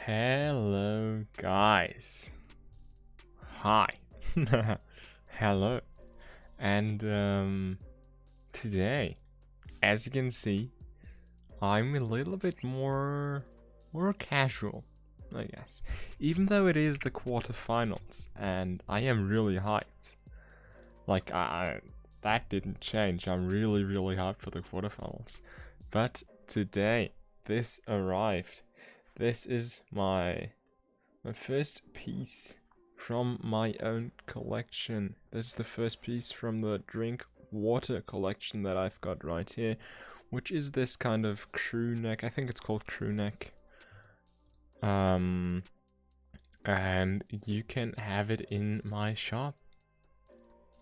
Hello, guys. Hi. Hello. And today, as you can see, I'm a little bit more casual, I guess. Even though it is the quarterfinals, and I am really hyped. Like, that didn't change. I'm really hyped for the quarterfinals. But today, this arrived. This is my first piece from my own collection. This is the first piece from the drink water collection that I've got right here, which is this kind of crew neck. I think it's called crew neck. And you can have it in my shop.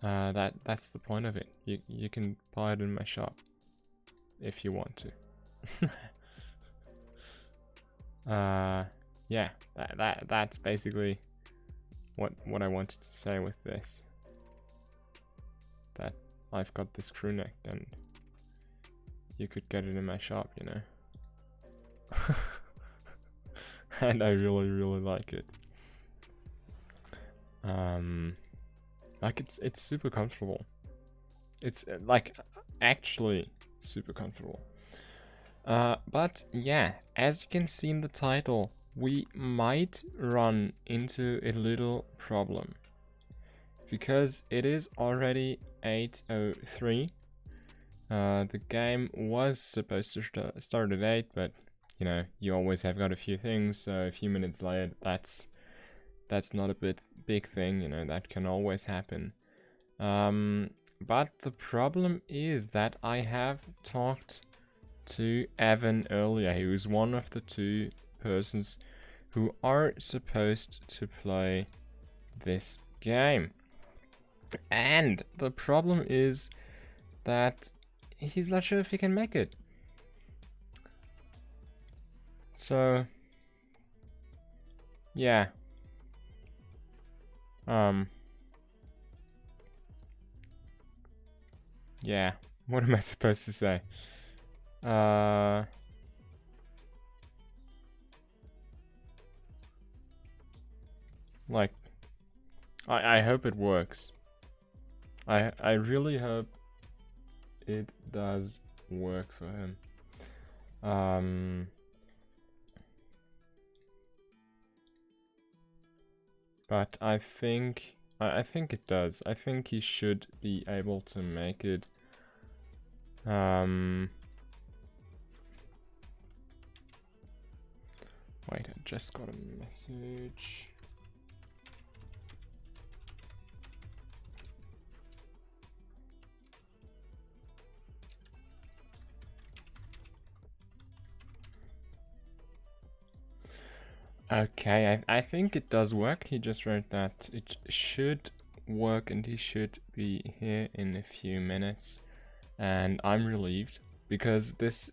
That's the point of it. You can buy it in my shop if you want to. Yeah, that's basically what I wanted to say with this. That I've got this crew neck and you could get it in my shop, you know. And I really like it. Like it's super comfortable. It's like actually super comfortable. But yeah, as you can see in the title, we might run into a little problem. Because it is already 8:03. The game was supposed to start at 8, but you know, you always have got a few things, so a few minutes late, that's not a big thing, you know, that can always happen. But the problem is that I have talked to Evan earlier. He was one of the two persons who are supposed to play this game. And the problem is that he's not sure if he can make it. So, yeah. Yeah. What am I supposed to say? Like, I hope it works. I really hope it does work for him. But I think it does. I think he should be able to make it. Wait, I just got a message. Okay, I think it does work. He just wrote that it should work and he should be here in a few minutes. And I'm relieved because this,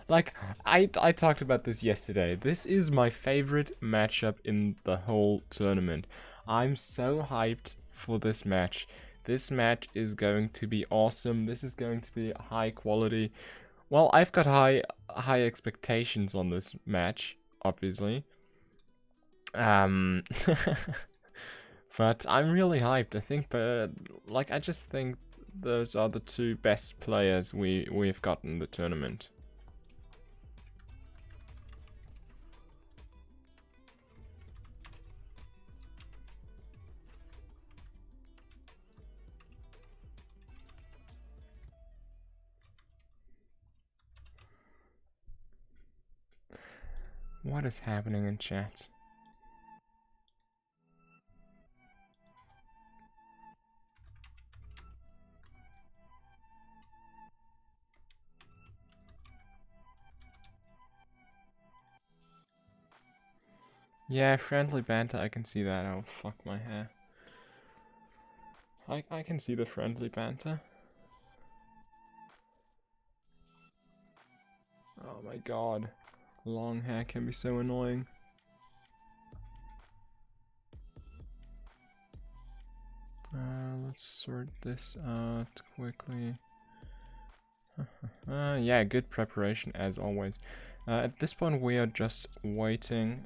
like, I talked about this yesterday. This is my favorite matchup in the whole tournament. I'm so hyped for this match. This match is going to be awesome. This is going to be high quality. Well, I've got high expectations on this match, obviously. But I'm really hyped. I think, like, I just think those are the two best players we've got in the tournament. What is happening in chat? Yeah, friendly banter, I can see that. Oh, fuck my hair. I can see the friendly banter. Oh my god. Long hair can be so annoying. Let's sort this out quickly. Yeah, good preparation as always. At this point we are just waiting,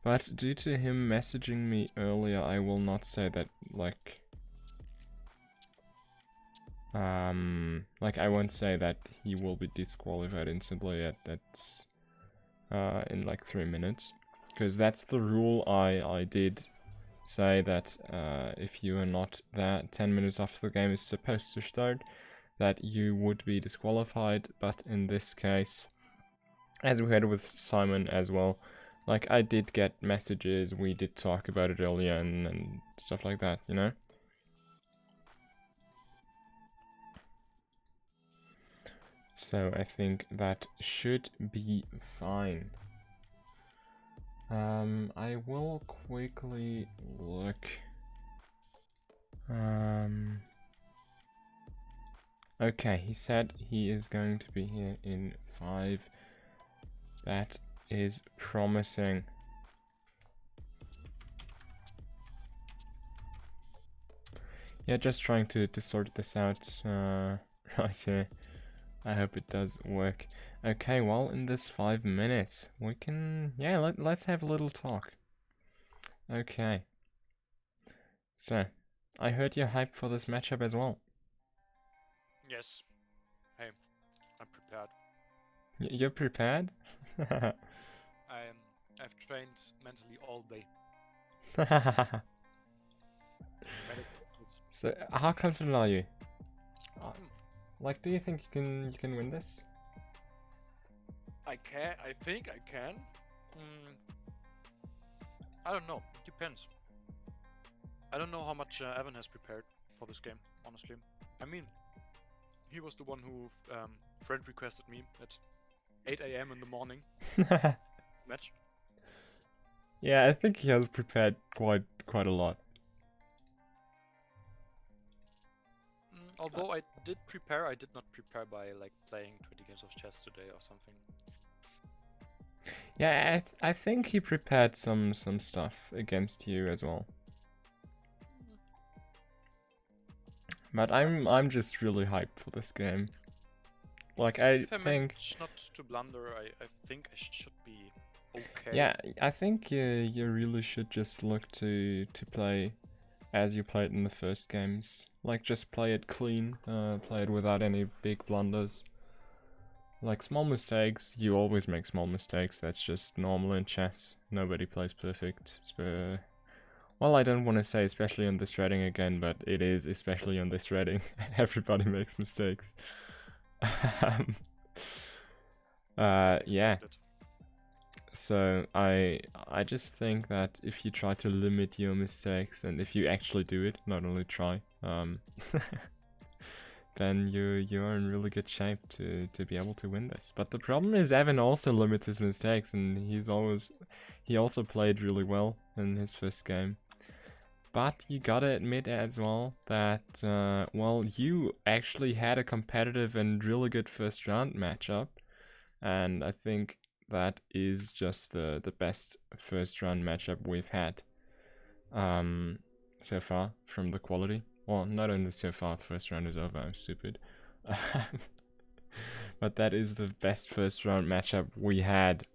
but due to him messaging me earlier, I will not say that, like I won't say that he will be disqualified instantly in like 3 minutes, because that's the rule. I did say that if you are not there 10 minutes after the game is supposed to start, that you would be disqualified. But in this case, as we had with Simon as well, like, I did get messages, we did talk about it earlier and stuff like that, you know? So I think that should be fine. I will quickly look. Okay, he said he is going to be here in 5. That is promising. Yeah, just trying to sort this out right here. I hope it does work. Okay, well, in this 5 minutes, we can... Yeah, let's have a little talk. Okay. So, I heard you're hyped for this matchup as well. Yes. Hey, I'm prepared. You're prepared? I've trained mentally all day. So, how confident are you? Like, do you think you can win this? I think I can. I don't know. It depends. I don't know how much Evan has prepared for this game, honestly. I mean, he was the one who friend requested me at 8 AM in the morning. Match. Yeah, I think he has prepared quite a lot. Although I did prepare, I did not prepare by like playing 20 games of chess today or something. Yeah, I think he prepared some stuff against you as well. But I'm just really hyped for this game. Like, if I manage not to blunder, I think I should be okay. Yeah, I think you really should just look to play as you played in the first games. Like, just play it clean, play it without any big blunders. Like, small mistakes, you always make small mistakes, that's just normal in chess. Nobody plays perfect. Well, I don't want to say especially on this rating again, but it is especially on this rating. Everybody makes mistakes. Yeah. So I just think that if you try to limit your mistakes, and if you actually do it, not only try, then you're in really good shape to be able to win this. But the problem is Evan also limits his mistakes, and he also played really well in his first game. But you gotta admit as well that well, you actually had a competitive and really good first round matchup, and I think that is just the best first round matchup we've had so far from the quality. Well, not only so far, first round is over, I'm stupid. But that is the best first round matchup we had.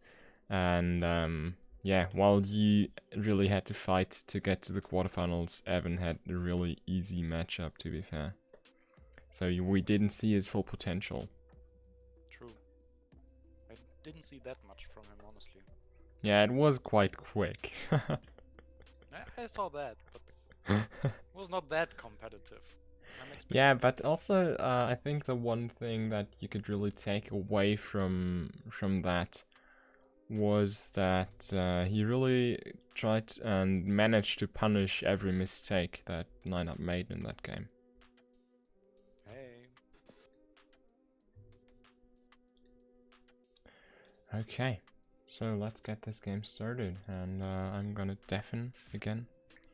And yeah, while you really had to fight to get to the quarterfinals, Evan had a really easy matchup, to be fair. So we didn't see his full potential. True. I didn't see that much from him, honestly. Yeah, it was quite quick. I saw that, but it was not that competitive. Yeah, but also I think the one thing that you could really take away from that was that he really tried and managed to punish every mistake that Lineup made in that game. Hey. Okay, so let's get this game started, and I'm gonna deafen again.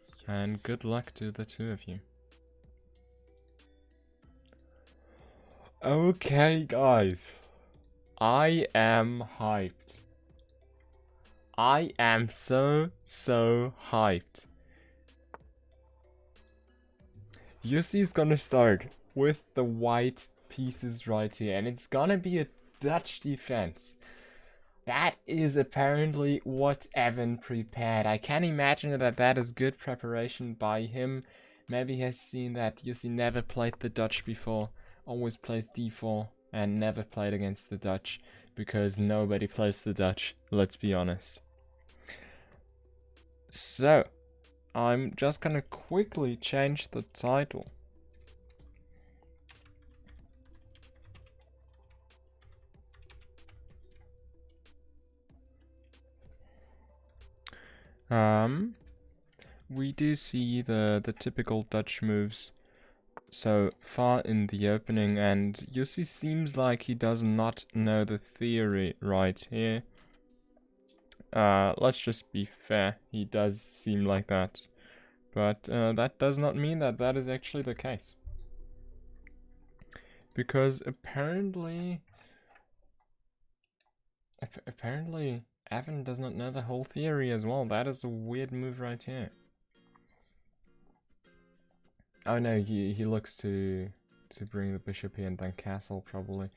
Yes. And good luck to the two of you. Okay, guys, I am hyped. I am so hyped. Yussi's gonna start with the white pieces right here, and it's gonna be a Dutch defense. That is apparently what Evan prepared. I can imagine that that is good preparation by him. Maybe he has seen that Jussi never played the Dutch before, always plays d4, and never played against the Dutch, because nobody plays the Dutch, let's be honest. So, I'm just gonna quickly change the title. We do see the typical Dutch moves so far in the opening, and Jussi seems like he does not know the theory right here. Let's just be fair, he does seem like that. But that does not mean that that is actually the case. Because apparently Evan does not know the whole theory as well. That is a weird move right here. Oh no, he looks to bring the bishop here and then castle probably.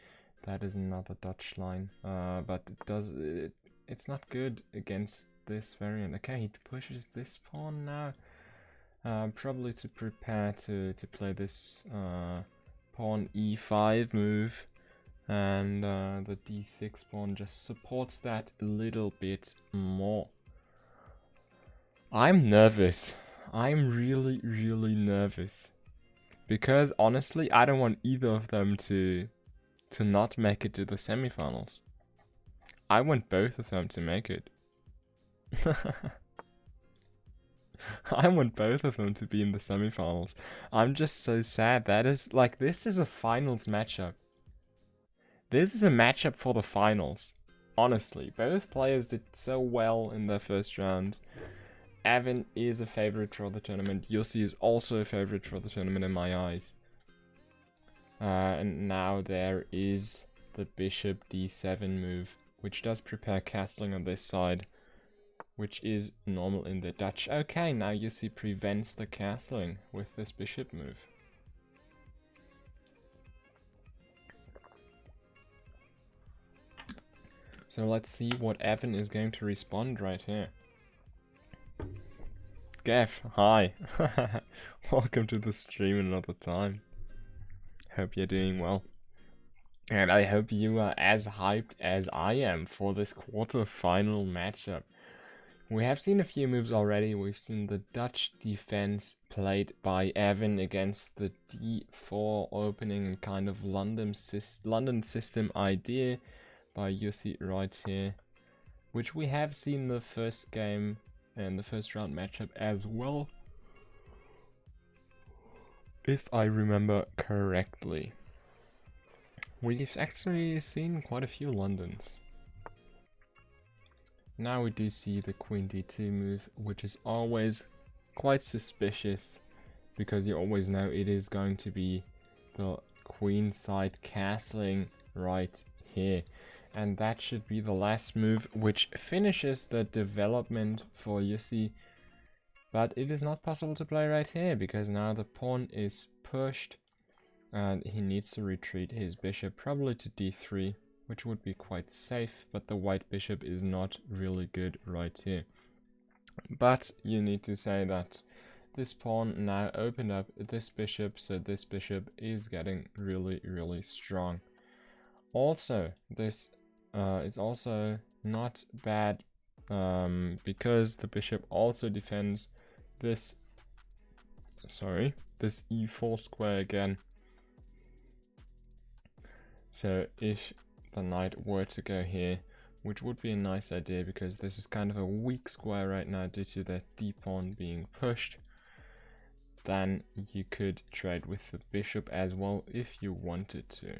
That is another Dutch line. But it's not good against this variant. Okay, he pushes this pawn now. Probably to prepare to play this pawn e5 move. And the d6 pawn just supports that a little bit more. I'm nervous. I'm really, really nervous. Because honestly, I don't want either of them to not make it to the semifinals. I want both of them to make it. I want both of them to be in the semifinals. I'm just so sad. That is, like, this is a finals matchup. This is a matchup for the finals. Honestly, both players did so well in their first round. Evan is a favorite for the tournament. Jussi is also a favorite for the tournament in my eyes. And now there is the bishop d7 move, which does prepare castling on this side, which is normal in the Dutch. Okay, now Jussi prevents the castling with this bishop move. So let's see what Evan is going to respond right here. Gav, hi. Welcome to the stream another time. Hope you're doing well. And I hope you are as hyped as I am for this quarter-final matchup. We have seen a few moves already. We've seen the Dutch defense played by Evan against the d4 opening and kind of London system idea by Jussi right here, which we have seen the first game and the first round matchup as well, if I remember correctly. We've actually seen quite a few Londons. Now we do see the queen d2 move, which is always quite suspicious, because you always know it is going to be the queen side castling right here. And that should be the last move, which finishes the development for Jussi. But it is not possible to play right here, because now the pawn is pushed. And he needs to retreat his bishop, probably to d3, which would be quite safe. But the white bishop is not really good right here. But you need to say that this pawn now opened up this bishop, so this bishop is getting really, really strong. Also, this is also not bad because the bishop also defends this, this e4 square again. So if the knight were to go here, which would be a nice idea because this is kind of a weak square right now due to that d pawn being pushed, then you could trade with the bishop as well if you wanted to.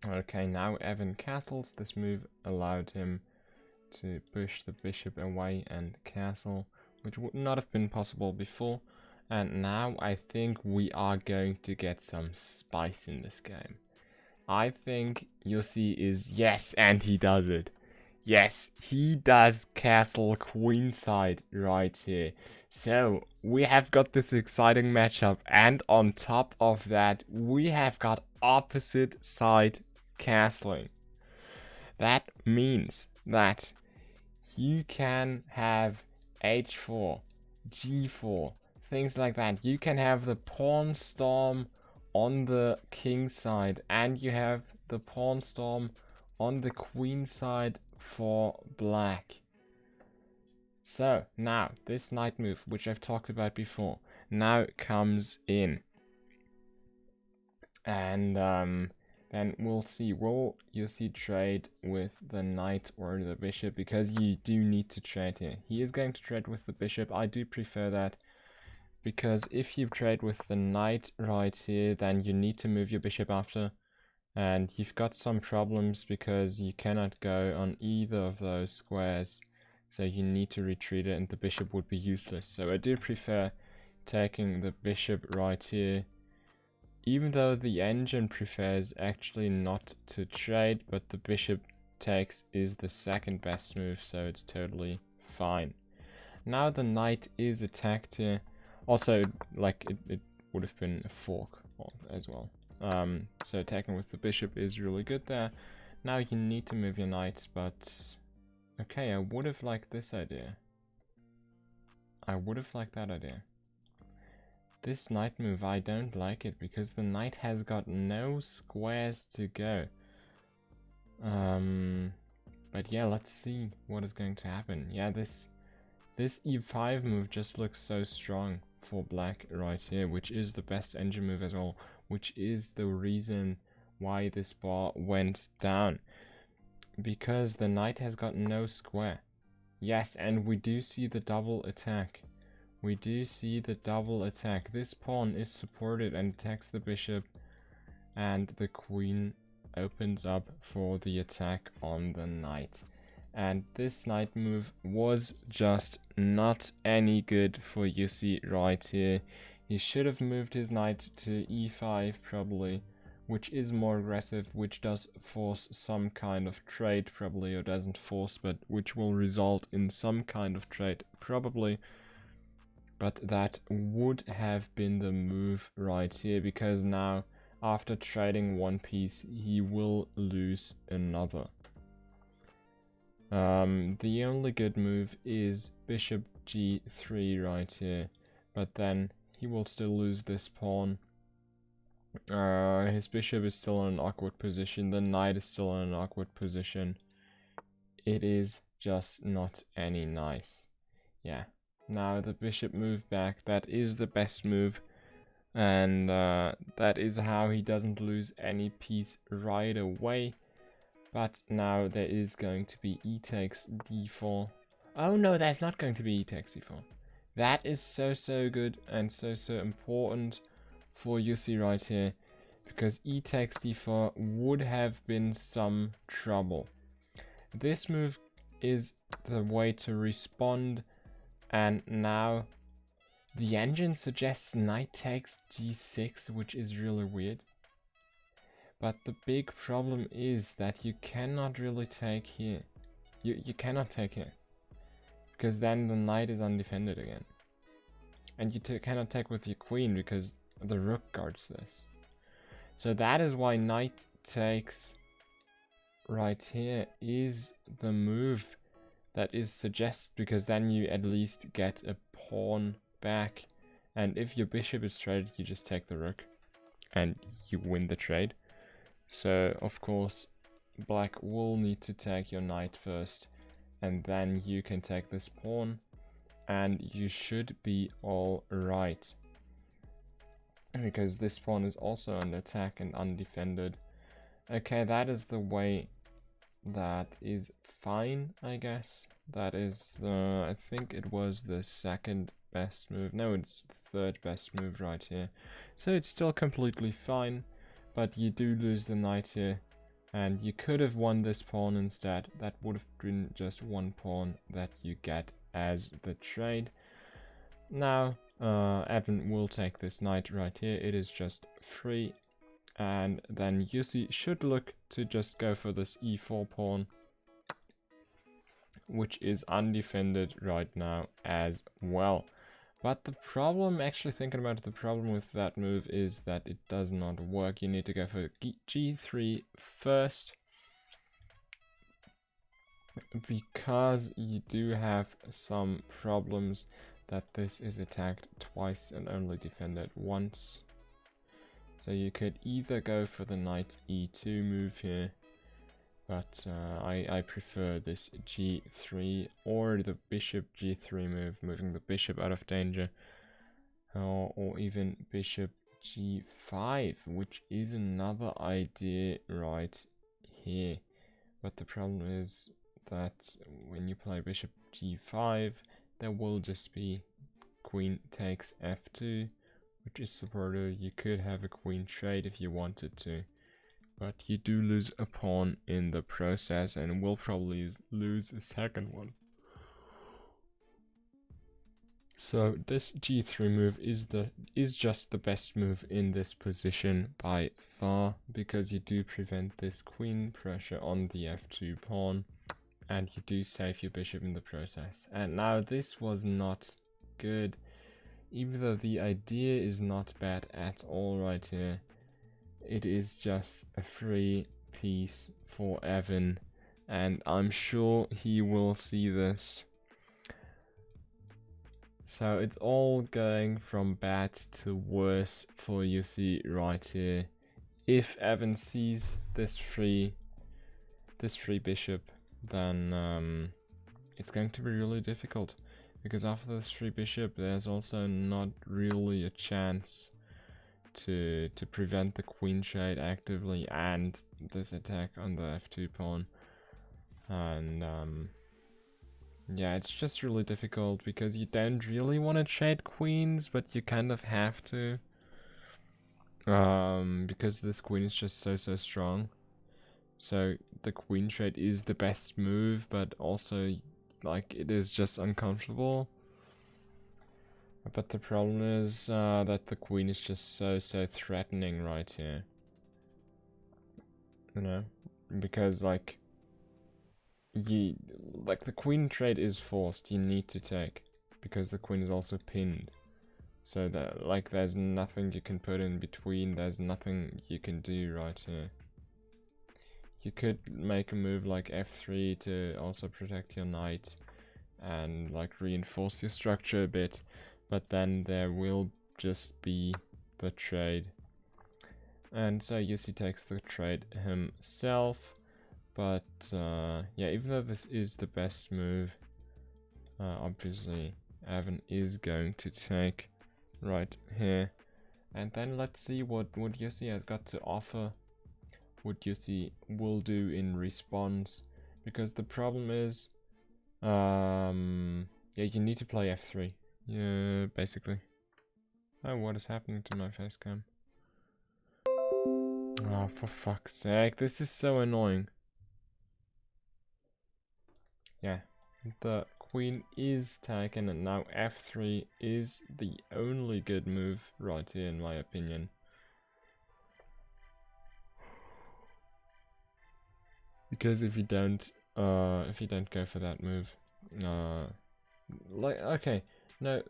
Okay, now Evan castles. This move allowed him to push the bishop away and castle, which would not have been possible before. And now I think we are going to get some spice in this game. I think Jussi is, yes, and he does it. Yes, he does castle queenside right here. So, we have got this exciting matchup, and on top of that, we have got opposite side castling. That means that you can have h4, g4, things like that. You can have the pawn storm on the king side, and you have the pawn storm on the queen side for black. So now this knight move, which I've talked about before, now comes in. And then we'll see. Will you see trade with the knight or the bishop? Because you do need to trade here. He is going to trade with the bishop. I do prefer that. Because if you trade with the knight right here, then you need to move your bishop after. And you've got some problems because you cannot go on either of those squares. So you need to retreat it and the bishop would be useless. So I do prefer taking the bishop right here. Even though the engine prefers actually not to trade, but the bishop takes is the second best move, so it's totally fine. Now the knight is attacked here. Also, like, it would have been a fork as well. So attacking with the bishop is really good there. Now you need to move your knight, but... Okay, I would have liked this idea. I would have liked that idea. This knight move, I don't like it, because the knight has got no squares to go. But yeah, let's see what is going to happen. Yeah, this e5 move just looks so strong for black right here, which is the best engine move as well, which is the reason why this bar went down. Because the knight has got no square. Yes, and we do see the double attack. We do see the double attack. This pawn is supported and attacks the bishop, and the queen opens up for the attack on the knight. And this knight move was just not any good for Yussi right here. He should have moved his knight to e5 probably, which is more aggressive, which does force some kind of trade probably, or doesn't force, but which will result in some kind of trade probably. But that would have been the move right here, because now after trading one piece he will lose another. The only good move is bishop g3 right here, but then he will still lose this pawn. His bishop is still in an awkward position, the knight is still in an awkward position. It is just not any nice. Yeah, now the bishop moved back, that is the best move. And that is how he doesn't lose any piece right away. But now there is going to be e takes d4. Oh no, there's not going to be e takes d4. That is so good and so important for Yussi right here, because e takes d4 would have been some trouble. This move is the way to respond, and now the engine suggests knight takes g6, which is really weird. But the big problem is that you cannot really take here. You cannot take here, because then the knight is undefended again. And you cannot take with your queen, because the rook guards this. So that is why knight takes right here is the move that is suggested, because then you at least get a pawn back. And if your bishop is traded, you just take the rook and you win the trade. So of course black will need to take your knight first, and then you can take this pawn and you should be all right, because this pawn is also under attack and undefended. Okay, that is the way that is fine, I guess. That is I think it was the second best move. No, it's the third best move right here. So it's still completely fine, but you do lose the knight here, and you could have won this pawn instead. That would have been just one pawn that you get as the trade. Now Evan will take this knight right here. It is just free, and then Yussi should look to just go for this e4 pawn. which is undefended right now as well. But the problem, actually thinking about it, the problem with that move is that it does not work. You need to go for g3 first, because you do have some problems that this is attacked twice and only defended once. So you could either go for the knight e2 move here, but I prefer this g3, or the bishop g3 move, moving the bishop out of danger, or even bishop g5, which is another idea right here. But the problem is that when you play bishop g5, there will just be queen takes f2, which is supported. You could have a queen trade if you wanted to, but you do lose a pawn in the process, and will probably lose a second one. So this g3 move is just the best move in this position by far, because you do prevent this queen pressure on the f2 pawn, and you do save your bishop in the process. And now this was not good, even though the idea is not bad at all right here. It is just a free piece for Evan, and I'm sure he will see this. So it's all going from bad to worse for Yussi right here. If Evan sees this free bishop, then it's going to be really difficult, because after this free bishop there's also not really a chance to prevent the queen trade actively and this attack on the f2 pawn. And yeah, it's just really difficult, because you don't really want to trade queens, but you kind of have to, because this queen is just so strong. So the queen trade is the best move, but also, like, it is just uncomfortable. But the problem is that the queen is just so threatening right here. You know, because like the queen trade is forced. You need to take, because the queen is also pinned. So that, like, there's nothing you can put in between. There's nothing you can do right here. You could make a move like f3 to also protect your knight and like reinforce your structure a bit, but then there will just be the trade. And so Yussi takes the trade himself, but yeah, even though this is the best move, obviously Evan is going to take right here. And then let's see what Yussi has got to offer, what Yussi will do in response, because the problem is, yeah, you need to play f3. Yeah, basically. Oh, what is happening to my face cam? Oh, for fuck's sake, this is so annoying. Yeah, the queen is taken, and now f3 is the only good move right here, in my opinion. Because if you don't go for that move, like, okay, no,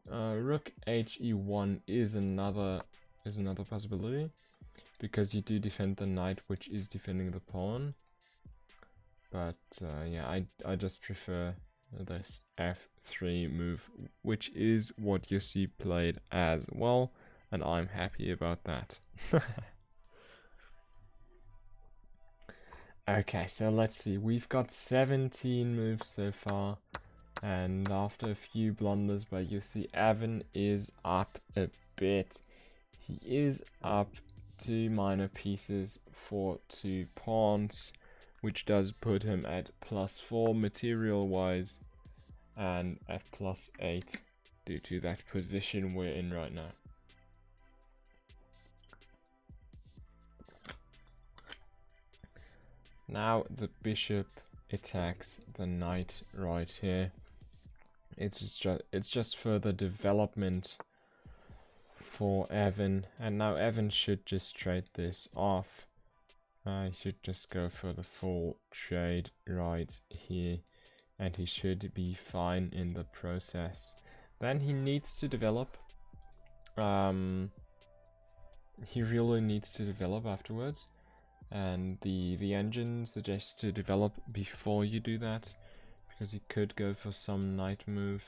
rook he1 is another possibility, because you do defend the knight, which is defending the pawn. But yeah, I just prefer this f3 move, which is what Yussi played as well, and I'm happy about that. Okay, so let's see. We've got 17 moves so far, and after a few blunders by Yussi, Evan is up a bit. He is up 2 minor pieces for 2 pawns, which does put him at +4 material-wise, and at +8 due to that position we're in right now. Now the bishop attacks the knight right here. It's just further development for Evan, and now Evan should just trade this off. He should just go for the full trade right here, and he should be fine in the process. Then he needs to develop. He really needs to develop afterwards, and the engine suggests to develop before you do that, because you could go for some knight move,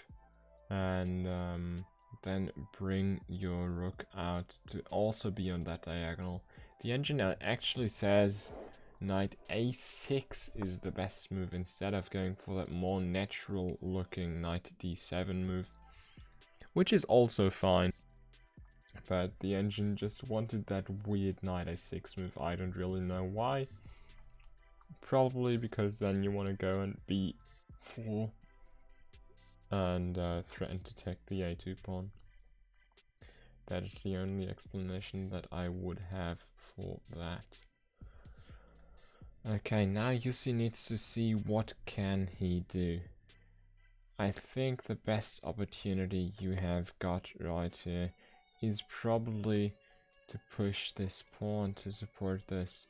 and then bring your rook out to also be on that diagonal. The engine actually says knight a6 is the best move instead of going for that more natural looking knight d7 move, which is also fine. But the engine just wanted that weird knight a6 move. I don't really know why. Probably because then you want to go and b4 and threaten to take the a2 pawn. That is the only explanation that I would have for that. Okay, now Jussi needs to see what can he do. I think the best opportunity you have got right here is probably to push this pawn to support this,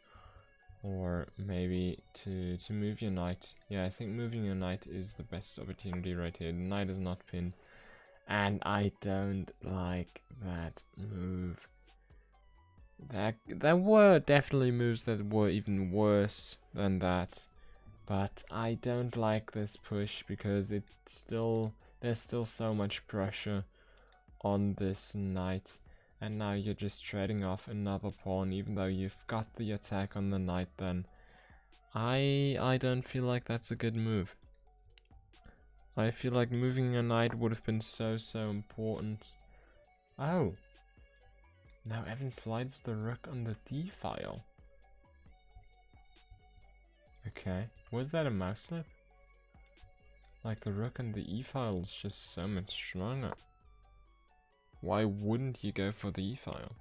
or maybe to move your knight. Yeah, I think moving your knight is the best opportunity right here. The knight is not pinned, and I don't like that move. There were definitely moves that were even worse than that, but I don't like this push because there's still so much pressure on this knight, and now you're just trading off another pawn even though you've got the attack on the knight. Then I don't feel like that's a good move. I feel like moving a knight would have been so important. Oh, now Evan slides the rook on the d file. Okay, was that a mouse slip? Like, the rook on the e file is just so much stronger. Why wouldn't you go for the e-file?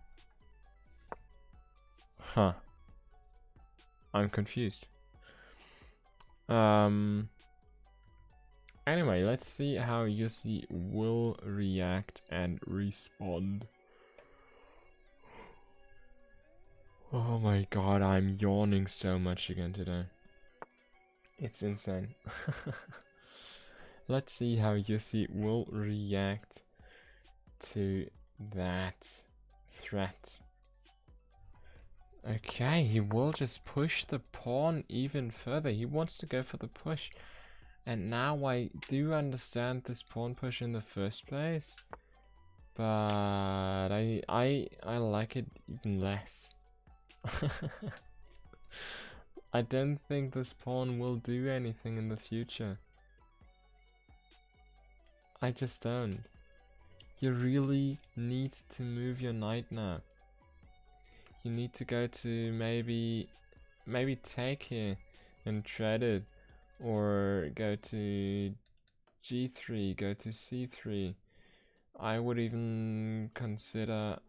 Huh. I'm confused. Anyway, let's see how Jussi will react and respond. Oh my god, I'm yawning so much again today. It's insane. Let's see how Jussi will react to that threat. Okay, he will just push the pawn even further. He wants to go for the push. And now I do understand this pawn push in the first place, but I like it even less. I don't think this pawn will do anything in the future. I just don't. You really need to move your knight now. You need to go to maybe take here and trade it, or go to g3, go to c3. I would even consider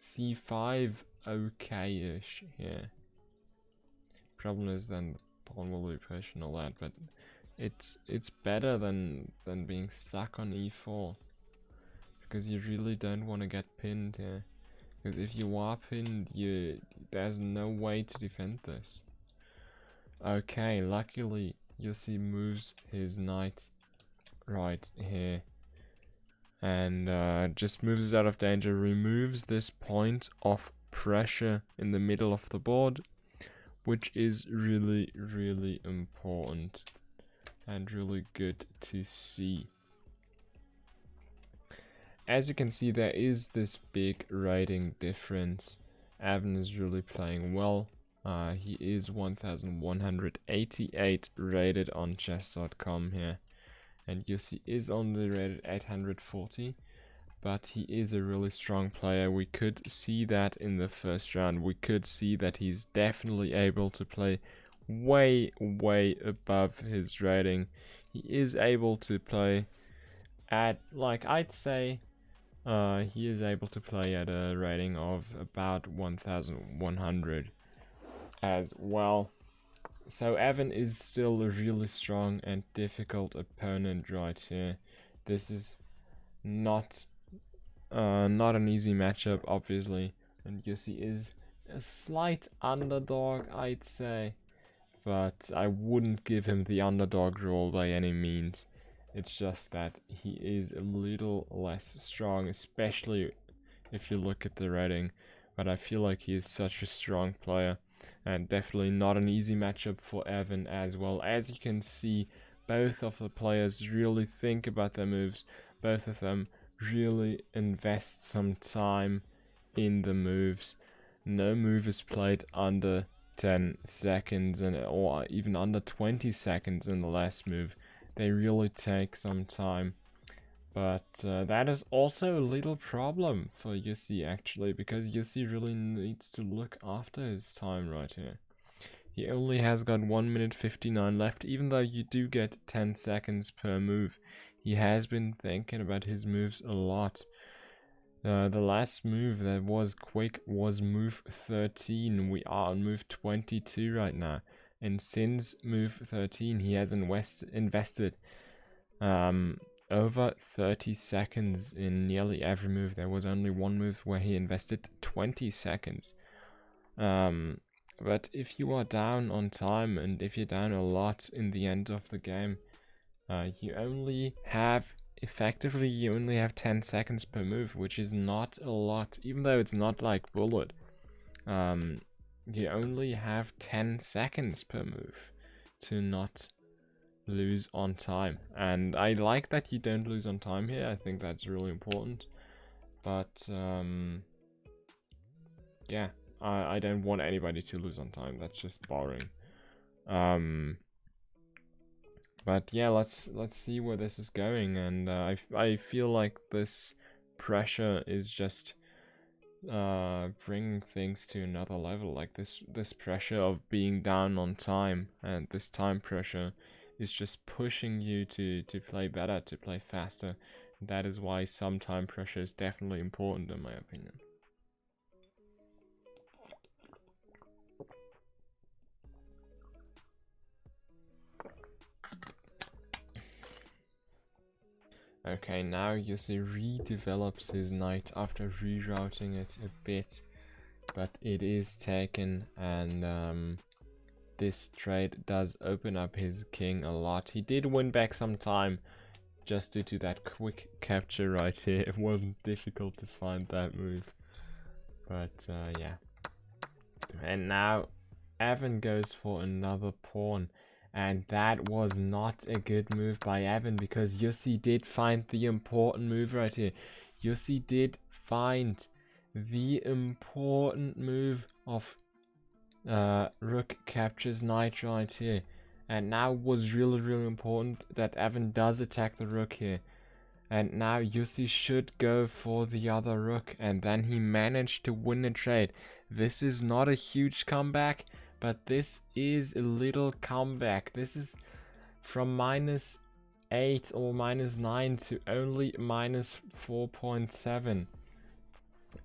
c5 okay-ish here. Problem is then the pawn will be pushed and all that, but it's better than being stuck on e4. Because you really don't want to get pinned here. Because if you are pinned, there's no way to defend this. Okay, luckily Jussi moves his knight right here. And just moves out of danger, removes this point of pressure in the middle of the board, which is really, really important and really good to see. As you can see, there is this big rating difference. Evan is really playing well. He is 1188 rated on chess.com here. And Jussi is only rated 840. But he is a really strong player. We could see that in the first round. We could see that he's definitely able to play way, way above his rating. He is able to play at, like, I'd say, he is able to play at a rating of about 1100 as well. So Evan is still a really strong and difficult opponent right here. This is not an easy matchup, obviously, and Jussi is a slight underdog, I'd say, but I wouldn't give him the underdog role by any means. It's just that he is a little less strong, especially if you look at the rating. But I feel like he is such a strong player, and definitely not an easy matchup for Evan as well. As you can see, both of the players really think about their moves. Both of them really invest some time in the moves. No move is played under 10 seconds or even under 20 seconds in the last move. They really take some time. But that is also a little problem for Yussi actually, because Yussi really needs to look after his time right here. He only has got 1 minute 59 left, even though you do get 10 seconds per move. He has been thinking about his moves a lot. The last move that was quick was move 13. We are on move 22 right now. And since move 13, he has invested over 30 seconds in nearly every move. There was only one move where he invested 20 seconds. But if you are down on time, and if you're down a lot in the end of the game, you only have 10 seconds per move, which is not a lot, even though it's not like bullet. You only have 10 seconds per move to not lose on time, and I like that you don't lose on time here. I think that's really important, but yeah, I don't want anybody to lose on time. That's just boring. But yeah, let's see where this is going, and I feel like this pressure is just bringing things to another level. Like this pressure of being down on time, and this time pressure is just pushing you to play better, to play faster. That is why some time pressure is definitely important in my opinion. Okay, now Yussi redevelops his knight after rerouting it a bit, but it is taken, and this trade does open up his king a lot. He did win back some time just due to that quick capture right here. It wasn't difficult to find that move, but yeah. And now Evan goes for another pawn. And that was not a good move by Evan, because Yussi did find the important move right here. Yussi did find the important move of rook captures knight right here. And now was really important that Evan does attack the rook here. And now Yussi should go for the other rook, and then he managed to win a trade. This is not a huge comeback, but this is a little comeback. This is from -8 or -9 to only -4.7.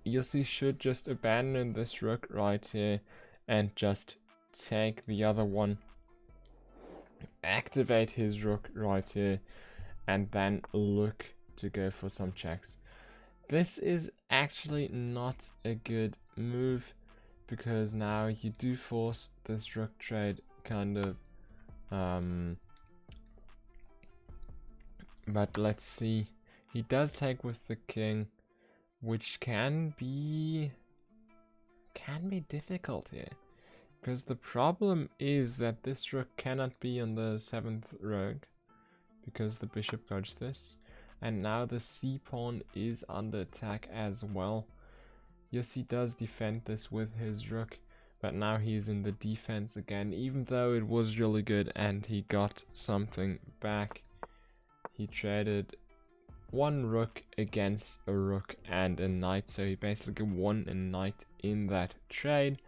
Yussi should just abandon this rook right here and just take the other one. Activate his rook right here and then look to go for some checks. This is actually not a good move, because now you do force this rook trade kind of, but let's see. He does take with the king, which can be difficult here, because the problem is that this rook cannot be on the 7th row because the bishop guards this, and now the c pawn is under attack as well. Yussi does defend this with his rook, but now he's in the defense again, even though it was really good and he got something back. He traded one rook against a rook and a knight, so he basically won a knight in that trade,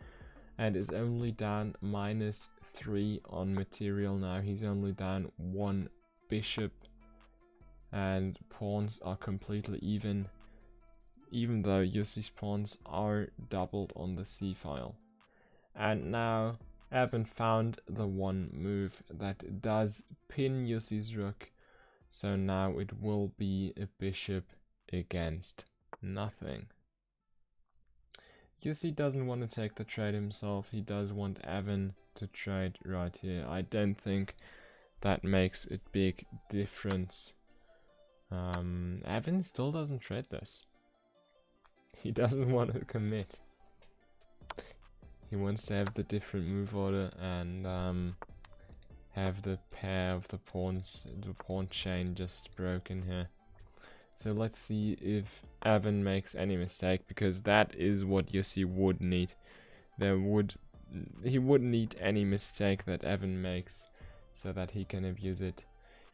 and is only down -3 on material now. He's only down 1 bishop, and pawns are completely even though Yussi's pawns are doubled on the c file. And now Evan found the one move that does pin Yussi's rook, so now it will be a bishop against nothing. Yussi doesn't want to take the trade himself. He does want Evan to trade right here. I don't think that makes a big difference. Evan still doesn't trade this. He doesn't want to commit. He wants to have the different move order and have the pair of the pawns, the pawn chain just broken here. So let's see if Evan makes any mistake, because that is what Yussi would need. He would need any mistake that Evan makes so that he can abuse it.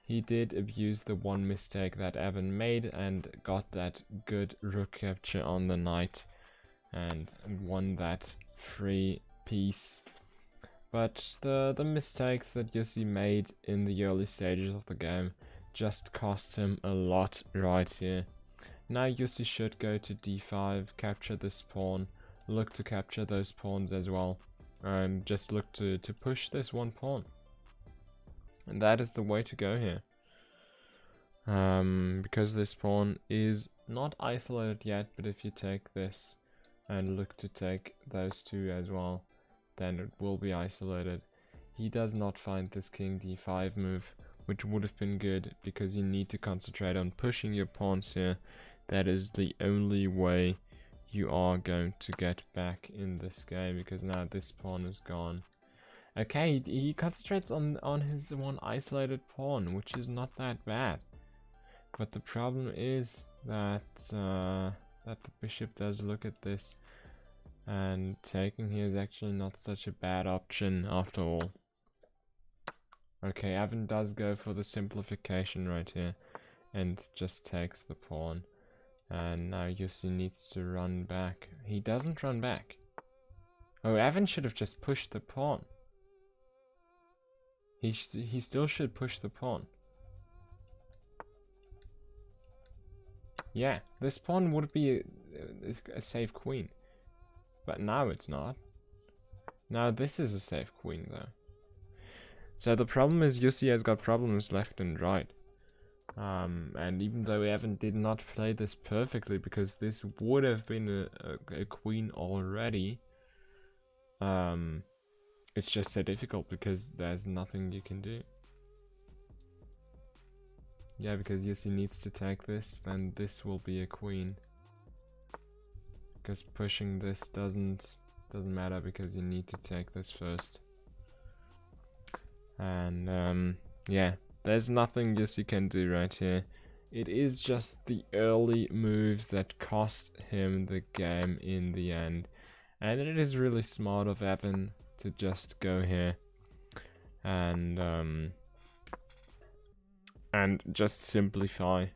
He did abuse the one mistake that Evan made and got that good rook capture on the knight and won that free piece. But the mistakes that Yussi made in the early stages of the game just cost him a lot right here. Now Yussi should go to d5, capture this pawn, look to capture those pawns as well, and just look to push this one pawn. And that is the way to go here. Because this pawn is not isolated yet, but if you take this and look to take those two as well, then it will be isolated. He does not find this king d5 move, which would have been good, because you need to concentrate on pushing your pawns here. That is the only way you are going to get back in this game, because now this pawn is gone. Okay, he concentrates on his one isolated pawn, which is not that bad. But the problem is that that the bishop does look at this, and taking here is actually not such a bad option after all. Okay, Evan does go for the simplification right here and just takes the pawn. And now Yussi needs to run back. He doesn't run back. Oh, Evan should have just pushed the pawn. He still should push the pawn. Yeah, this pawn would be a safe queen. But now it's not. Now this is a safe queen though. So the problem is Yussi has got problems left and right. And even though Evan did not play this perfectly, because this would have been a queen already, it's just so difficult because there's nothing you can do. Yeah, because Yussi needs to take this, then this will be a queen. Because pushing this doesn't matter, because you need to take this first. And yeah, there's nothing Yussi can do right here. It is just the early moves that cost him the game in the end. And it is really smart of Evan to just go here and just simplify.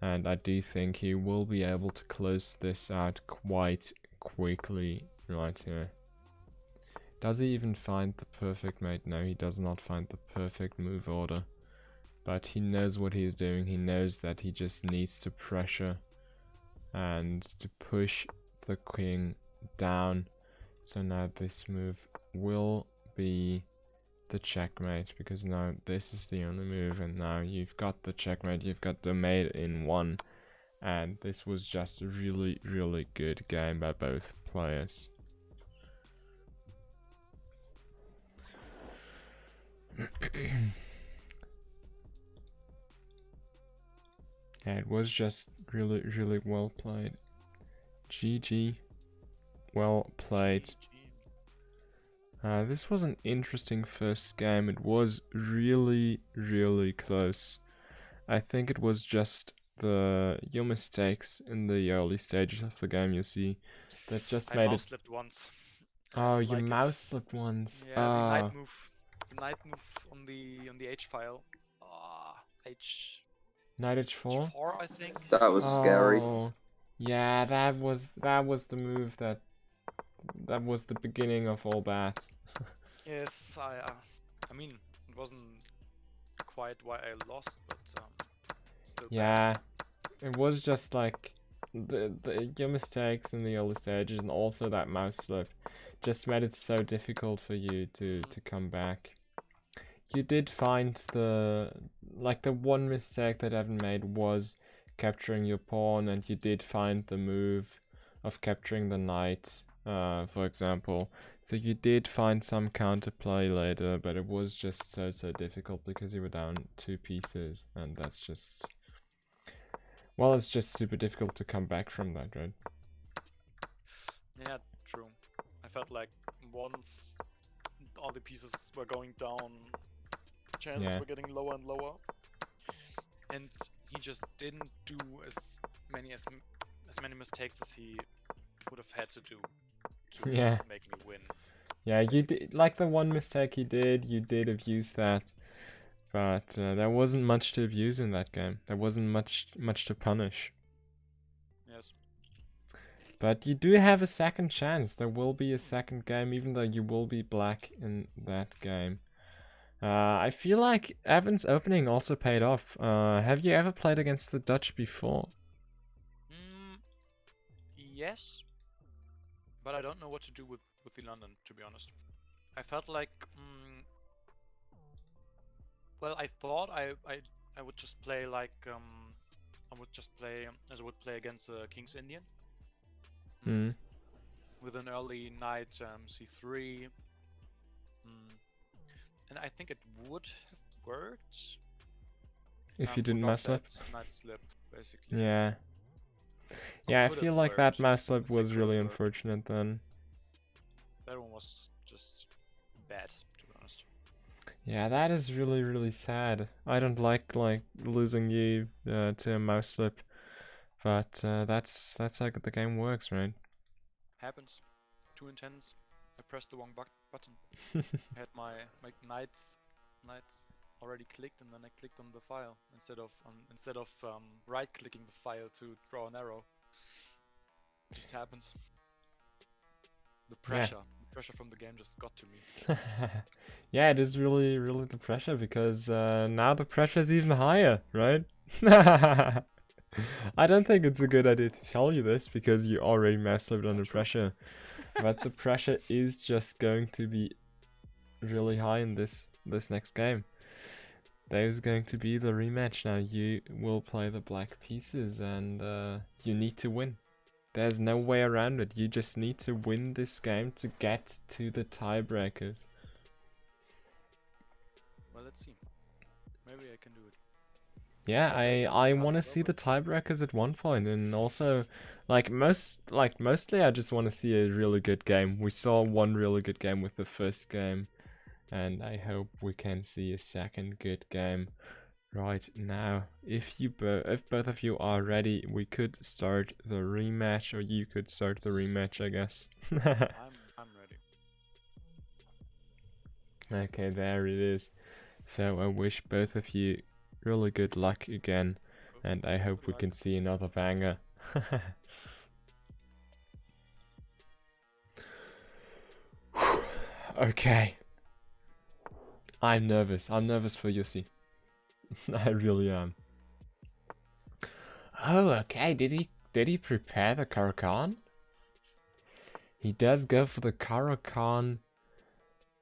And I do think he will be able to close this out quite quickly right here. Does he even find the perfect mate? No, he does not find the perfect move order. But he knows what he's doing. He knows that he just needs to pressure and to push the king down. So now this move will be the checkmate, because now this is the only move, and now you've got the checkmate, you've got the mate in one, and this was just a really, really good game by both players. Yeah, it was just really, really well played. GG. Well played. This was an interesting first game. It was really, really close. I think it was just your mistakes in the early stages of the game, you see, that just made it. I mouse slipped once. Oh, you mouse slipped once. Yeah, the knight move. The knight move on the H file. Knight H4? H4, I think. That was scary. Yeah, that was the move that was the beginning of all that. Yes, I mean, it wasn't quite why I lost, but still. Yeah, it was just like your mistakes in the early stages, and also that mouse slip just made it so difficult for you to come back. You did find the one mistake that Evan made was capturing your pawn, and you did find the move of capturing the knight, for example. So you did find some counterplay later, but it was just so difficult because you were down 2 pieces, and that's just, well, it's just super difficult to come back from that, right? Yeah, true. I felt like once all the pieces were going down, chances were getting lower and lower, and he just didn't do as many mistakes as he would have had to do to make me win. Yeah, you did, like the one mistake you did abuse that, but there wasn't much to abuse in that game. There wasn't much to punish. Yes. But you do have a second chance. There will be a second game, even though you will be black in that game. I feel like Evan's opening also paid off. Have you ever played against the Dutch before? Yes. But I don't know what to do with the London, to be honest. I felt like, well, I thought I would just play like, I would just play as I would play against a King's Indian. With an early knight c3. And I think it would have worked. If you didn't mouse slip? Knight slip, basically. Yeah. Yeah, I feel like that mouse slip was really unfortunate then. That one was just bad, to be honest. Yeah, that is really sad. I don't like losing you to a mouse slip, but that's how the game works, right? Happens. 2 intense. I pressed the wrong button. I had my knights already clicked, and then I clicked on the file instead of right-clicking the file to draw an arrow. It just happens. The pressure from the game just got to me. Yeah, it is really the pressure, because now the pressure is even higher, right? I don't think it's a good idea to tell you this because you already mouse slipped under pressure, but the pressure is just going to be really high in this next game. There's going to be the rematch now. You will play the black pieces, and you need to win. There's no way around it. You just need to win this game to get to the tiebreakers. Well, let's see. Maybe I can do it. Yeah, I want to see the tiebreakers at one point, and also, mostly I just want to see a really good game. We saw one really good game with the first game, and I hope we can see a second good game right now. If both of you are ready, we could start the rematch, or you could start the rematch, I guess. I'm ready. Okay, there it is. So I wish both of you really good luck again, and I hope we can see another banger. Okay. I'm nervous. I'm nervous for Yussi. I really am. Oh, okay. Did he prepare the Caro-Kann? He does go for the Caro-Kann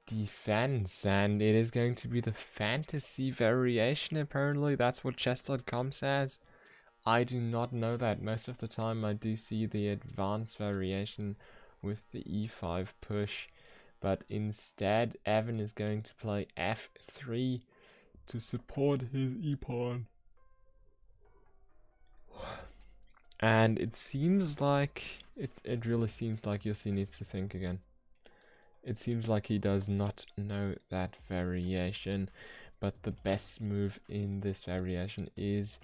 defense, and it is going to be the fantasy variation, apparently. That's what chess.com says. I do not know that. Most of the time I do see the advanced variation with the e5 push, but instead Evan is going to play f3 to support his e-pawn. And it seems like, it really seems like Yossi needs to think again. It seems like he does not know that variation, but the best move in this variation is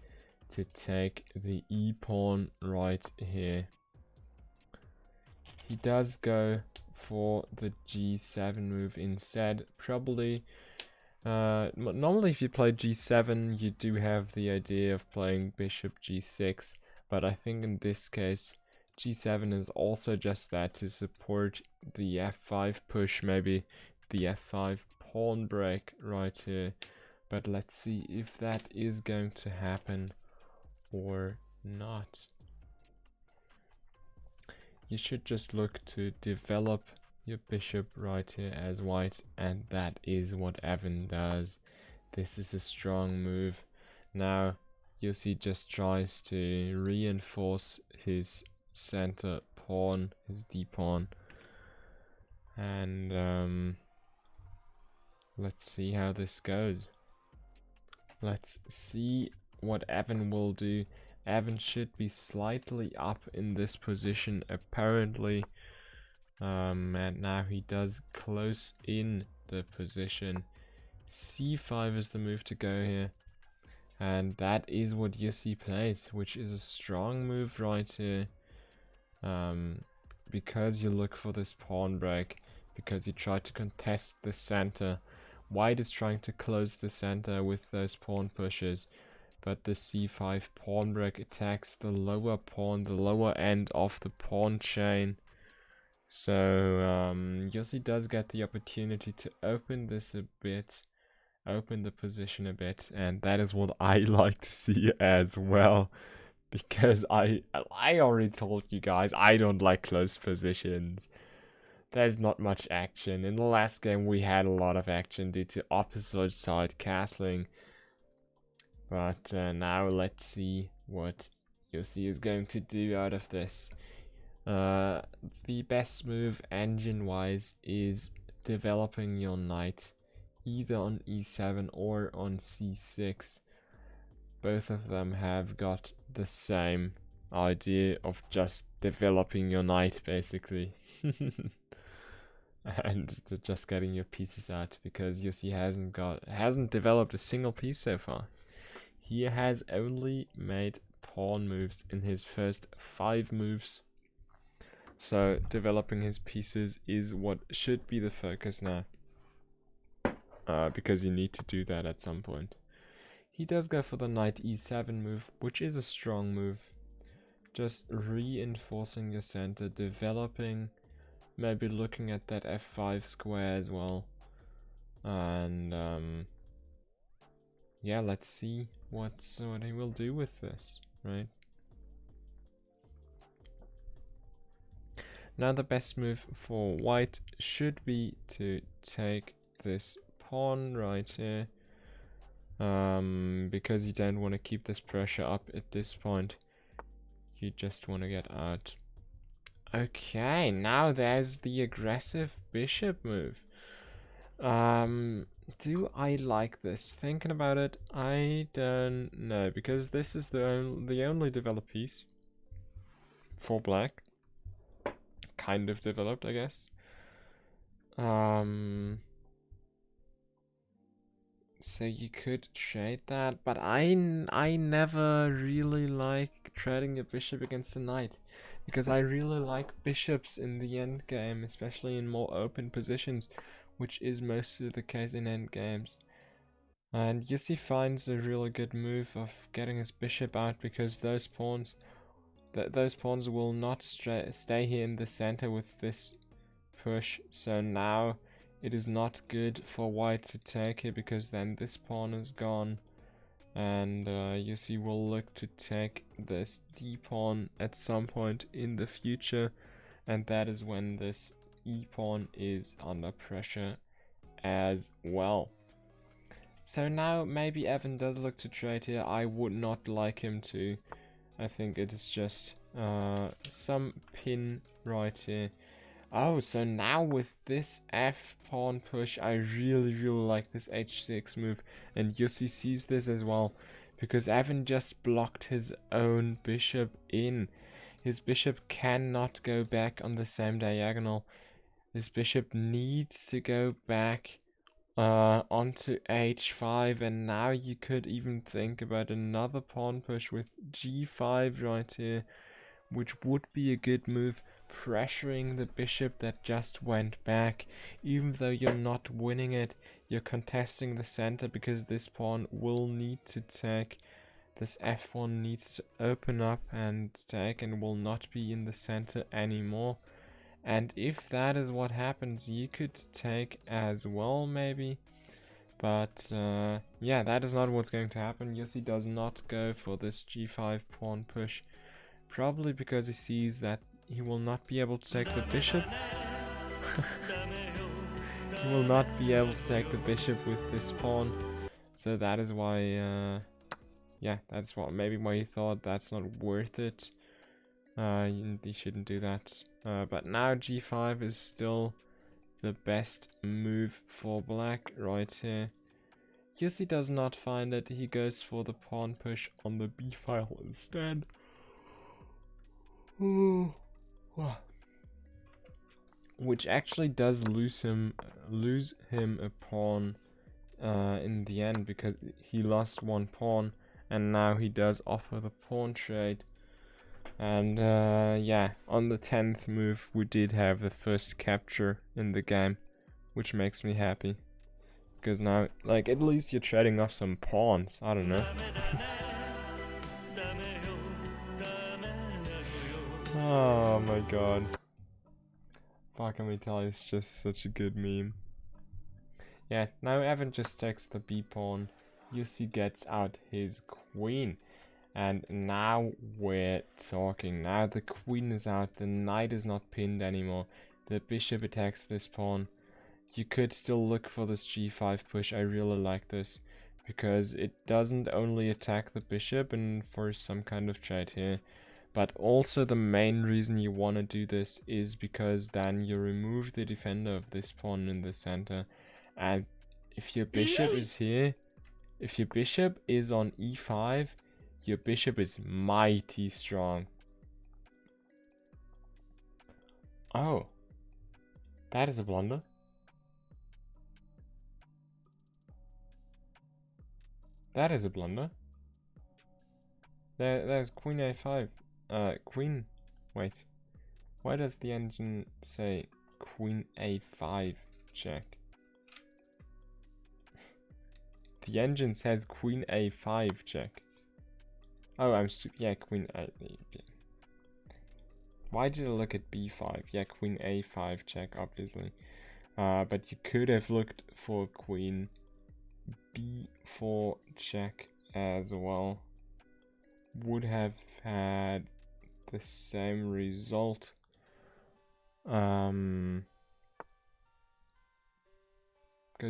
to take the e-pawn right here. He does go for the g7 move instead, probably. Normally if you play g7 you do have the idea of playing bishop g6, but I think in this case g7 is also just that, to support the f5 push, maybe the f5 pawn break right here. But let's see if that is going to happen or not. You should just look to develop your bishop right here as white, and that is what Evan does. This is a strong move. Now Yossi just tries to reinforce his center pawn, his d pawn. And let's see how this goes. Let's see what Evan will do. Evan should be slightly up in this position apparently. And now he does close in the position. c5 is the move to go here. And that is what Yussi plays, which is a strong move right here. Because you look for this pawn break, because you try to contest the center. White is trying to close the center with those pawn pushes, but the c5 pawn break attacks the lower pawn, the lower end of the pawn chain. So Yossi does get the opportunity to open this a bit, open the position a bit, and that is what I like to see as well, because I already told you guys I don't like close positions. There's not much action. In the last game we had a lot of action due to opposite side castling, but now let's see what Yossi is going to do out of this. The best move engine-wise is developing your knight either on e7 or on c6. Both of them have got the same idea of just developing your knight basically. And just getting your pieces out, because Yossi hasn't developed a single piece so far. He has only made pawn moves in his first 5 moves. So developing his pieces is what should be the focus now, because you need to do that at some point. He does go for the knight e7 move, which is a strong move. Just reinforcing your center, developing, maybe looking at that f5 square as well. And yeah, let's see what he will do with this, right? Now the best move for white should be to take this pawn right here, because you don't want to keep this pressure up at this point. You just want to get out. Okay, now there's the aggressive bishop move. Do I like this? Thinking about it, I don't know, because this is the only developed piece for black. Kind of developed, I guess. So you could trade that, but I never really like trading a bishop against a knight, because I really like bishops in the end game, especially in more open positions, which is mostly the case in end games. And Yossi finds a really good move of getting his bishop out, because those pawns will not stay here in the center with this push. So now it is not good for white to take here, because then this pawn is gone, and Yossi will look to take this d pawn at some point in the future, and that is when this e pawn is under pressure as well. So now maybe Evan does look to trade here. I would not like him to. I think it is just some pin right here. Oh, so now with this f pawn push, I really like this h6 move, and Yossi sees this as well, because Evan just blocked his own bishop in. His bishop cannot go back on the same diagonal. This bishop needs to go back onto h5, and now you could even think about another pawn push with g5 right here, which would be a good move, pressuring the bishop that just went back. Even though you're not winning it, you're contesting the center, because this pawn will need to take. This f1 needs to open up and take, and will not be in the center anymore. And if that is what happens, you could take as well, maybe. But yeah, that is not what's going to happen. Yossi does not go for this g5 pawn push, probably because he sees that he will not be able to take the bishop. He will not be able to take the bishop with this pawn. So that is why, yeah, that's what maybe why he thought that's not worth it. You shouldn't do that. But now g5 is still the best move for black right here. Yussi does not find it. He goes for the pawn push on the b file instead. Which actually does lose him a pawn in the end, because he lost one pawn, and now he does offer the pawn trade. And yeah, on the 10th move we did have the first capture in the game, which makes me happy, because now, like, at least you're trading off some pawns. I don't know. Oh my god. Fuck, can we tell, it's just such a good meme. Yeah, now Evan just takes the b pawn. Yussi gets out his queen. And now we're talking. Now the queen is out, the knight is not pinned anymore. The bishop attacks this pawn. You could still look for this g5 push. I really like this, because it doesn't only attack the bishop and force some kind of trade here, but also the main reason you want to do this is because then you remove the defender of this pawn in the center. And if your bishop is here, if your bishop is on e5, your bishop is mighty strong. Oh, that is a blunder. That is a blunder. There's queen a5. Queen. Wait. Why does the engine say queen a5 check? The engine says queen a5 check. Oh, yeah, queen a. Why did I look at b5? Yeah, queen a5 check, obviously. But you could have looked for queen b4 check as well. Would have had the same result. Because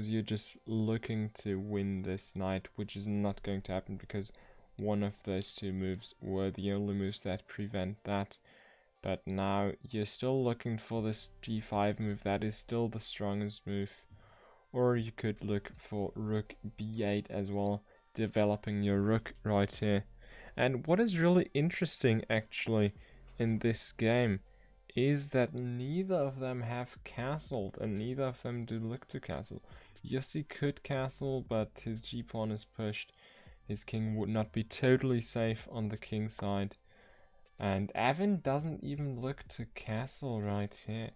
you're just looking to win this knight, which is not going to happen, because one of those two moves were the only moves that prevent that. But now you're still looking for this g5 move. That is still the strongest move. Or you could look for rook b8 as well, developing your rook right here. And what is really interesting actually in this game is that neither of them have castled, and neither of them do look to castle. Yussi could castle, but his g-pawn is pushed. His king would not be totally safe on the king side. And Evan doesn't even look to castle right here.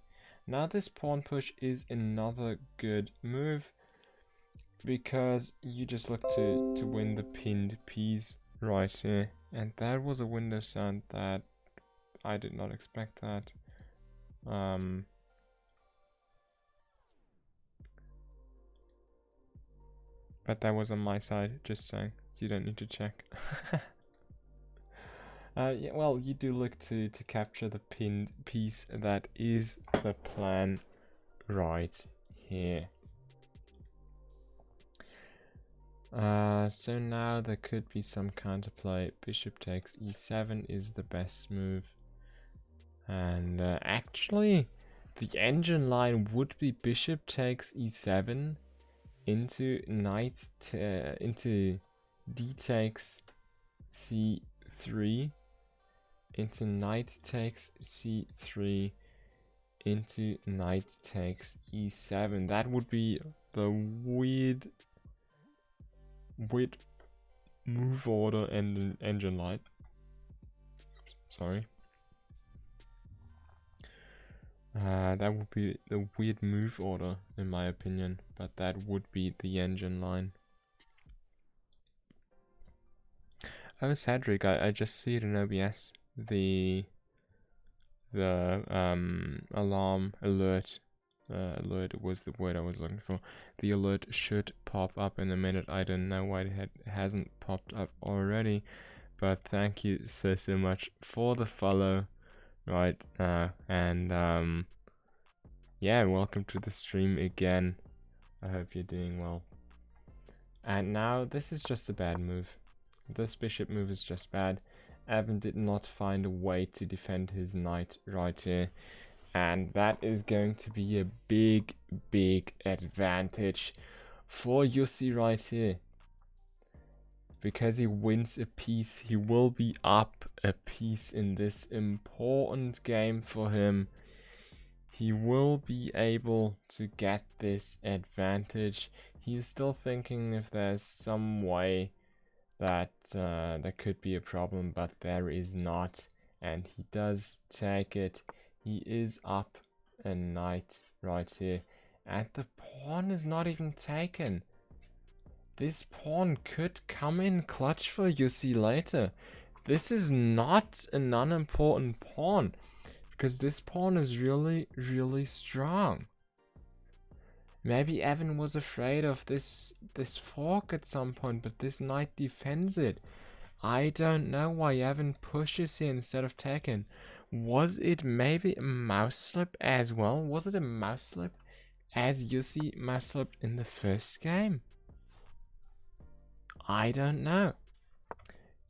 Now this pawn push is another good move, because you just look to win the pinned piece right here. And that was a window sound that I did not expect that. But that was on my side, just saying. You don't need to check. Yeah, well, you do look to capture the pinned piece. That is the plan right here. So now there could be some counterplay. Bishop takes e7 is the best move. And actually, the engine line would be bishop takes e7 into knight into d takes c3 into knight takes c3 into knight takes e7. That would be the weird move order and engine line. Oops, sorry. That would be the weird move order in my opinion, but that would be the engine line. Oh, Cedric, I just see it in OBS. The alarm alert was the word I was looking for. The alert should pop up in a minute. I don't know why it hasn't popped up already, but thank you so much for the follow right now. And yeah, welcome to the stream again. I hope you're doing well. And now this is just a bad move. This bishop move is just bad. Evan did not find a way to defend his knight right here. And that is going to be a big, big advantage for Jussi right here. Because he wins a piece, he will be up a piece in this important game for him. He will be able to get this advantage. He's still thinking if there's some way that there could be a problem, but there is not. And he does take it. He is up a knight right here. And the pawn is not even taken. This pawn could come in clutch for Jussi later. This is not an unimportant pawn, because this pawn is really, really strong. Maybe Evan was afraid of this fork at some point, but this knight defends it. I don't know why Evan pushes here instead of taking. Was it maybe a mouse slip as well? Was it a mouse slip as Jussi mouse slipped in the first game? I don't know.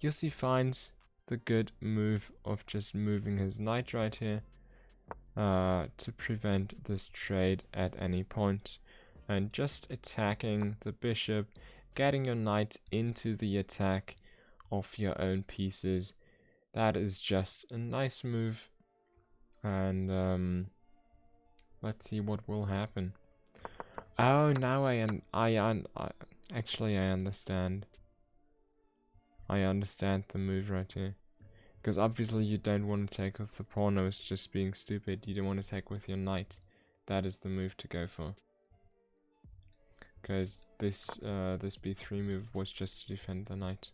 Jussi finds the good move of just moving his knight right here to prevent this trade at any point. And just attacking the bishop, getting your knight into the attack of your own pieces. That is just a nice move. And let's see what will happen. Oh, now actually I understand. I understand the move right here. Because obviously you don't want to take with the pawn, I was just being stupid. You don't want to take with your knight. That is the move to go for. Because this b3 move was just to defend the knight.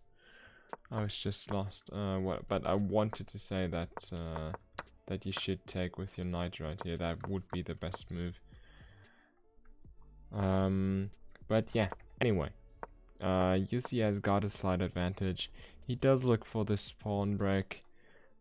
I was just lost. But I wanted to say that that you should take with your knight right here. That would be the best move. But yeah, anyway. Jussi has got a slight advantage. He does look for this pawn break,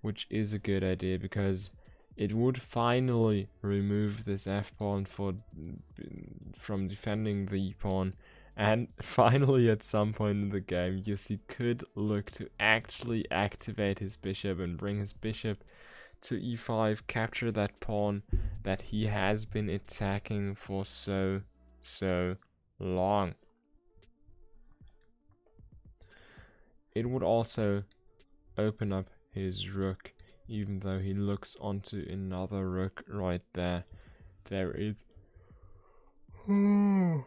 which is a good idea because it would finally remove this f-pawn from defending the e-pawn. And finally, at some point in the game, Jussi could look to actually activate his bishop and bring his bishop to e5, capture that pawn that he has been attacking for so long. It would also open up his rook, even though he looks onto another rook right there. There is... Oh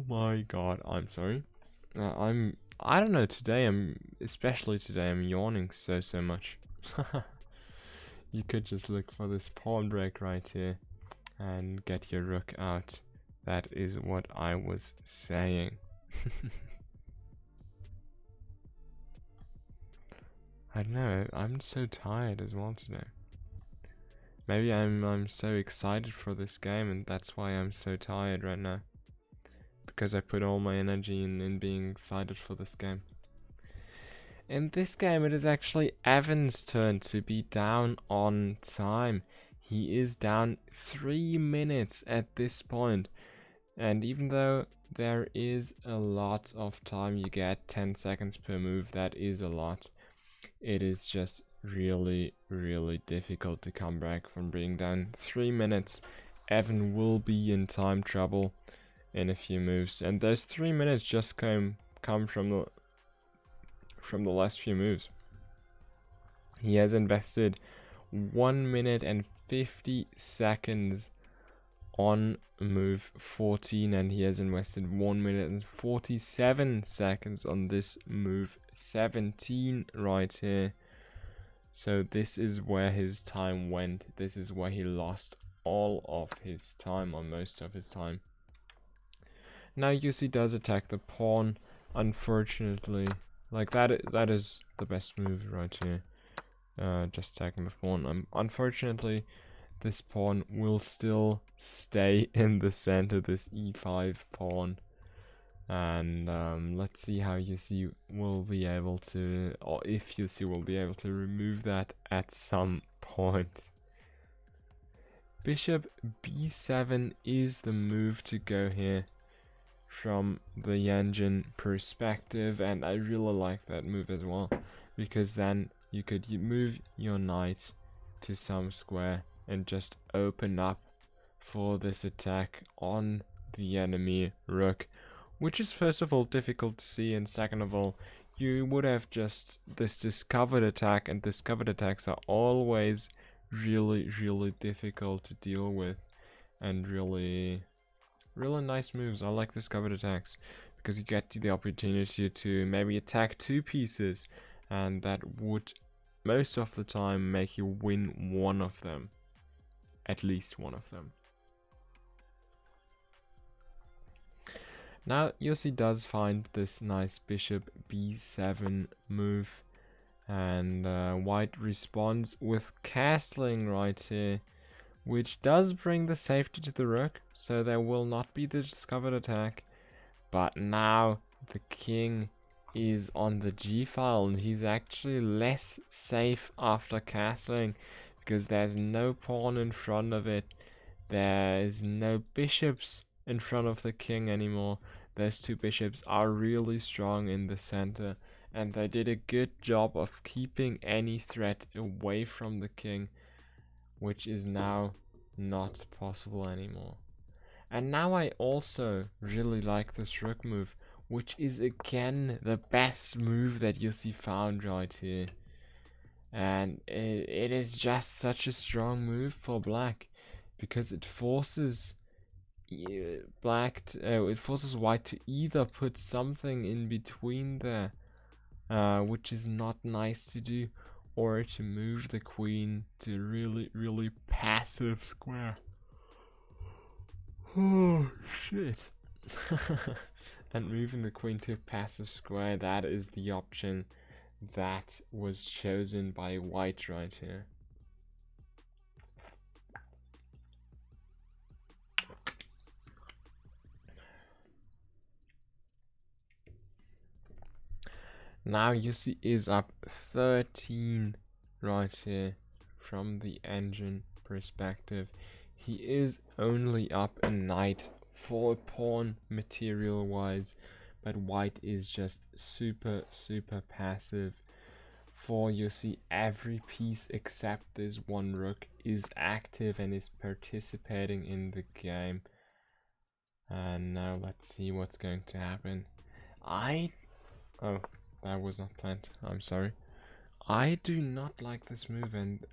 my god, I'm sorry. I don't know, especially today, I'm yawning so much. You could just look for this pawn break right here and get your rook out. That is what I was saying. I don't know, I'm so tired as well today. Maybe I'm so excited for this game and that's why I'm so tired right now. Because I put all my energy in being excited for this game. In this game it is actually Evan's turn to be down on time. He is down 3 minutes at this point. And even though there is a lot of time, you get 10 seconds per move, that is a lot. It is just really difficult to come back from being down 3 minutes. Evan will be in time trouble in a few moves, and those 3 minutes just come from the last few moves. He has invested 1 minute and 50 seconds on move 14, and he has invested 1 minute and 47 seconds on this move 17 right here. So this is where his time went. This is where he lost all of his time, or most of his time. Now Jussi does attack the pawn, unfortunately. Like that is the best move right here. Just attacking the pawn. Unfortunately, this pawn will still stay in the center, this e5 pawn. And let's see how Jussi will be able to, or if Jussi will be able to remove that at some point. Bishop b7 is the move to go here. from the engine perspective, and I really like that move as well, because then you could move your knight to some square and just open up for this attack on the enemy rook, which is first of all difficult to see, and second of all, you would have just this discovered attack, and discovered attacks are always really difficult to deal with, and really nice moves. I like discovered attacks because you get the opportunity to maybe attack two pieces, and that would most of the time make you win one of them, at least one of them. Now Yossi does find this nice bishop b7 move, and white responds with castling right here, which does bring the safety to the rook, so there will not be the discovered attack. But now the king is on the g-file, and he's actually less safe after castling, because there's no pawn in front of it. There's no bishops in front of the king anymore. Those two bishops are really strong in the center, and they did a good job of keeping any threat away from the king, which is now not possible anymore. And now I also really like this rook move, which is again the best move that Yossi found right here. And it is just such a strong move for black, because it forces it forces white to either put something in between there, which is not nice to do, or to move the queen to really passive square. Oh shit. And moving the queen to a passive square, that is the option that was chosen by white right here. Now Yossi is up 13 right here from the engine perspective. He is only up a knight for a pawn material wise, but white is just super passive. For Yossi, every piece except this one rook is active and is participating in the game. And now let's see what's going to happen. Oh, that was not planned. I'm sorry. I do not like this move, and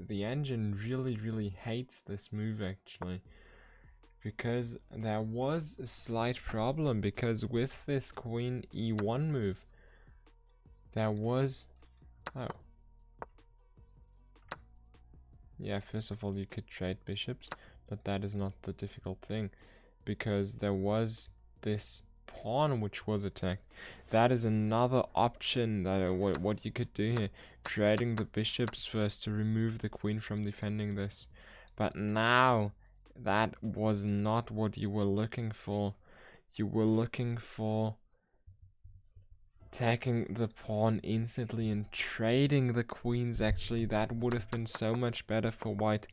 the engine really hates this move actually. Because there was a slight problem, because with this queen e1 move, there was... Oh. Yeah, first of all you could trade bishops, but that is not the difficult thing. Because there was this pawn which was attacked. That is another option that what you could do here, trading the bishops first to remove the queen from defending this. But now that was not what you were looking for. You were looking for attacking the pawn instantly and trading the queens. Actually, that would have been so much better for white.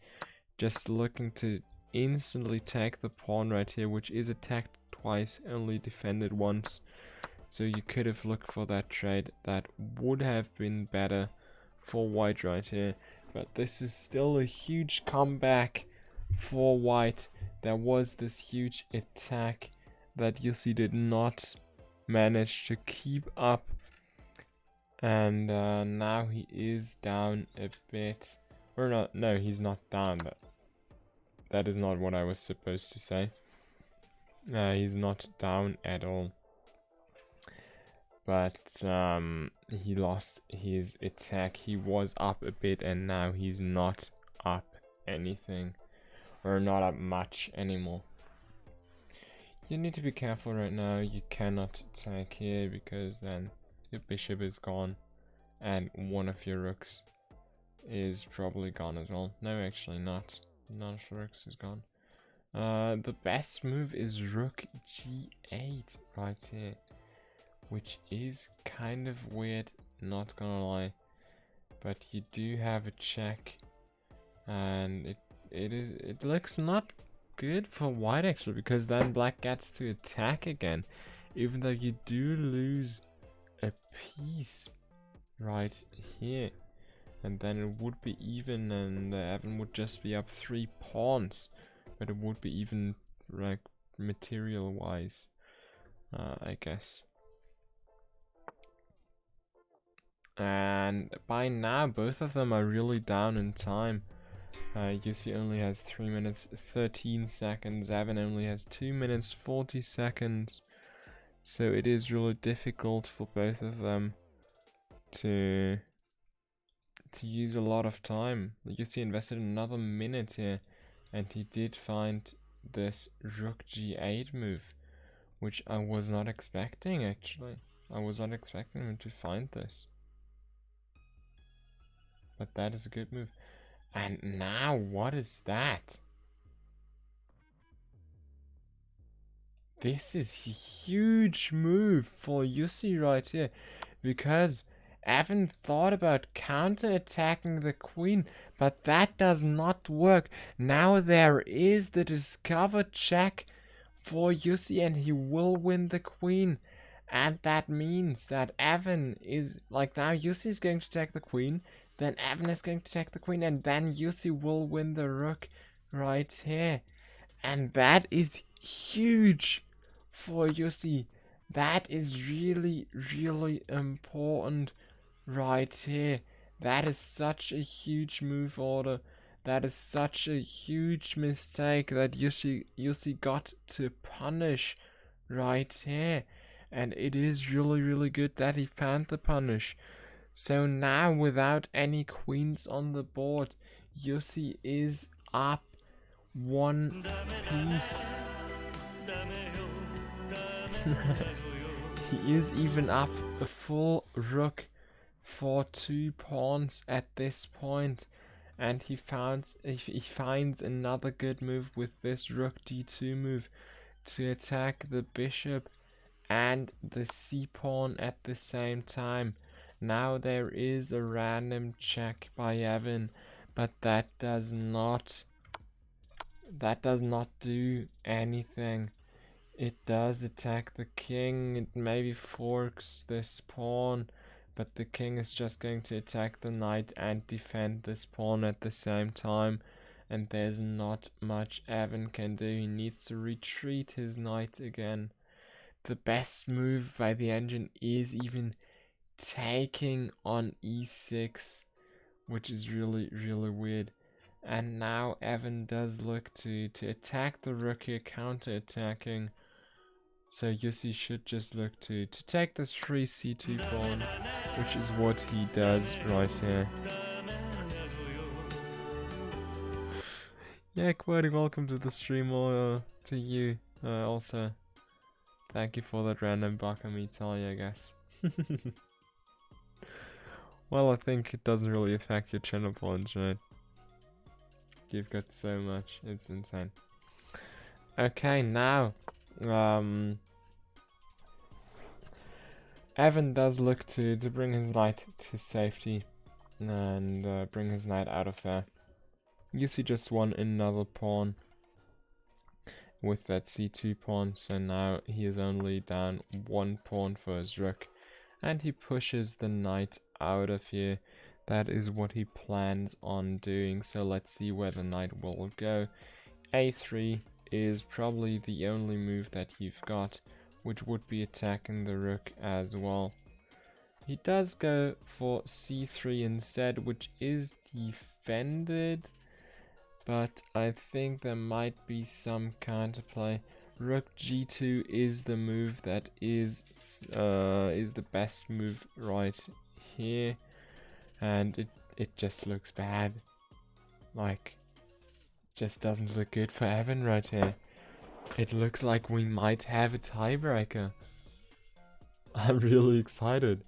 Just looking to instantly take the pawn right here, which is attacked twice, only defended once. So you could have looked for that trade. That would have been better for white right here. But this is still a huge comeback for white. There was this huge attack that Yossi did not manage to keep up. And now he is down a bit. Or not, no, he's not down, but that is not what I was supposed to say. He's not down at all. But he lost his attack. He was up a bit, and now he's not up anything. Or not up much anymore. You need to be careful right now. You cannot attack here, because then your bishop is gone. And one of your rooks is probably gone as well. No, actually not. None of the rooks is gone. The best move is rook g8 right here, which is kind of weird, not gonna lie. But you do have a check, and it looks not good for white actually, because then black gets to attack again, even though you do lose a piece right here. And then it would be even, and Evan would just be up 3 pawns. But it would be even, like, material-wise, I guess. And by now, both of them are really down in time. Yussi only has 3 minutes 13 seconds. Evan only has 2 minutes 40 seconds. So it is really difficult for both of them to use a lot of time. Yussi invested another minute here, and he did find this rook g8 move, which I was not expecting actually. I was not expecting him to find this. But that is a good move. And now what is that? This is a huge move for Yussi right here, because Evan thought about counter-attacking the queen, but that does not work. Now there is the discovered check for Yussi, and he will win the queen. And that means that Evan is, like, now Yussi is going to attack the queen, then Evan is going to attack the queen, and then Yussi will win the rook right here. And that is huge for Yussi. That is really, really important right here. That is such a huge move order. That is such a huge mistake that Yussi got to punish right here. And it is really, really good that he found the punish. So now, without any queens on the board, Yussi is up 1 piece. He is even up a full rook for 2 pawns at this point, and he finds another good move with this rook d2 move to attack the bishop and the c pawn at the same time. Now there is a random check by Evan, but that does not do anything. It does attack the king. It maybe forks this pawn, but the king is just going to attack the knight and defend this pawn at the same time, and there's not much Evan can do. He needs to retreat his knight again. The best move by the engine is even taking on e6, which is really, really weird. And now Evan does look to attack the rook here, counter-attacking. So Yussi should just look to take this free c2 pawn, which is what he does right here. Yeah, Quirty, welcome to the stream, or to you also. Thank you for that random Bakami Italia, I guess. Well, I think it doesn't really affect your channel points, right? You've got so much, it's insane. Okay, now, Evan does look to bring his knight to safety and bring his knight out of there. Yussi just won another pawn with that c2 pawn, so now he is only down 1 pawn for his rook, and he pushes the knight out of here. That is what he plans on doing, so let's see where the knight will go. a3 is probably the only move that you've got, which would be attacking the rook as well. He does go for c3 instead, which is defended, but I think there might be some counterplay. Rook g2 is the move that is the best move right here, and it just looks bad. Like, just doesn't look good for Evan right here. It looks like we might have a tiebreaker. I'm really excited.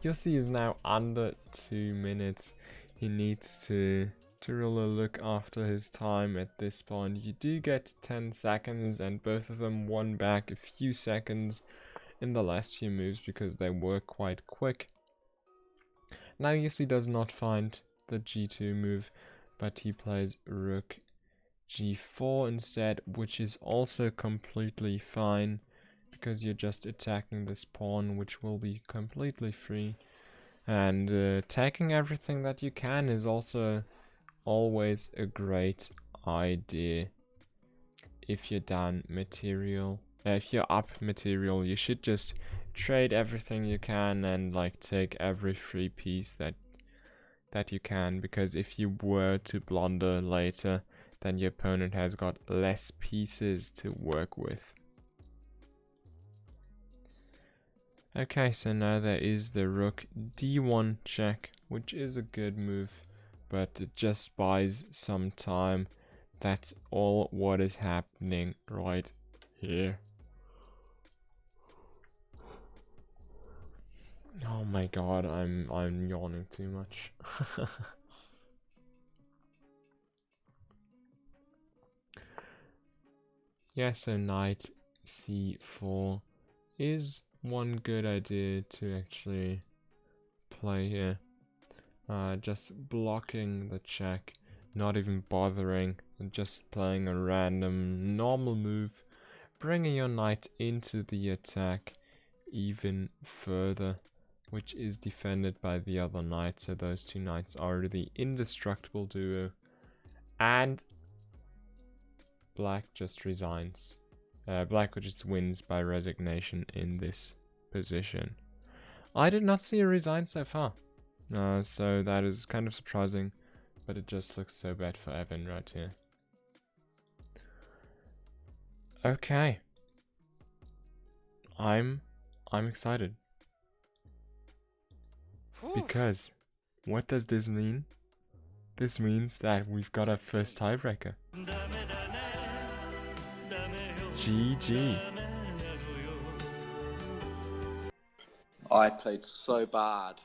Yussi is now under 2 minutes. He needs to really look after his time at this point. You do get 10 seconds, and both of them won back a few seconds in the last few moves because they were quite quick. Now Yussi does not find the g2 move, but he plays rook g4 instead, which is also completely fine, because you're just attacking this pawn, which will be completely free. And attacking everything that you can is also always a great idea. If you're down material, if you're up material, you should just trade everything you can and like take every free piece that you can, because if you were to blunder later, then your opponent has got less pieces to work with. Okay, so now there is the rook d1 check, which is a good move, but it just buys some time. That's all what is happening right here. Oh my god, I'm yawning too much. Yeah, so knight c4 is one good idea to actually play here. Just blocking the check, not even bothering, and just playing a random normal move, bringing your knight into the attack even further, which is defended by the other knight, so those two knights are the indestructible duo. And black just resigns. Black just wins by resignation in this position. I did not see a resign so far, so that is kind of surprising, but it just looks so bad for Evan right here. Okay, I'm excited. Because what does this mean? This means that we've got our first tiebreaker. GG. I played so bad.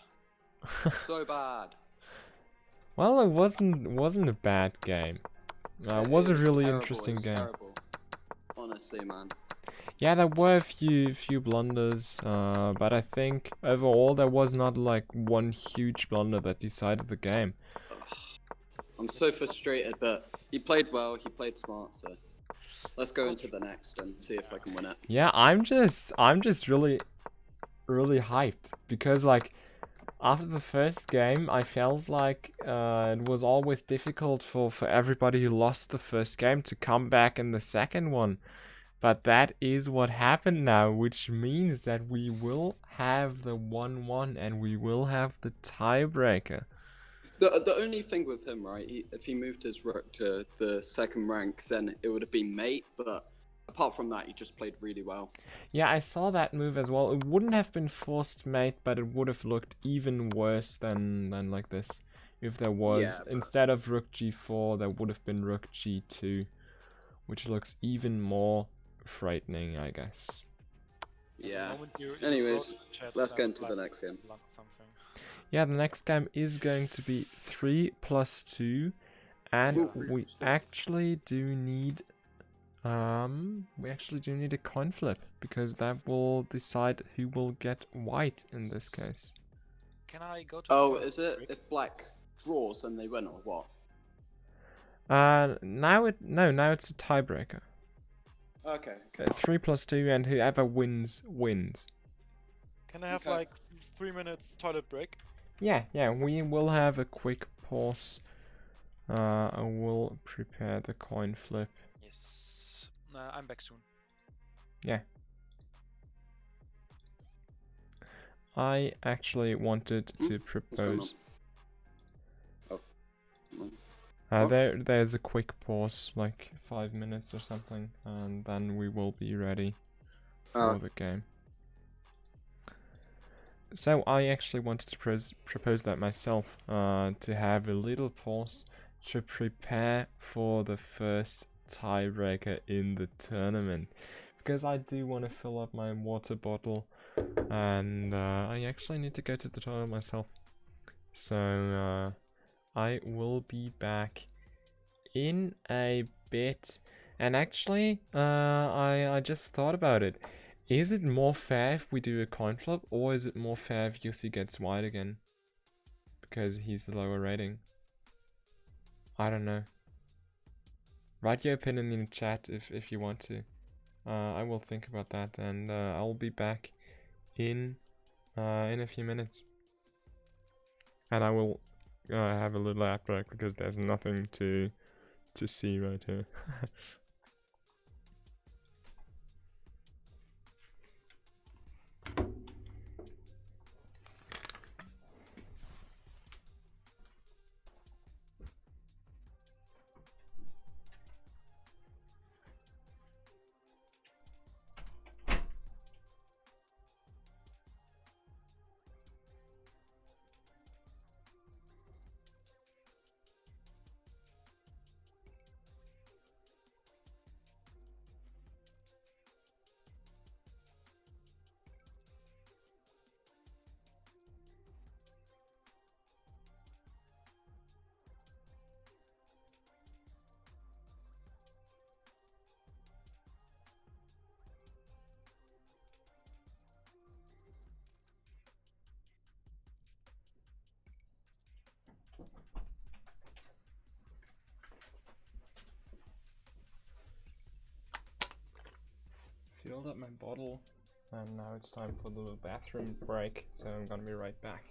So bad. Well, it wasn't a bad game. It was a really terrible, interesting game. Terrible. Honestly, man. Yeah, there were a few blunders, but I think overall there was not like one huge blunder that decided the game. I'm so frustrated, but he played well, he played smart, so let's go into the next and see if I can win it. Yeah, I'm just really hyped, because like after the first game I felt like it was always difficult for everybody who lost the first game to come back in the second one. But that is what happened now, which means that we will have the 1-1 and we will have the tiebreaker. The only thing with him, right, if he moved his rook to the second rank, then it would have been mate, but apart from that, he just played really well. Yeah, I saw that move as well. It wouldn't have been forced mate, but it would have looked even worse than like this. If there was, instead of rook g4, there would have been rook g2, which looks even more frightening, I guess. Yeah. Anyways, let's get into the next game. Yeah, the next game is going to be 3+2, and we actually do need a coin flip, because that will decide who will get white in this case. Can I go to Oh, is it if black draws and they win, or what? Now it's a tiebreaker. Okay. 3+2, and whoever wins wins. Can I have like 3 minutes toilet break? Yeah, we will have a quick pause. I will prepare the coin flip. Yes. I'm back soon. Yeah. I actually wanted to propose. There's a quick pause, like 5 minutes or something, and then we will be ready for the game. So I actually wanted to propose that myself, to have a little pause to prepare for the first tiebreaker in the tournament, because I do want to fill up my water bottle, and I actually need to go to the toilet myself. So I will be back in a bit. And actually, I just thought about it. Is it more fair if we do a coin flip, or is it more fair if Yussi gets white again? Because he's the lower rating. I don't know. Write your opinion in the chat if you want to. I will think about that, and I'll be back in a few minutes. And I will have a little ad break because there's nothing to see right here. Filled up my bottle, and now it's time for the bathroom break, so I'm gonna be right back.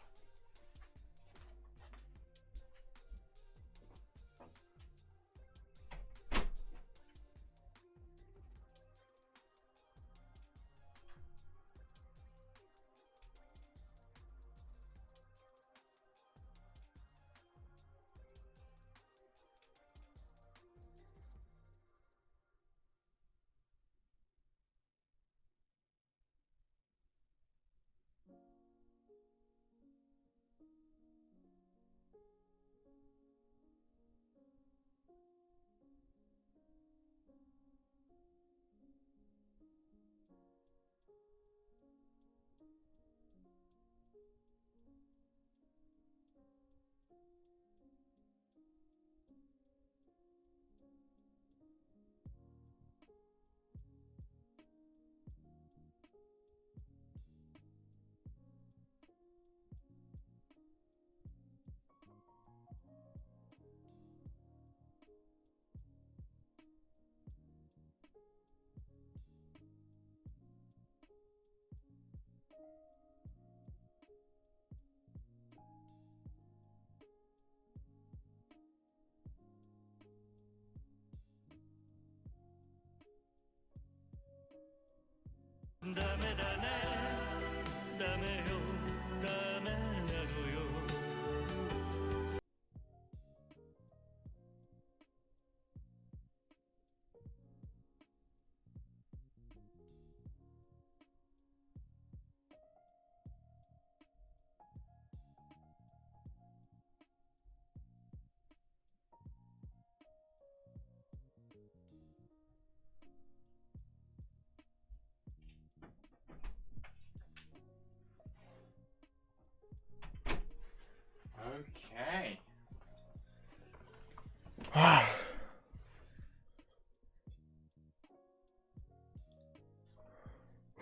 Okay.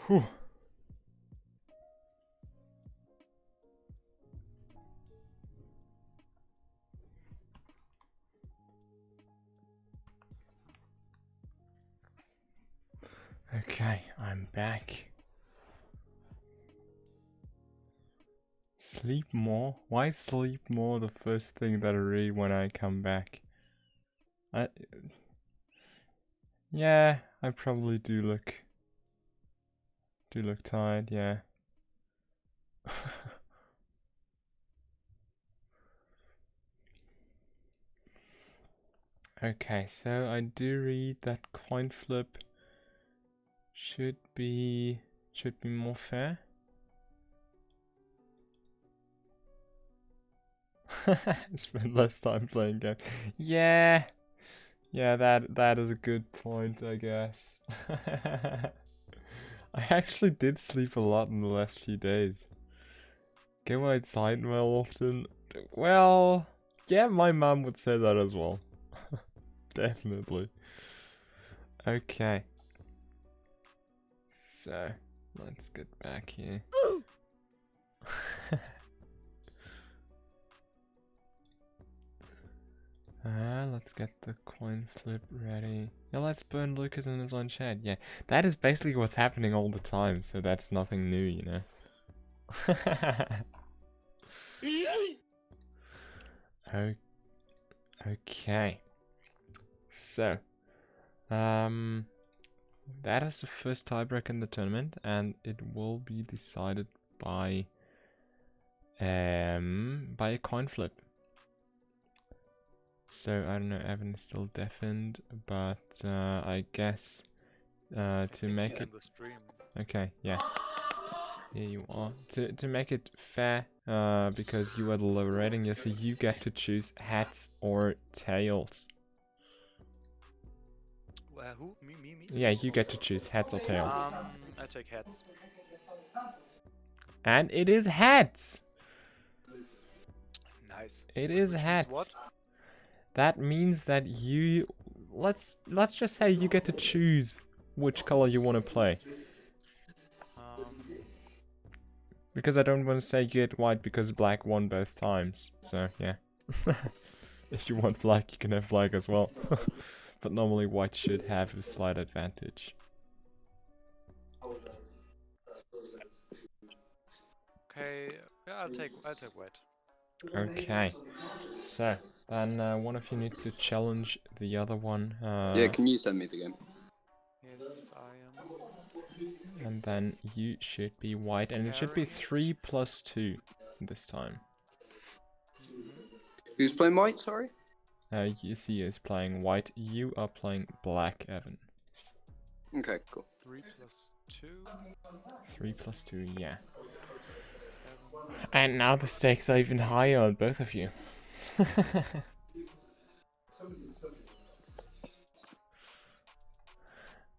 Whew. Okay, I'm back. Sleep more? Why sleep more the first thing that I read when I come back? Yeah, I probably do look tired, yeah. Okay, so I do read that coin flip should be more fair. Spend less time playing games. Yeah, that is a good point, I guess. I actually did sleep a lot in the last few days. Go outside well often. Well, yeah, my mum would say that as well. Definitely. Okay. So, let's get back here. Let's get the coin flip ready. Yeah, let's burn Lucas in his own chat. Yeah, that is basically what's happening all the time, so that's nothing new, you know. Okay. So, that is the first tiebreak in the tournament, and it will be decided by a coin flip. So I don't know, Evan is still deafened, but I guess to make it. The stream. Okay, yeah. Here you are. To make it fair, because you are the lower rating, so you get to choose heads or tails. Who? Me? Yeah, you get to choose heads or tails. I take heads. And it is heads! Nice. It is Which means heads. what? That means that you... Let's just say you get to choose which color you want to play. Because I don't want to say you get white because black won both times. So, yeah. If you want black, you can have black as well. But normally white should have a slight advantage. Okay, yeah, I'll take white. Okay. So, then one of you needs to challenge the other one. Yeah, can you send me the game? Yes, I am. And then you should be white, and it should be 3 plus 2 this time. Who's playing white, sorry? UC is playing white, you are playing black, Evan. Okay, cool. 3 plus 2. 3 plus 2, yeah. And now the stakes are even higher on both of you.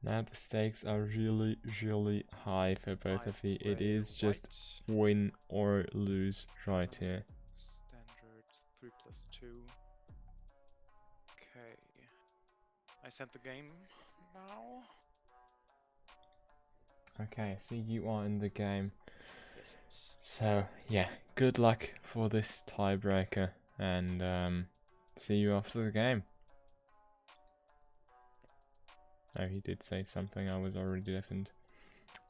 Now the stakes are really, really high for both of you. It is just win or lose right here. Standard 3 plus 2. Okay. I sent the game now. Okay, so you are in the game. Yes. So, yeah, good luck for this tiebreaker, and see you after the game. Oh, he did say something, I was already deafened.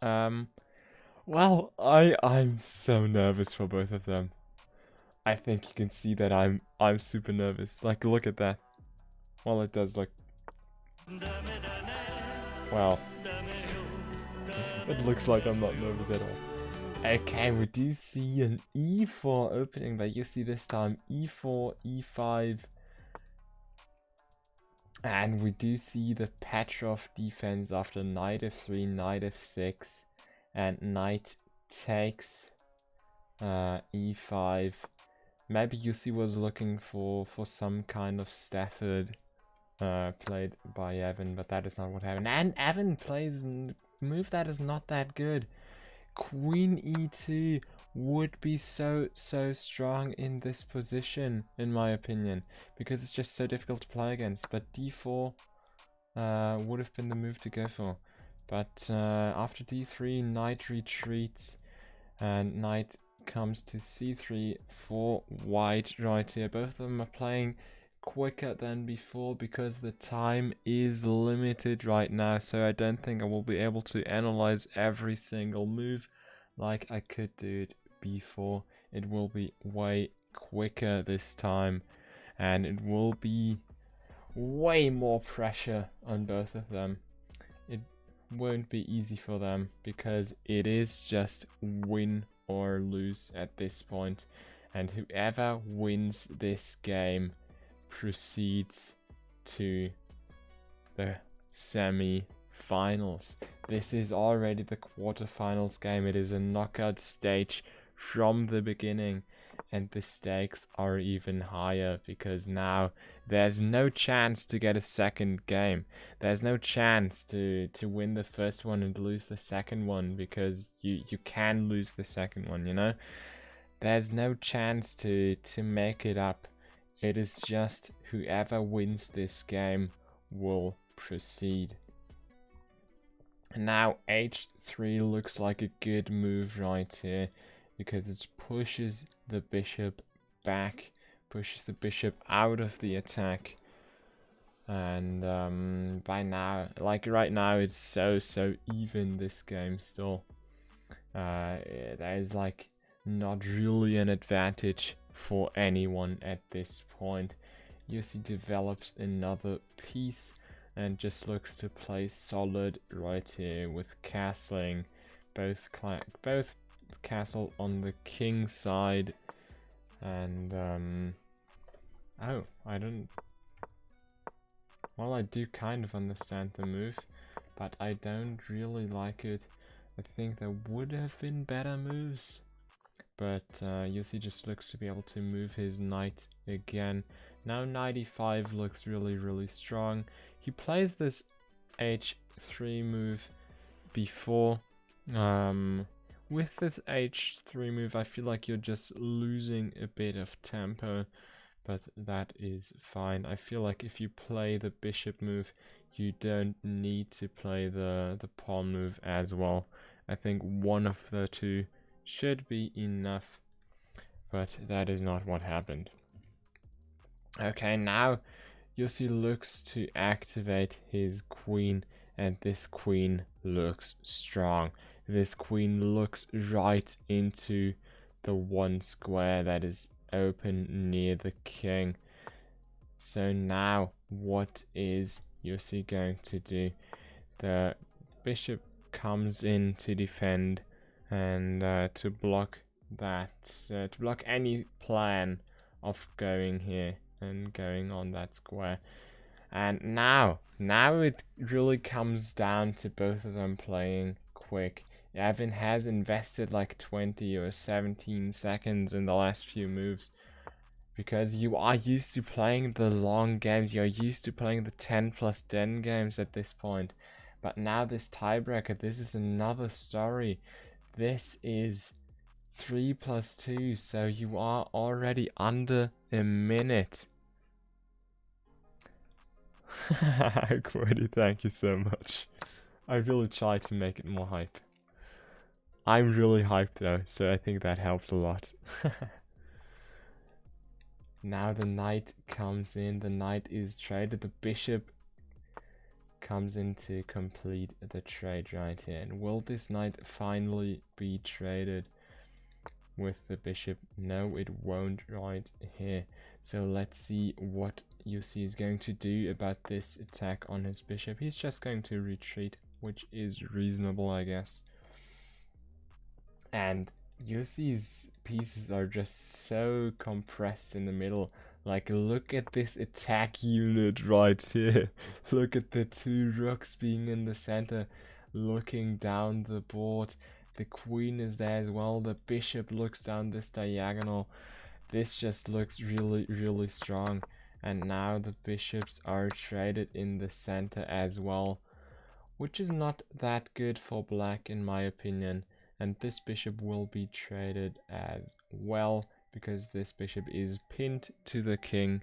Well, I'm so nervous for both of them. I think you can see that I'm super nervous. Like, look at that. Well, it does look... Well, it looks like I'm not nervous at all. Okay, we do see an e4 opening, but you see this time e4, e5. And we do see the Petrov defense after knight f3, knight f6, and knight takes e5. Maybe Yussi was looking for some kind of Stafford played by Evan, but that is not what happened. And Evan plays a move that is not that good. Queen e2 would be so strong in this position, in my opinion, because it's just so difficult to play against. But d4 would have been the move to go for. But after d3, knight retreats, and knight comes to c3 for white right here. Both of them are playing quicker than before because the time is limited right now, so I don't think I will be able to analyze every single move like I could do it before. It will be way quicker this time, and it will be way more pressure on both of them. It won't be easy for them because it is just win or lose at this point, and whoever wins this game proceeds to the semi-finals. This is already the quarterfinals game. It is a knockout stage from the beginning, and the stakes are even higher because now there's no chance to get a second game. There's no chance to win the first one and lose the second one, because you can lose the second one, you know? There's no chance to make it up. It is just whoever wins this game will proceed. Now h3 looks like a good move right here, because it pushes the bishop back, pushes the bishop out of the attack. And by now, like right now, it's so even, this game still. There is like not really an advantage for anyone at this point. Yossi develops another piece and just looks to play solid right here with castling, both castle on the king side. And oh, I don't. Well, I do kind of understand the move, but I don't really like it. I think there would have been better moves, but Yossi just looks to be able to move his knight again. Now knight e5 looks really strong. He plays this h3 move before. With this h3 move, I feel like you're just losing a bit of tempo, but that is fine. I feel like if you play the bishop move, you don't need to play the pawn move as well. I think one of the two should be enough, but that is not what happened. Okay, now Yossi looks to activate his queen, and this queen looks strong. This queen looks right into the one square that is open near the king. So now what is Yossi going to do? The bishop comes in to defend and to block that, to block any plan of going here and going on that square. And now it really comes down to both of them playing quick. Evan has invested like 20 or 17 seconds in the last few moves, because you are used to playing the long games, you're used to playing the 10+10 games at this point. But now this tiebreaker, this is another story. This is 3+2, so you are already under a minute. Quiddy, thank you so much. I really try to make it more hype. I'm really hyped though, so I think that helps a lot. Now the knight comes in, the knight is traded, the bishop comes in to complete the trade right here. And will this knight finally be traded with the bishop? No, it won't right here. So let's see what Yossi is going to do about this attack on his bishop. He's just going to retreat, which is reasonable, I guess. And Yossi's pieces are just so compressed in the middle. Like, look at this attack unit right here. Look at the two rooks being in the center, looking down the board. The queen is there as well. The bishop looks down this diagonal. This just looks really strong. And now the bishops are traded in the center as well, which is not that good for black in my opinion. And this bishop will be traded as well, because this bishop is pinned to the king.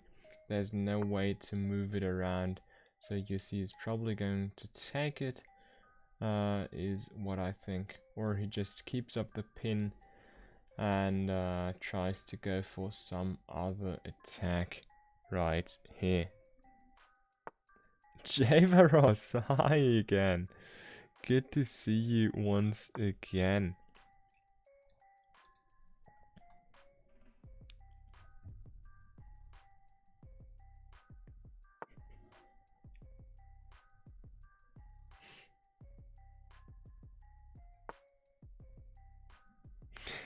There's no way to move it around. So Yossi is probably going to take it, is what I think. Or he just keeps up the pin and tries to go for some other attack right here. Javaros, hi again. Good to see you once again.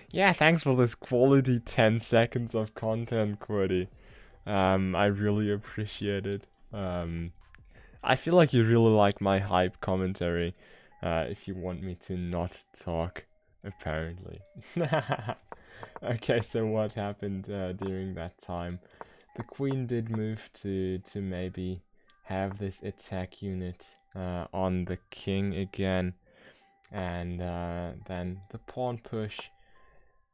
Yeah, thanks for this quality 10 seconds of content, Quiddy. I really appreciate it. I feel like you really like my hype commentary. If you want me to not talk, apparently. Okay, so what happened during that time? The queen did move to maybe have this attack unit on the king again. And then the pawn push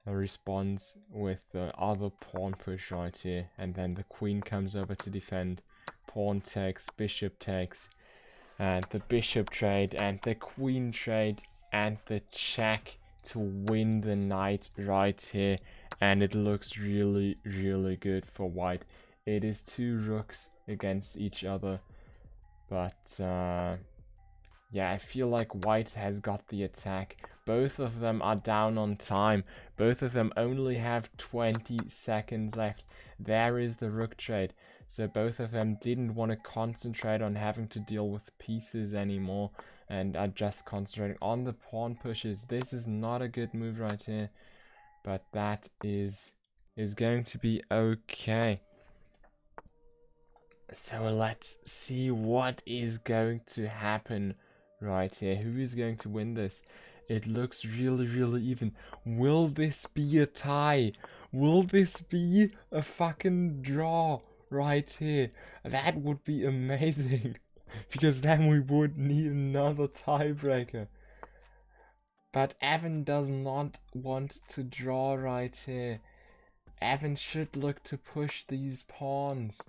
responds with the other pawn push right here. And then the queen comes over to defend. Pawn takes, bishop takes. And the bishop trade, and the queen trade, and the check to win the knight right here. and it looks really, really good for white. It is 2 rooks against each other, but yeah, I feel like white has got the attack. Both of them are down on time. Both of them only have 20 seconds left. There is the rook trade. So both of them didn't want to concentrate on having to deal with pieces anymore and are just concentrating on the pawn pushes. This is not a good move right here, but that is going to be okay. So let's see what is going to happen right here. Who is going to win this? It looks really, really even. Will this be a tie? Will this be a fucking draw right here? That would be amazing. Because then we would need another tiebreaker. But Evan does not want to draw right here. Evan should look to push these pawns,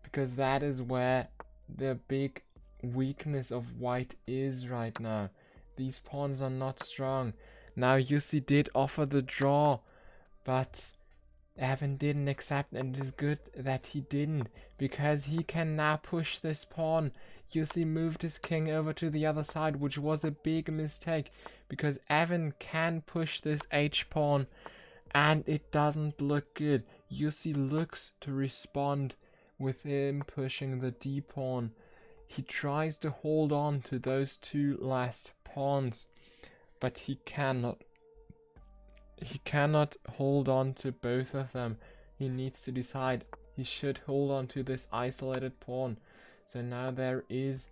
because that is where the big weakness of white is right now. These pawns are not strong. Now Yussi did offer the draw, but Evan didn't accept, and it is good that he didn't, because he can now push this pawn. Yussi moved his king over to the other side, which was a big mistake, because Evan can push this h-pawn, and it doesn't look good. Yussi looks to respond with him pushing the d-pawn. He tries to hold on to those 2 last pawns, but he cannot. He cannot hold on to both of them. He needs to decide. He should hold on to this isolated pawn. So now there is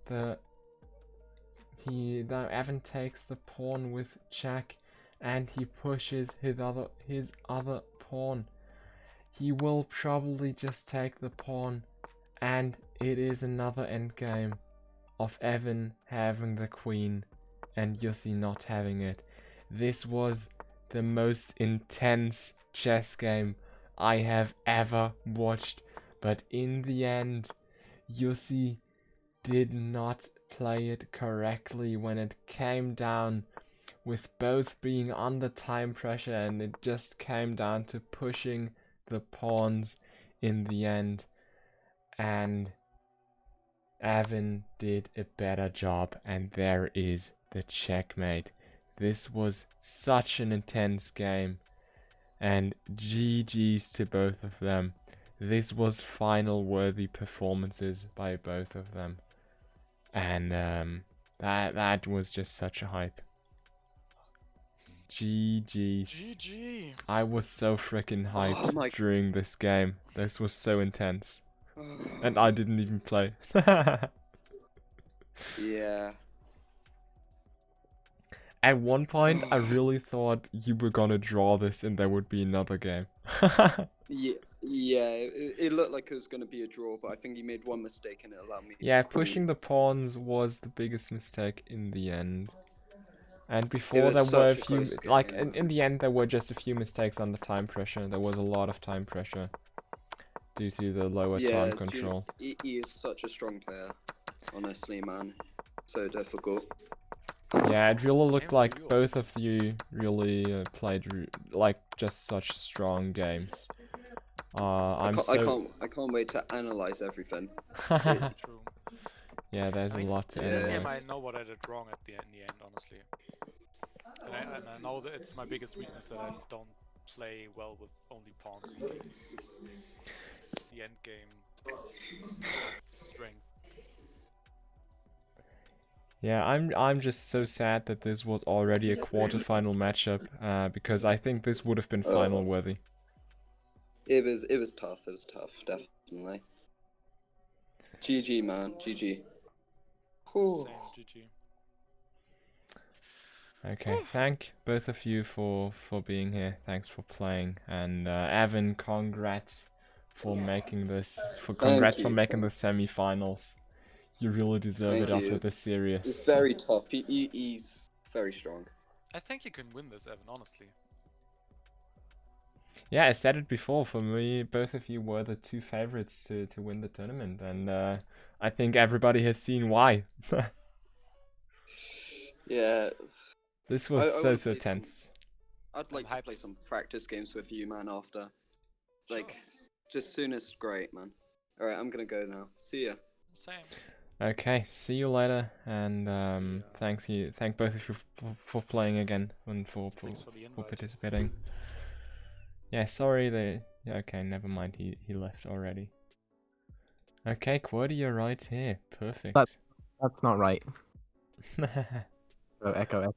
now Evan takes the pawn with check, and he pushes his other pawn. He will probably just take the pawn, and it is another endgame of Evan having the queen and Yussi not having it. This was the most intense chess game I have ever watched, but in the end, Yussi did not play it correctly when it came down, with both being under time pressure, and it just came down to pushing the pawns in the end, and Evan did a better job, and there is the checkmate. This was such an intense game, and GG's to both of them. This was final worthy performances by both of them, and that was just such a hype. GG's. GG. I was so freaking hyped during this game. This was so intense. And I didn't even play. Yeah. At one point, I really thought you were gonna draw this and there would be another game. Yeah, it looked like it was going to be a draw, but I think he made one mistake and it allowed me Yeah, to pushing the pawns was the biggest mistake in the end. And before was there were a such a few, close like, game. in the end there were just a few mistakes under time pressure. There was a lot of time pressure due to the lower time control. He is such a strong player, honestly, man. So difficult. Yeah, it really looked for like you. both of you really played like just such strong games. I can't wait to analyze everything. True. Yeah, there's a lot to In this game, I analyze. know what I did wrong in the end, honestly. And I know that it's my biggest weakness that I don't play well with only pawns. The end game strength. Yeah, I'm just so sad that this was already a quarterfinal matchup, because I think this would have been final worthy. It was tough. It was tough, definitely. GG, man. GG. Same, GG. Okay, thank both of you for being here. Thanks for playing, and Evan, congrats for making this. Congrats for making the semi-finals. You really deserve it after this series. It's very tough. He's very strong. I think you can win this, Evan, honestly. Yeah, I said it before. For me, both of you were the 2 favorites to win the tournament, and I think everybody has seen why. Yeah. This was so tense. I'd like to play hyped. some practice games with you, man. After, like, Sure. just soon as great, man. All right, I'm gonna go now. See ya. Same. Okay, see you later, and ya. thank both of you for playing again and Thanks for the for invite. participating. Yeah, sorry yeah, okay, never mind. He left already. Okay, Quody, you're right here. Perfect. That's not right. Oh, echo.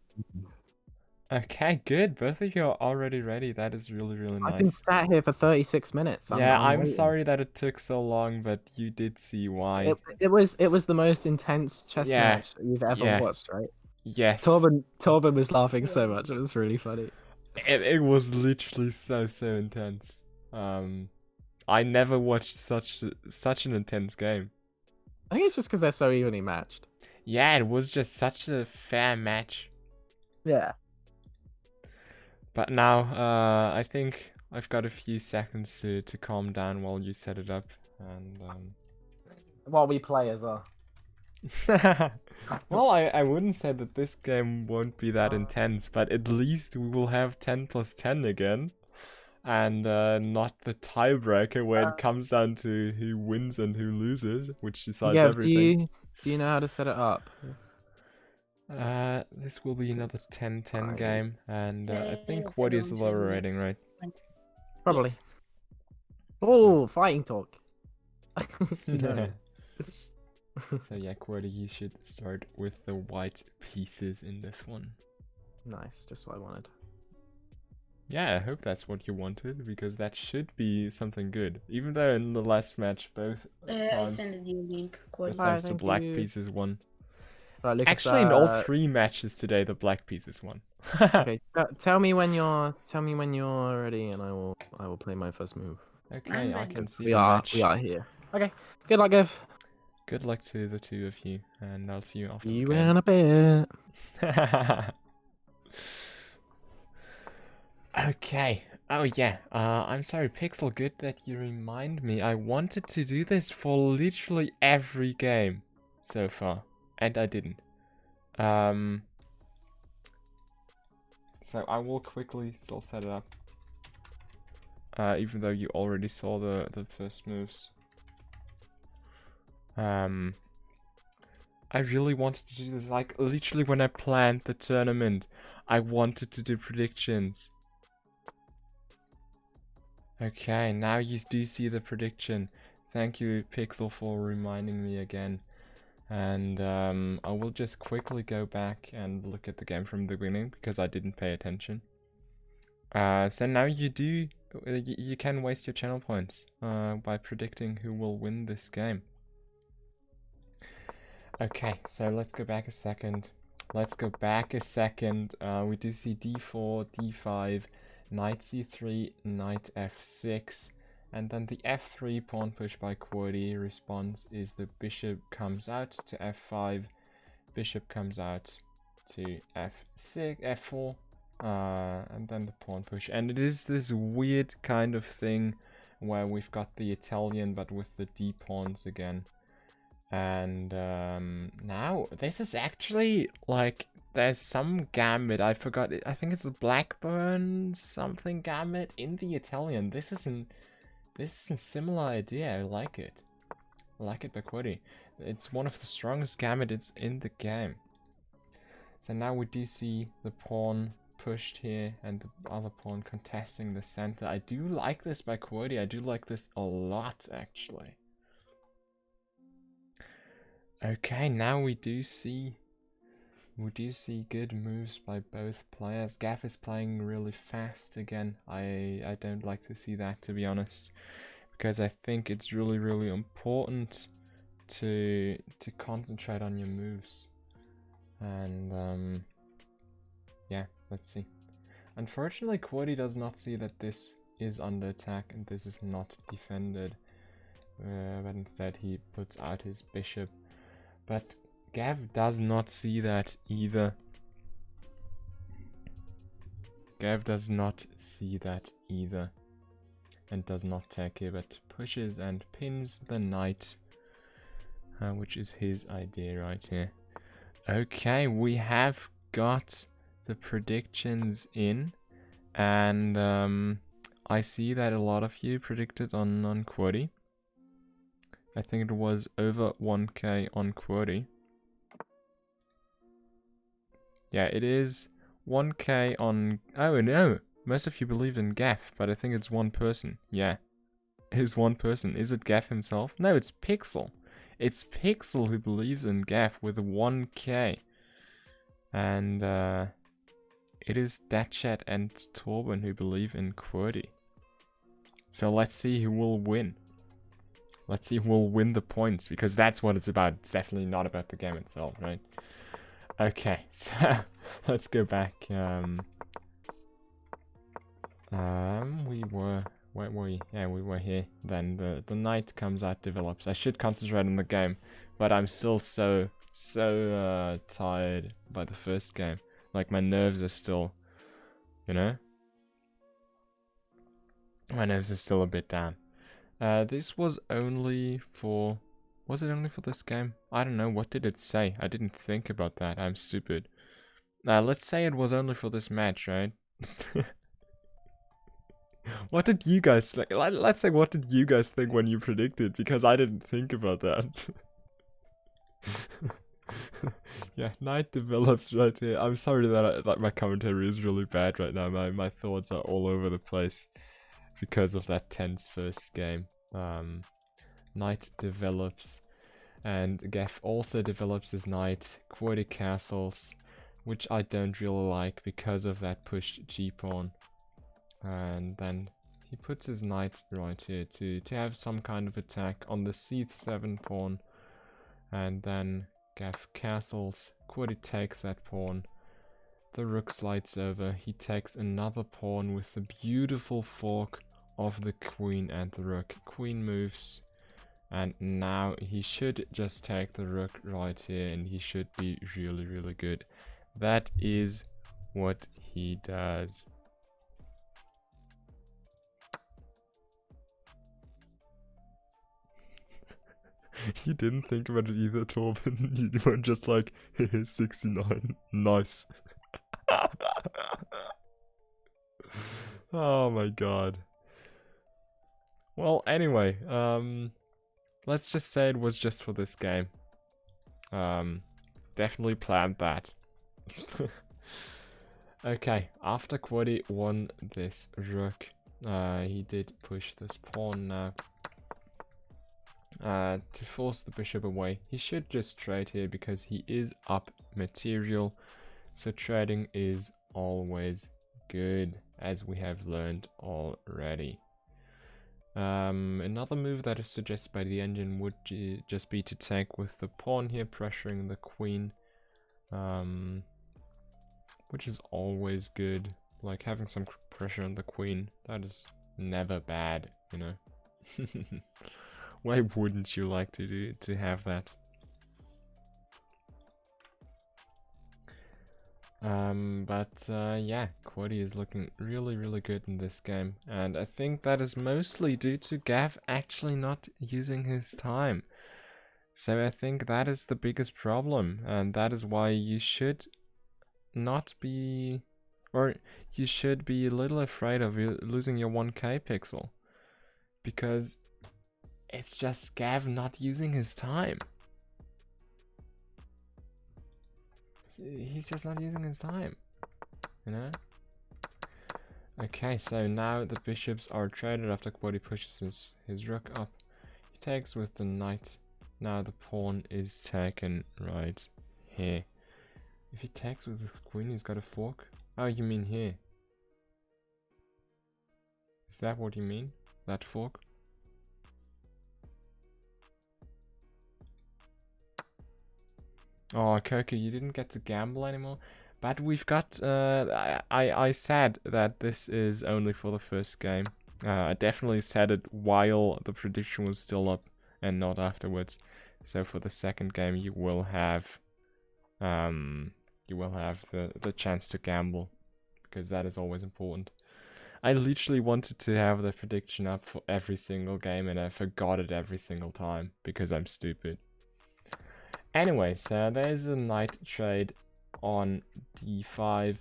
Okay, good. Both of you are already ready. That is really I've been nice. sat here for 36 minutes. Yeah, I'm waiting. sorry that it took so long, but you did see why. It was the most intense chess Yeah, match you've ever yeah. watched, right? Yes. Torben was laughing so much. It was really funny. It was literally so intense. I never watched such an intense game. I think it's just because they're so evenly matched. Yeah, it was just such a fair match. Yeah. But now, I think I've got a few seconds to calm down while you set it up, and While we play as well. well, I wouldn't say that this game won't be that intense, but at least we will have 10 plus 10 again, and not the tiebreaker where it comes down to who wins and who loses, which decides everything. Do you know how to set it up? This will be another 10-10 Fine. game, and I think Yes, what I is the don't lower see rating, right? Probably. Yes. Oh, fighting talk. You know. So yeah, Quody, you should start with the white pieces in this one. Nice, just what I wanted. Yeah, I hope that's what you wanted, because that should be something good. Even though in the last match, both I times sent you link. the Code. Hi, times the thank black you. pieces won. Right, Lucas, Actually, in all 3 matches today, the black pieces won. Okay, tell me when you're ready, and I will play my first move. Okay, I'm I ready. can see We the are match. here. Okay, good luck, Gav. Good luck to the 2 of you, and I'll see you after You the in a bit. game. Okay. Oh yeah. I'm sorry, Pixel. Good that you remind me. I wanted to do this for literally every game so far, and I didn't. So I will quickly still set it up. Even though you already saw the first moves. I really wanted to do this. Like literally, when I planned the tournament, I wanted to do predictions. Okay, now you do see the prediction. Thank you, Pixel, for reminding me again. And I will just quickly go back and look at the game from the beginning because I didn't pay attention. So now you can waste your channel points by predicting who will win this game. Okay, so let's go back a second. We do see d4, d5, knight c3, knight f6, and then the f3 pawn push by Quody. Response is the bishop comes out to f5, bishop comes out to f6, f4, and then the pawn push. And it is this weird kind of thing where we've got the Italian but with the d pawns again. And now this is actually like there's some gambit. I forgot it. I think it's a Blackburn something gambit in the Italian. This is a similar idea. I like it. I like it by Quody. It's one of the strongest gambits in the game. So now we do see the pawn pushed here and the other pawn contesting the center. I do like this by Quody. I do like this a lot actually. Okay, now we do see good moves by both players. Gaff is playing really fast again. I don't like to see that, to be honest, because I think it's really important to concentrate on your moves. And yeah, let's see. Unfortunately, Quody does not see that this is under attack and this is not defended, but instead he puts out his bishop. But Gav does not see that either. And does not take here, but pushes and pins the knight, which is his idea right here. Okay, we have got the predictions in, And I see that a lot of you predicted on QWERTY. I think it was over 1k on QWERTY. Yeah, it is 1k on... Oh no! Most of you believed in Gaff, but I think it's one person. Yeah. It is one person. Is it Gaff himself? No, it's Pixel. It's Pixel who believes in Gaff with 1k. And it is Datchat and Torben who believe in QWERTY. So let's see who will win. Let's see who will win the points, because that's what it's about. It's definitely not about the game itself, right? Okay, so let's go back. Where were we? Yeah, we were here. Then the knight comes out, develops. I should concentrate on the game, but I'm still so tired by the first game. Like, my nerves are still, you know? My nerves are still a bit down. This was only for... Was it only for this game? I don't know. What did it say? I didn't think about that. I'm stupid. Let's say it was only for this match, right? What did you guys think? Let's say, what did you guys think when you predicted? Because I didn't think about that. Yeah, knight develops right here. I'm sorry that my commentary is really bad right now. My thoughts are all over the place because of that tense first game. Knight develops, and Gaff also develops his knight. QWERTY castles, which I don't really like because of that pushed g-pawn. And then he puts his knight right here to have some kind of attack on the c7 pawn. And then Gaff castles, QWERTY takes that pawn. The rook slides over, he takes another pawn with the beautiful fork of the queen and the rook. Queen moves, and now he should just take the rook right here, and he should be really, really good. That is what he does. You didn't think about it either, Torben. You were just like, 69. Nice. Oh my god. Well, anyway, let's just say it was just for this game. Definitely planned that. Okay, after QWERTY won this rook, he did push this pawn now. To force the bishop away. He should just trade here because he is up material. So trading is always good, as we have learned already. Another move that is suggested by the engine would just be to take with the pawn here, pressuring the queen. Which is always good. Like, having some pressure on the queen, that is never bad, you know? Why wouldn't you like to have that? Yeah, QWERTY is looking really, really good in this game, and I think that is mostly due to Gav actually not using his time. So I think that is the biggest problem, and that is why you should not be, or you should be a little afraid of losing your 1k pixel, because it's just Gav not using his time. He's just not using his time, you know? Okay, so now the bishops are traded after QWERTY pushes his rook up. He takes with the knight. Now the pawn is taken right here. If he takes with his queen, he's got a fork. Oh, you mean here? Is that what you mean? That fork? Oh, Coco, you didn't get to gamble anymore? But we've got... I said that this is only for the first game. I definitely said it while the prediction was still up and not afterwards. So for the second game, you will have... the chance to gamble. Because that is always important. I literally wanted to have the prediction up for every single game, and I forgot it every single time. Because I'm stupid. Anyway, so there's a knight trade on d5,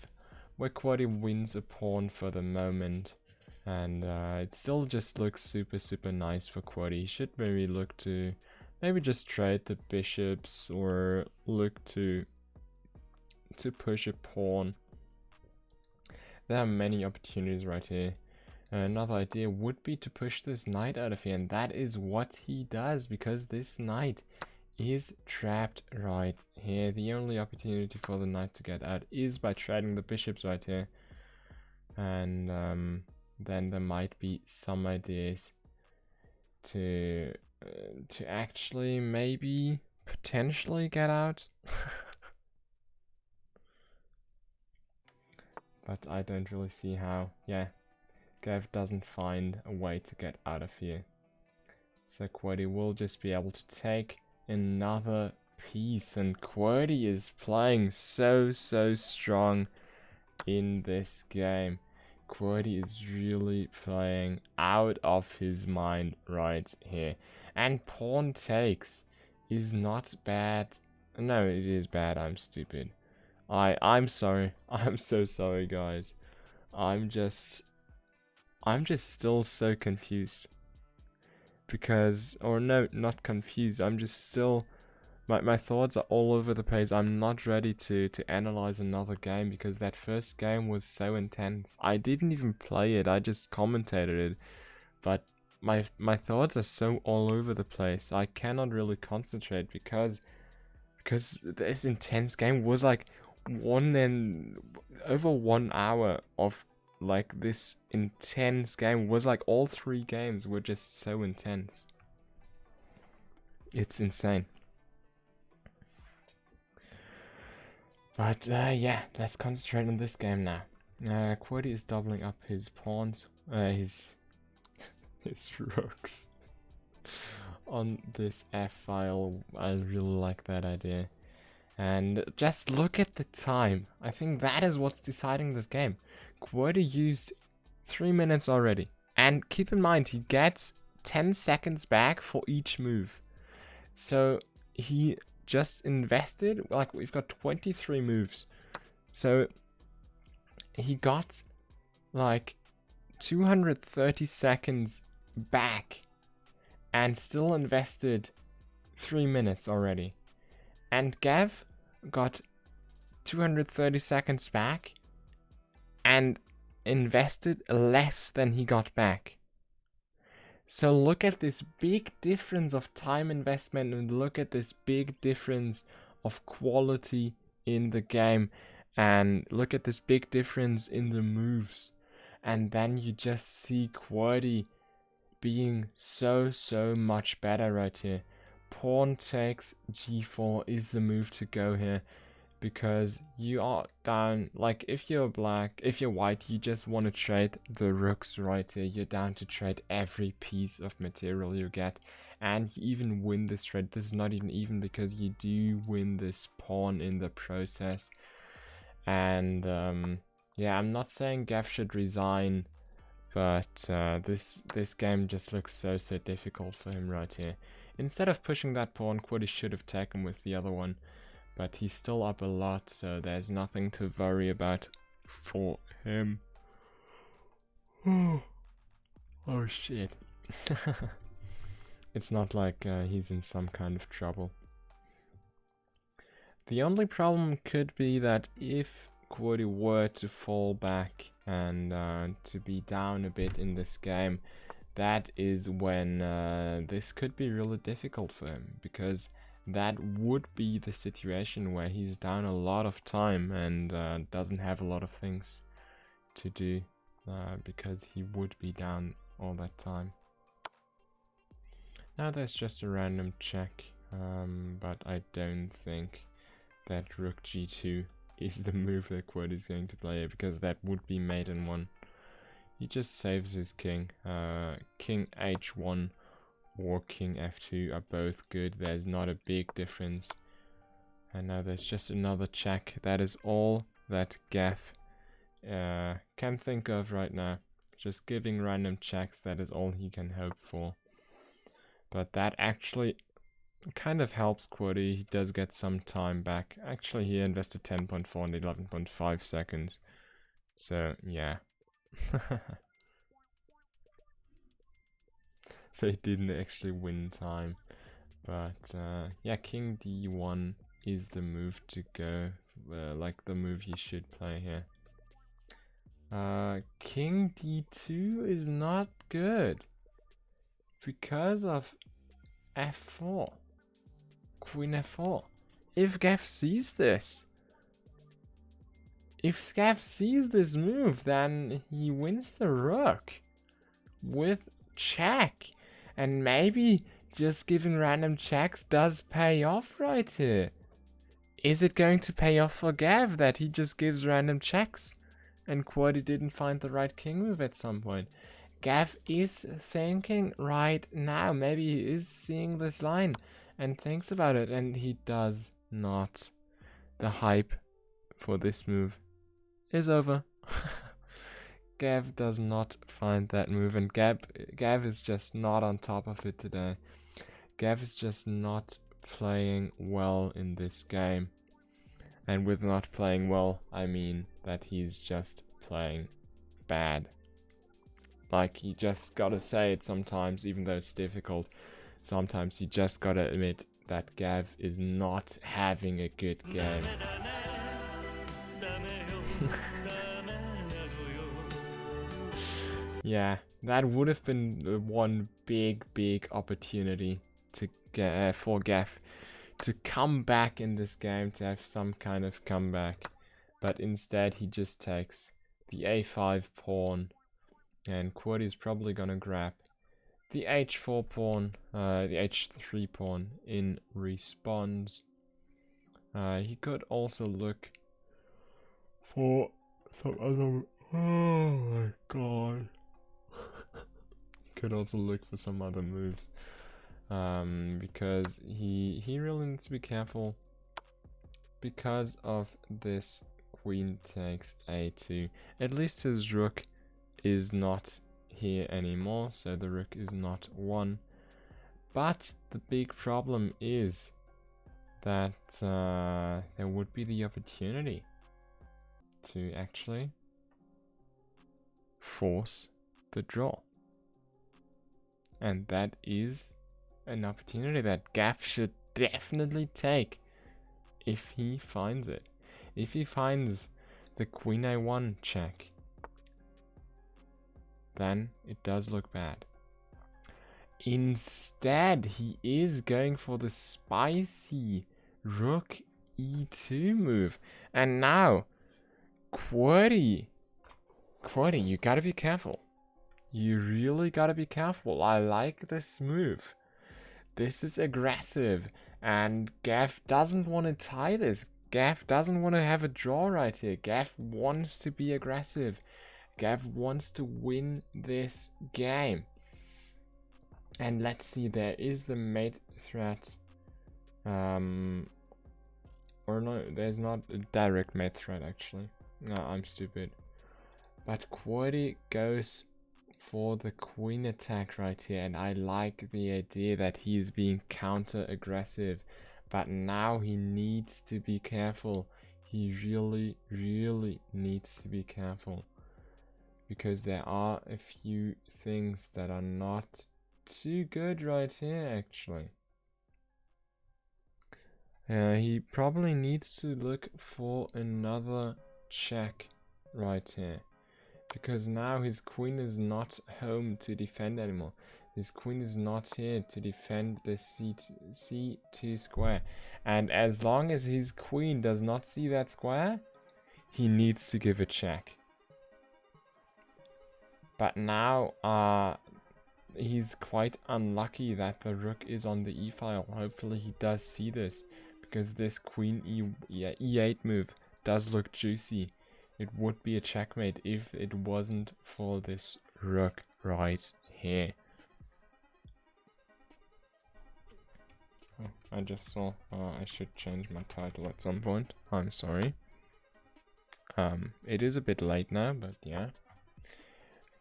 where Quaddy wins a pawn for the moment. And it still just looks super nice for Quaddy. He should maybe look to maybe just trade the bishops or look to push a pawn. There are many opportunities right here. Another idea would be to push this knight out of here, and that is what he does, because this knight is trapped right here. The only opportunity for the knight to get out is by trading the bishops right here. And then there might be some ideas to actually maybe potentially get out. But I don't really see how. Yeah, Gav doesn't find a way to get out of here. So Quaddy will just be able to take another piece, and Quaddy is playing so strong in this game. Quaddy is really playing out of his mind right here. And pawn takes is not bad. No, it is bad. I'm stupid. I'm sorry. I'm so sorry, guys. I'm just still so confused. Because, or no, not confused. I'm just still, my thoughts are all over the place. I'm not ready to analyze another game because that first game was so intense. I didn't even play it. I just commentated it. But my thoughts are so all over the place. I cannot really concentrate because this intense game was like over 1 hour of like this intense game. Was like all 3 games were just so intense. It's insane. But yeah, let's concentrate on this game now. Quaddy is doubling up his pawns, his rooks on this f-file. I really like that idea. And just look at the time. I think that is what's deciding this game. Quaddy used 3 minutes already. And keep in mind, he gets 10 seconds back for each move. So he just invested, like we've got 23 moves. So he got like 230 seconds back and still invested 3 minutes already. And Gav got 230 seconds back and invested less than he got back. So look at this big difference of time investment and look at this big difference of quality in the game. And look at this big difference in the moves. And then you just see Quaddy being so much better right here. Pawn takes g4 is the move to go here, because you are down, like if you're white, you just want to trade the rooks right here. You're down to trade every piece of material you get, and you even win this trade. This is not even because you do win this pawn in the process. And yeah, I'm not saying Gav should resign, but this game just looks so difficult for him right here. Instead of pushing that pawn, Quaddy should have taken with the other one. But he's still up a lot, so there's nothing to worry about for him. Oh shit. It's not like he's in some kind of trouble. The only problem could be that if Quaddy were to fall back and to be down a bit in this game, that is when this could be really difficult for him, because that would be the situation where he's down a lot of time and doesn't have a lot of things to do, because he would be down all that time. Now there's just a random check, but I don't think that rook g2 is the move that Quaddy is going to play, because that would be mate in 1. He just saves his king. King h1 or king f2 are both good. There's not a big difference. And now there's just another check. That is all that Gav can think of right now. Just giving random checks, that is all he can hope for. But that actually kind of helps Quaddy. He does get some time back. Actually, he invested 10.4 and 11.5 seconds. So, yeah. So he didn't actually win time. But, yeah, king d1 is the move to go. Like, the move you should play here. King d2 is not good. Because of f4. Queen f4. If Gav sees this, move, then he wins the rook with check. And maybe just giving random checks does pay off right here. Is it going to pay off for Gav that he just gives random checks and Quadi didn't find the right king move at some point? Gav is thinking right now. Maybe he is seeing this line and thinks about it, and he does not. The hype for this move is over. Gav does not find that move, and Gav is just not on top of it today. Gav is just not playing well in this game. And with not playing well, I mean that he's just playing bad. Like, you just gotta say it sometimes, even though it's difficult. Sometimes you just gotta admit that Gav is not having a good game. Yeah, that would have been the one big opportunity to get for Gav to come back in this game, to have some kind of comeback. But instead he just takes the a5 pawn, and Quadi is probably gonna grab the h4 pawn, the h3 pawn in response. He could also look for some other... Oh my god. He could also look for some other moves. Because he really needs to be careful because of this queen takes a2. At least his rook is not here anymore, so the rook is not won. But the big problem is that there would be the opportunity to actually force the draw. And that is an opportunity that Gav should definitely take if he finds it. If he finds the queen a1 check, then it does look bad. Instead, he is going for the spicy rook e2 move. And now, Quadi, you gotta be careful. You really gotta be careful. I like this move. This is aggressive, and Gav doesn't want to tie this. Gav doesn't want to have a draw right here. Gav wants to be aggressive. Gav wants to win this game. And let's see, there is the mate threat. Or no, there's not a direct mate threat actually. No, I'm stupid. But Quadi goes for the queen attack right here, and I like the idea that he is being counter aggressive, but now he needs to be careful. He really needs to be careful, because there are a few things that are not too good right here actually. He probably needs to look for another check right here, because now his queen is not home to defend anymore. His queen is not here to defend the c2 square. And as long as his queen does not see that square, he needs to give a check. But now, he's quite unlucky that the rook is on the e-file. Hopefully he does see this, because this queen e8 move does look juicy. It would be a checkmate if it wasn't for this rook right here. Oh, I just saw I should change my title at some point. I'm sorry. It is a bit late now, but yeah.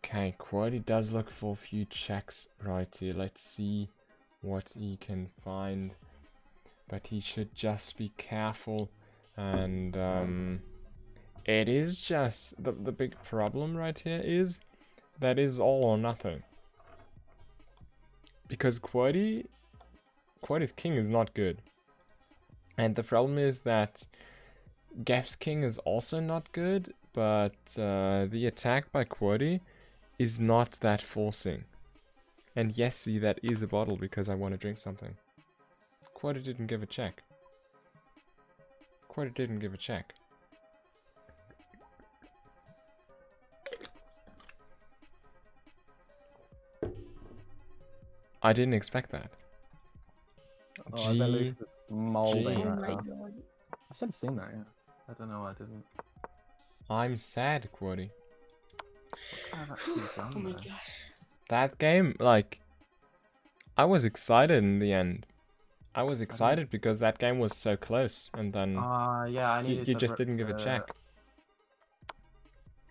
Okay, Quadi does look for a few checks right here. Let's see what he can find. But he should just be careful, and It is just the big problem right here is that is all or nothing. Because Quody's king is not good. And the problem is that Gef's king is also not good, but the attack by Quody is not that forcing. And yes, see, that is a bottle because I want to drink something. Quody didn't give a check. Quody didn't give a check. I didn't expect that. Oh, I bet Luke is molding G. Oh right my now. god. I should have seen that, yeah. I don't know why I didn't. I'm sad, Quody. What have I actually done Oh my there? gosh. That game, like, I was excited in the end. I was excited because that game was so close, and then Yeah, I you needed the just rook didn't give a to- check.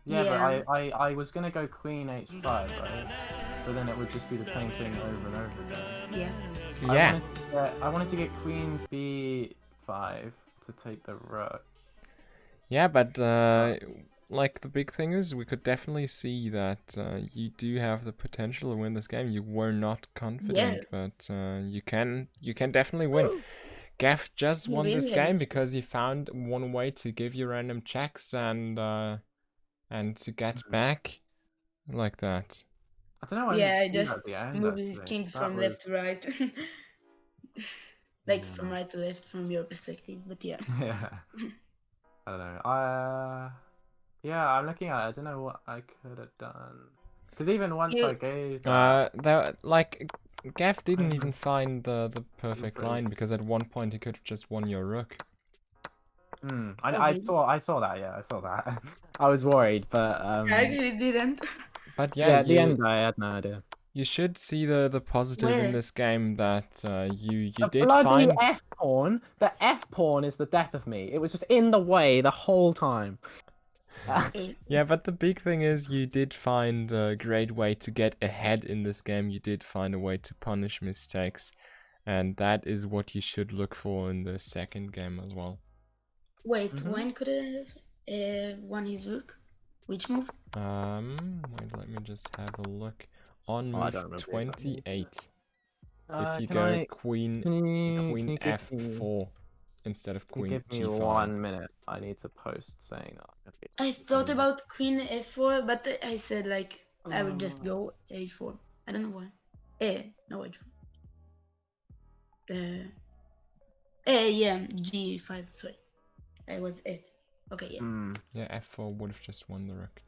Yeah, Yeah. but I was gonna go queen h5, right? But then it would just be the same thing over and over again. Yeah. Yeah. I wanted to get queen b5 to take the rook. Yeah, but like the big thing is, we could definitely see that you do have the potential to win this game. You were not confident, but you can definitely win. Gaff just You won this really game have because he found one way to give you random checks and to get back like that. I don't know why Yeah, I didn't see that just at the end, move his actually. king That from was- left to right. Like Yeah. from right to left from your perspective, but yeah. Yeah. I don't know. Yeah, I'm looking at it. I don't know what I could have done. Because even once You- I gave that, That like Gaff didn't even Mhm. find the perfect Right. line because at one point he could have just won your rook. Oh, I really? saw that. Yeah, I saw that. I was worried, but I actually didn't. But yeah, yeah, at the end I had no idea. you should see the positive in Where? this game that you The did bloody find. F pawn. The F pawn is the death of me. It was just in the way the whole time. Yeah, but the big thing is you did find a great way to get ahead in this game. You did find a way to punish mistakes, and that is what you should look for in the second game as well. Wait, Mhm. when could have won his rook? Which move? Wait, let me just have a look. On Oh, I move don't remember the exact move. 28, if you Can go I- queen Can you queen give me- f4 instead of can you queen give me g5. 1 minute? I need to post saying that. I'm gonna be- I thought about queen f4, but I said like I would just go a4. I don't know why. No h4. Yeah, g5. Sorry, I was f. Okay, yeah. Yeah, f4 would have just won the rook.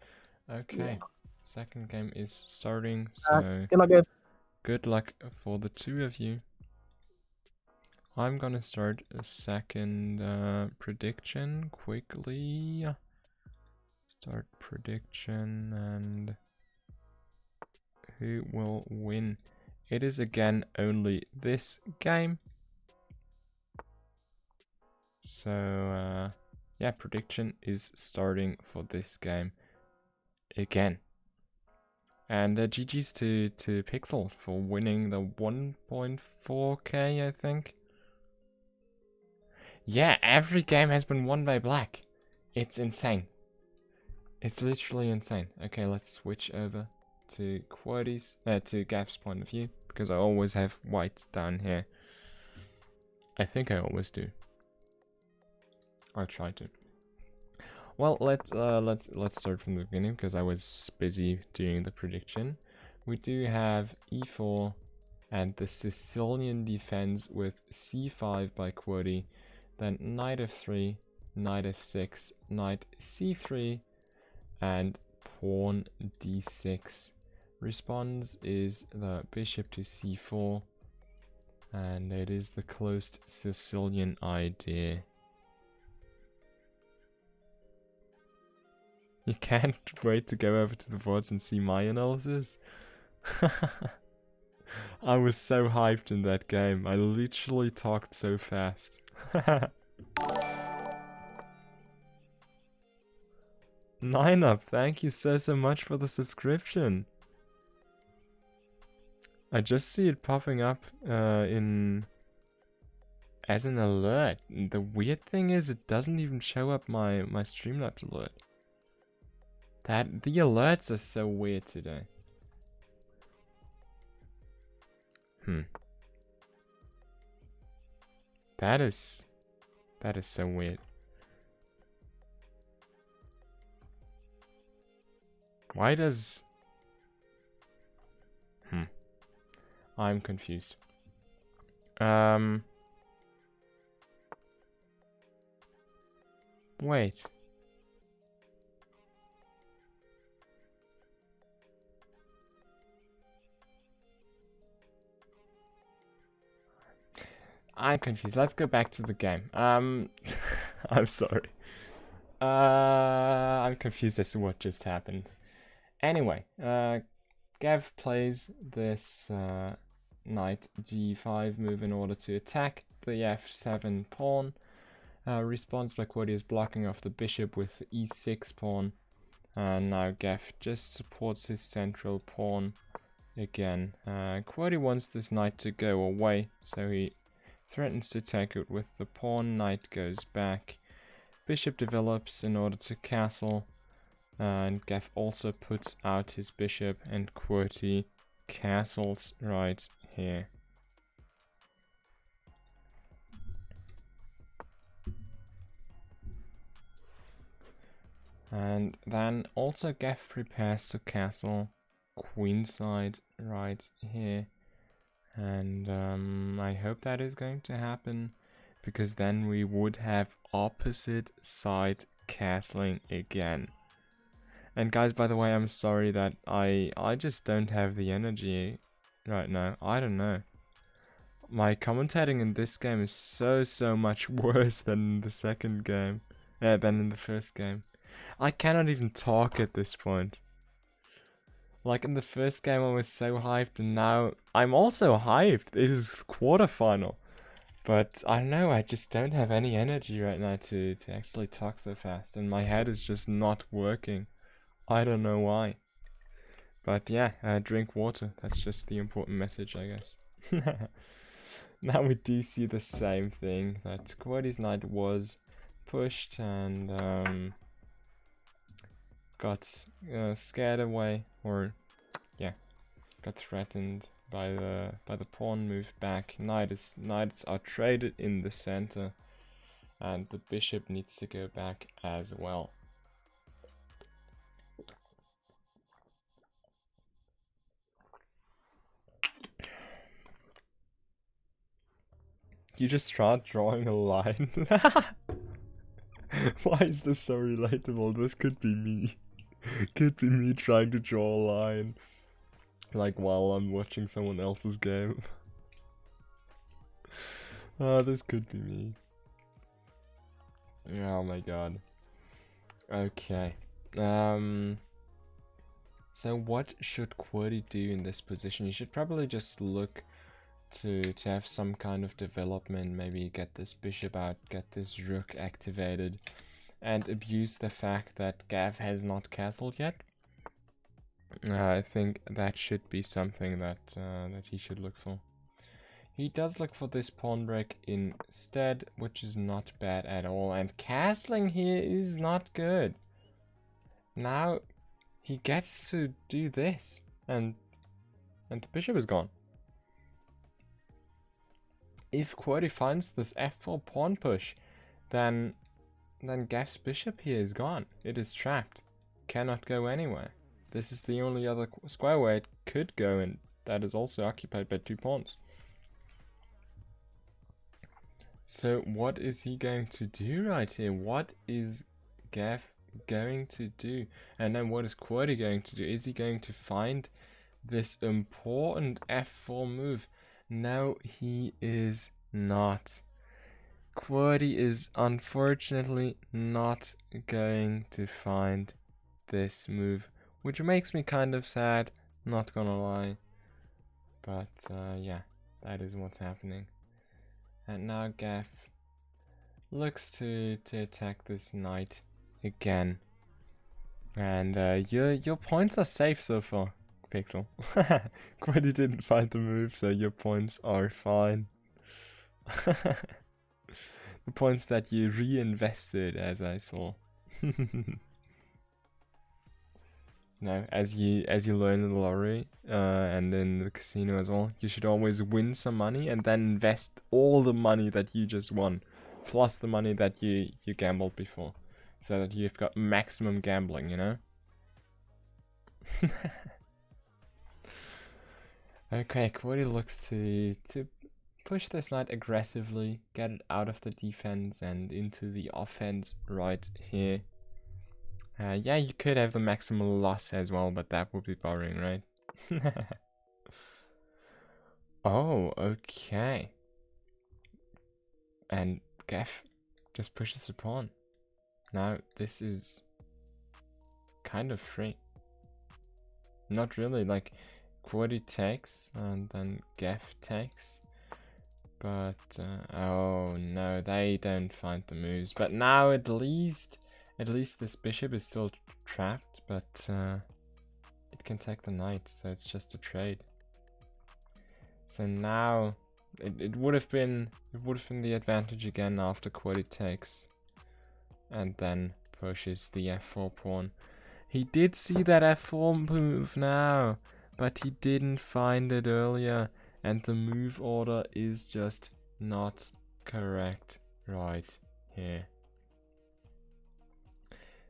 Okay, Yeah. second game is starting, so Good luck, good. good luck for the two of you. I'm gonna start a second prediction quickly. Start prediction, and who will win? It is again only this game. So yeah, prediction is starting for this game again. And GG's to Pixel for winning the 1.4k, I think. Yeah, every game has been won by black. It's insane. It's literally insane. Okay, let's switch over to to Gaff's point of view, because I always have white down here. I think I always do. I try to. Well, let's start from the beginning because I was busy doing the prediction. We do have e4 and the Sicilian defense with c5 by Quody, then knight f3, knight f6, knight c3, and pawn d6. Response is the bishop to c4, and it is the closed Sicilian idea. You can't wait to go over to the VODs and see my analysis. I was so hyped in that game. I literally talked so fast. 9up, thank you so much for the subscription. I just see it popping up in as an alert. The weird thing is it doesn't even show up my Streamlabs alert. The alerts are so weird today. That is so weird. Why does... I'm confused. Wait. I'm confused. Let's go back to the game. I'm sorry. I'm confused as to what just happened. Anyway, Gav plays this knight g5 move in order to attack the f7 pawn. Response by Quody is blocking off the bishop with the e6 pawn. And now Gav just supports his central pawn again. Quody wants this knight to go away, so he threatens to take it with the pawn. Knight goes back. Bishop develops in order to castle. And Gav also puts out his bishop, and QWERTY castles right here. And then also Gav prepares to castle queenside right here. And I hope that is going to happen, because then we would have opposite side castling again. And guys, by the way, I'm sorry that I just don't have the energy right now. I don't know. My commentating in this game is so much worse than in the second game. Than in the first game. I cannot even talk at this point. Like in the first game I was so hyped, and now I'm also hyped. It is quarterfinal. But I don't know, I just don't have any energy right now to actually talk so fast. And my head is just not working. I don't know why. But yeah, drink water. That's just the important message, I guess. Now we do see the same thing. That Quody's knight was pushed and got scared away, or yeah, got threatened by the pawn move back. Knights are traded in the center, and the bishop needs to go back as well. You just start drawing a line. Why is this so relatable? This could be me. Could be me trying to draw a line. Like while I'm watching someone else's game. Oh, this could be me. Oh my god. Okay. So what should Quody do in this position? You should probably just look to have some kind of development, maybe get this bishop out, get this rook activated, and abuse the fact that Gav has not castled yet. I think that should be something that he should look for. He does look for this pawn break instead, which is not bad at all, and castling here is not good. Now he gets to do this, and the bishop is gone. If Quody finds this f4 pawn push, then Gav's bishop here is gone. It is trapped. Cannot go anywhere. This is the only other square where it could go, and that is also occupied by 2 pawns. So what is he going to do right here? What is Gav going to do? And then what is Quody going to do? Is he going to find this important f4 move? No, he is not. Quody is unfortunately not going to find this move, which makes me kind of sad, not gonna lie. But yeah, that is what's happening. And now Gav looks to attack this knight again. And your points are safe so far, Pixel. Quody didn't find the move, so your points are fine. The points that you reinvested, as I saw. No, as you learn in the lottery and in the casino as well, you should always win some money and then invest all the money that you just won, plus the money that you gambled before, so that you've got maximum gambling, you know? Okay, Quody looks to push this knight aggressively, get it out of the defense and into the offense right here. Yeah, you could have the maximal loss as well, but that would be boring, right? Oh, okay. And Gaff just pushes the pawn. Now, this is kind of free. Not really, like, Quody takes, and then Gaff takes. But, oh no, they don't find the moves. But now at least this bishop is still trapped, but it can take the knight, so it's just a trade. So now it would have been the advantage again after Quody takes, and then pushes the f4 pawn. He did see that f4 move now, but he didn't find it earlier, and the move order is just not correct right here.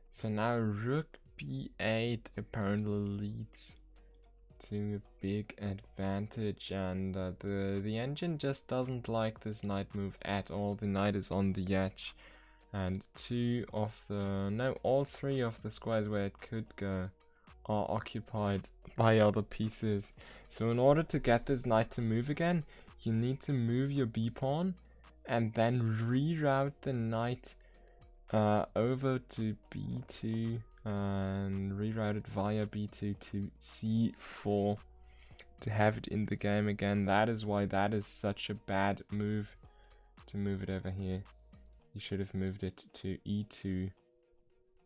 So now rook b8 apparently leads to a big advantage, and the engine just doesn't like this knight move at all. The knight is on the edge, and all three of the squares where it could go are occupied by other pieces. So in order to get this knight to move again, you need to move your b pawn and then reroute the knight over to b2 and reroute it via b2 to c4 to have it in the game again. That is why that is such a bad move, to move it over here. You should have moved it to e2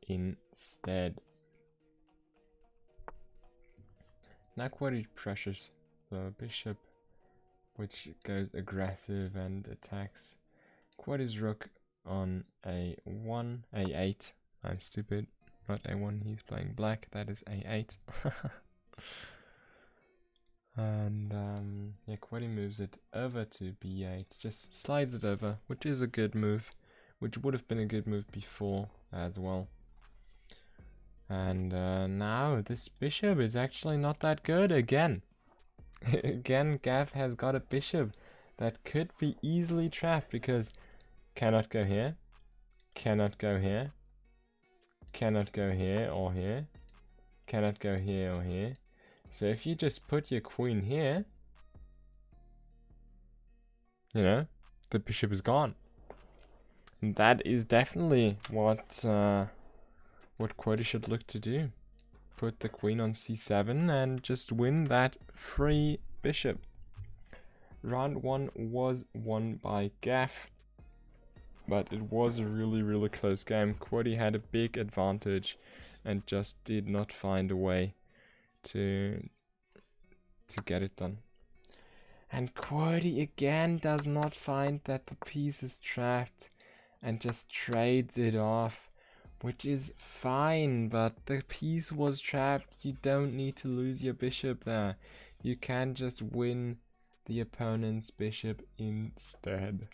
instead. Now Quody pressures the bishop, which goes aggressive and attacks Quody's rook on a1, a8. I'm stupid, not a1, he's playing black, that is a8. And yeah, Quody moves it over to b8, just slides it over, which is a good move, which would have been a good move before as well. And now this bishop is actually not that good again. Again, Gav has got a bishop that could be easily trapped, because cannot go here, cannot go here, cannot go here or here, cannot go here or here. So if you just put your queen here, you know, the bishop is gone. And that is definitely what Quody should look to do. Put the queen on c7 and just win that free bishop. Round 1 was won by Gaff, but it was a really close game. Quody had a big advantage and just did not find a way to get it done. And Quody again does not find that the piece is trapped and just trades it off, which is fine, but the piece was trapped. You don't need to lose your bishop there. You can just win the opponent's bishop instead.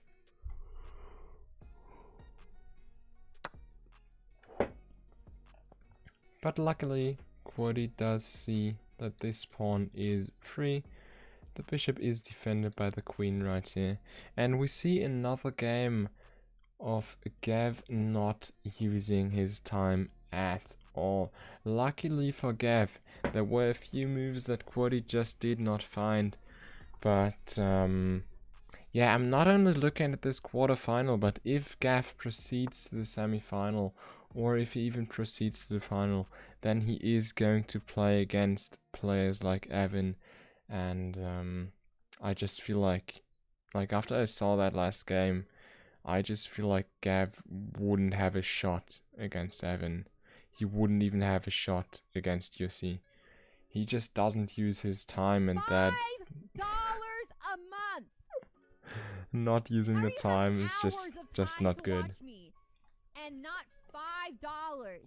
But luckily, Quody does see that this pawn is free. The bishop is defended by the queen right here. And we see another game of Gav not using his time at all. Luckily for Gav, there were a few moves that Quody just did not find. But yeah, I'm not only looking at this quarterfinal, but if Gav proceeds to the semi-final, or if he even proceeds to the final, then he is going to play against players like Evan. And I just feel like after I saw that last game, I just feel like Gav wouldn't have a shot against Evan. He wouldn't even have a shot against Yussi. He just doesn't use his time, and that $5 a month. not using the time is just just not good. watch me, and not $5.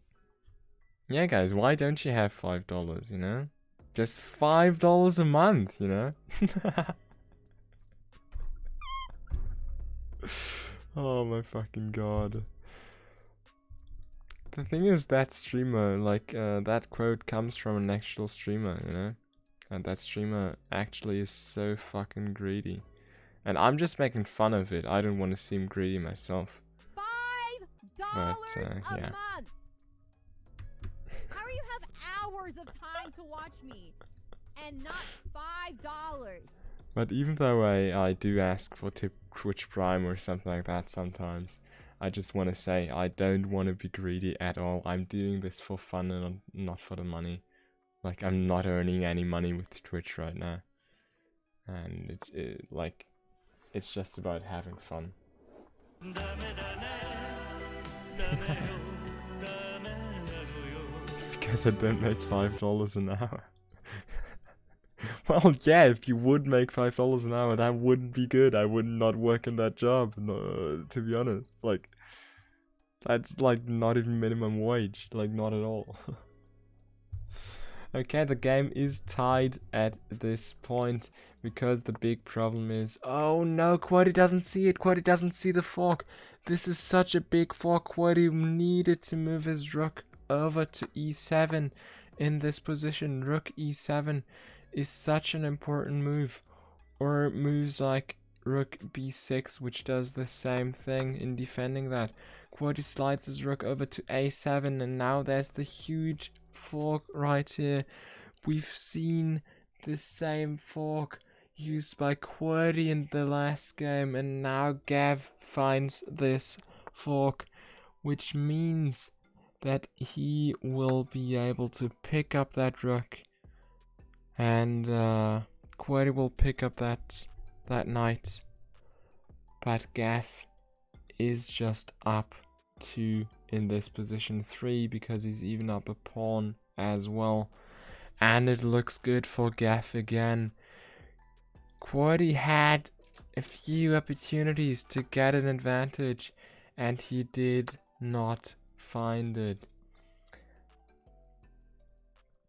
Yeah, guys, why don't you have $5, you know? Just $5 a month, you know? Oh my fucking god. The thing is, that streamer, like, that quote comes from an actual streamer, you know? And that streamer actually is so fucking greedy. And I'm just making fun of it. I don't want to seem greedy myself. $5 But, a yeah. month. How do you have hours of time to watch me, and not $5? But even though I do ask for Twitch Prime or something like that sometimes, I just want to say I don't want to be greedy at all. I'm doing this for fun and not for the money. Like, I'm not earning any money with Twitch right now. And it's just about having fun. Because I don't make $5 an hour. Well, yeah, if you would make $5 an hour, that wouldn't be good. I would not work in that job, no, to be honest. Like, that's like not even minimum wage, like not at all. Okay, the game is tied at this point because the big problem is, oh no, Quaddy doesn't see it. Quaddy doesn't see the fork. This is such a big fork. Quaddy needed to move his rook over to e7 in this position. Rook e7 is such an important move. Or moves like rook b6, which does the same thing in defending that. Quaddy slides his rook over to a7, and now there's the huge fork right here. We've seen the same fork used by Quaddy in the last game, and now Gav finds this fork, which means that he will be able to pick up that rook, and Quaddy will pick up that knight, but Gav is just up 2 in this position 3 because he's even up a pawn as well, and it looks good for Gav again. Quaddy had a few opportunities to get an advantage, and he did not find it.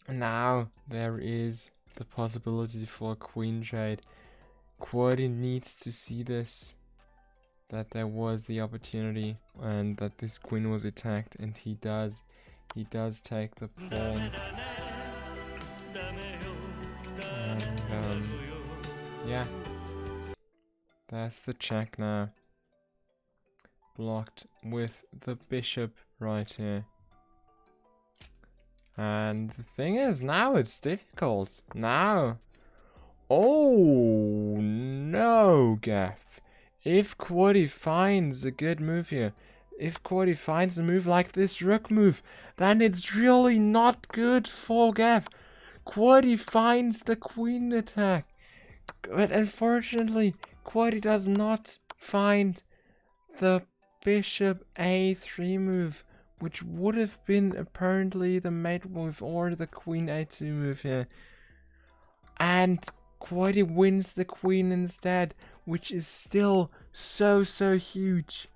Now there is the possibility for a queen trade. Quaddy needs to see this, that there was the opportunity and that this queen was attacked, and he does take the pawn. And yeah, that's the check now, blocked with the bishop right here. And the thing is, now it's difficult. Now, oh no, Gav. If Quaddy finds a good move here, if Quaddy finds a move like this rook move, then it's really not good for Gav. Quaddy finds the queen attack, but unfortunately, Quaddy does not find the bishop a3 move, which would have been apparently the mate move or the queen a2 move here. And Quaddy wins the queen instead, which is still so huge.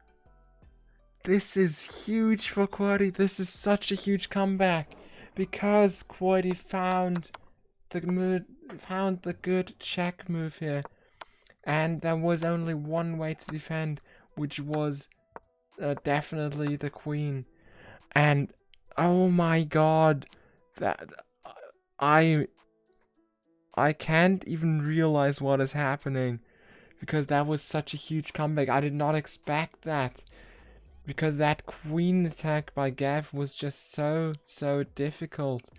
This is huge for Quaddy. This is such a huge comeback because Quaddy found the good check move here, and there was only one way to defend, which was definitely the queen. And oh my god, that I can't even realize what is happening, because that was such a huge comeback. I did not expect that, because that queen attack by Gav was just so difficult.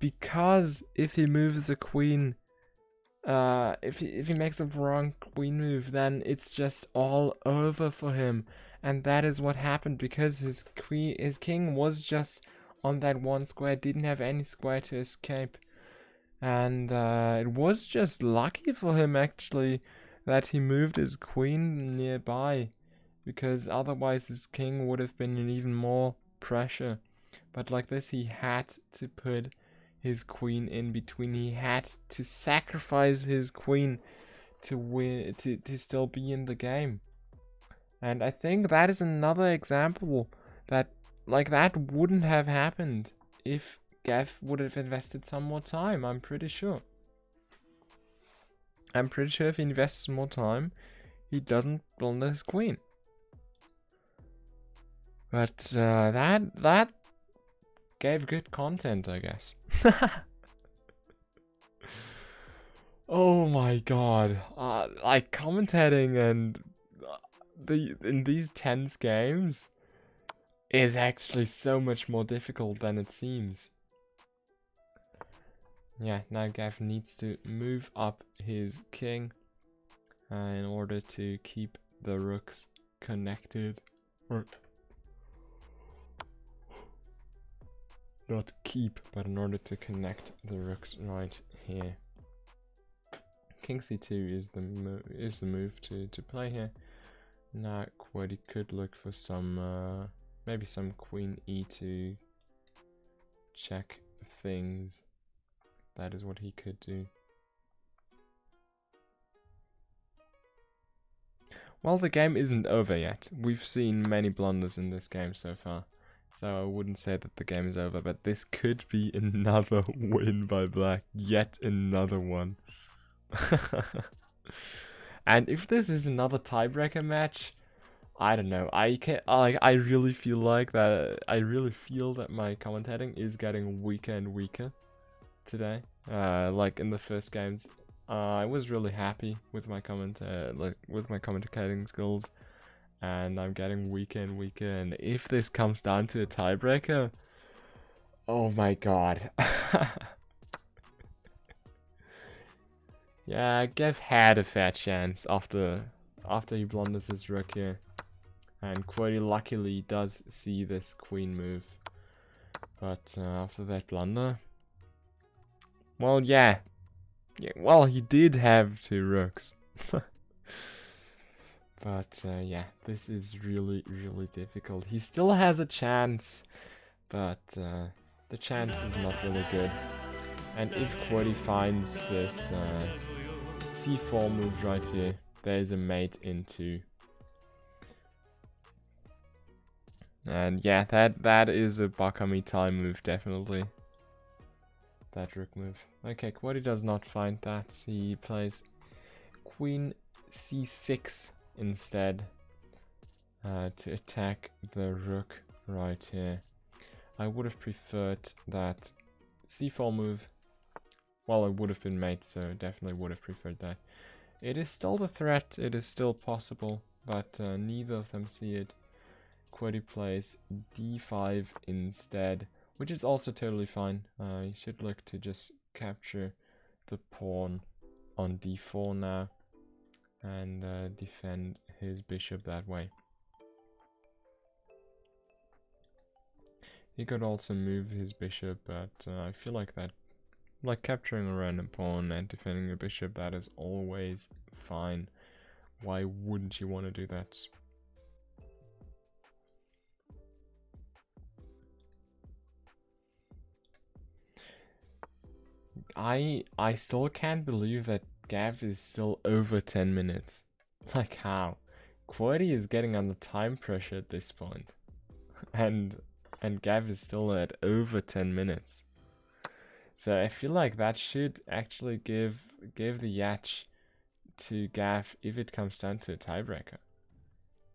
Because if he moves the queen, if he makes a wrong queen move, then it's just all over for him. And that is what happened, because his king was just on that one square, didn't have any square to escape. And it was just lucky for him actually that he moved his queen nearby, because otherwise his king would have been in even more pressure. But like this, he had to put his queen in between. He had to sacrifice his queen to win, to still be in the game. And I think that is another example that, like, that wouldn't have happened if Gav would have invested some more time, I'm pretty sure. I'm pretty sure if he invests more time, he doesn't blunder his queen. But that gave good content, I guess. Oh my god. Like, commentating and in these tense games is actually so much more difficult than it seems. Yeah, now Gav needs to move up his king in order to keep the rooks connected. Or not keep, but in order to connect the rooks right here. King c2 is the move to play here. Now Quoddy could look for some maybe some queen e2 check things. That is what he could do. Well, the game isn't over yet. We've seen many blunders in this game so far. So I wouldn't say that the game is over, but this could be another win by Black. Yet another one. And if this is another tiebreaker match, I don't know. I really feel like that. I really feel that my commentating is getting weaker and weaker today. Like in the first games, I was really happy with my commentating skills, and I'm getting weaker and weaker. And if this comes down to a tiebreaker, oh my god. Yeah, Gav had a fair chance after he blunders his rook here. And Quoddy luckily does see this queen move. But after that blunder... Well, yeah. Well, he did have 2 rooks. But yeah, this is really, really difficult. He still has a chance, but the chance is not really good. And if Quoddy finds this c4 move right here, there's a mate into. And yeah, that is a Bakami time move, definitely. That rook move. Okay, Quoddy does not find that. He plays queen c6 instead to attack the rook right here. I would have preferred that c4 move. Well, it would have been mate, so definitely would have preferred that. It is still the threat, it is still possible, but neither of them see it. Quoddy plays d5 instead, which is also totally fine. You should look to just capture the pawn on d4 now and defend his bishop that way. He could also move his bishop, but I feel like that, like capturing a random pawn and defending a bishop, that is always fine. Why wouldn't you want to do that? I still can't believe that Gav is still over 10 minutes. Like how? Quoddy is getting under time pressure at this point. And Gav is still at over 10 minutes. So I feel like that should actually give the yatch to Gav if it comes down to a tiebreaker.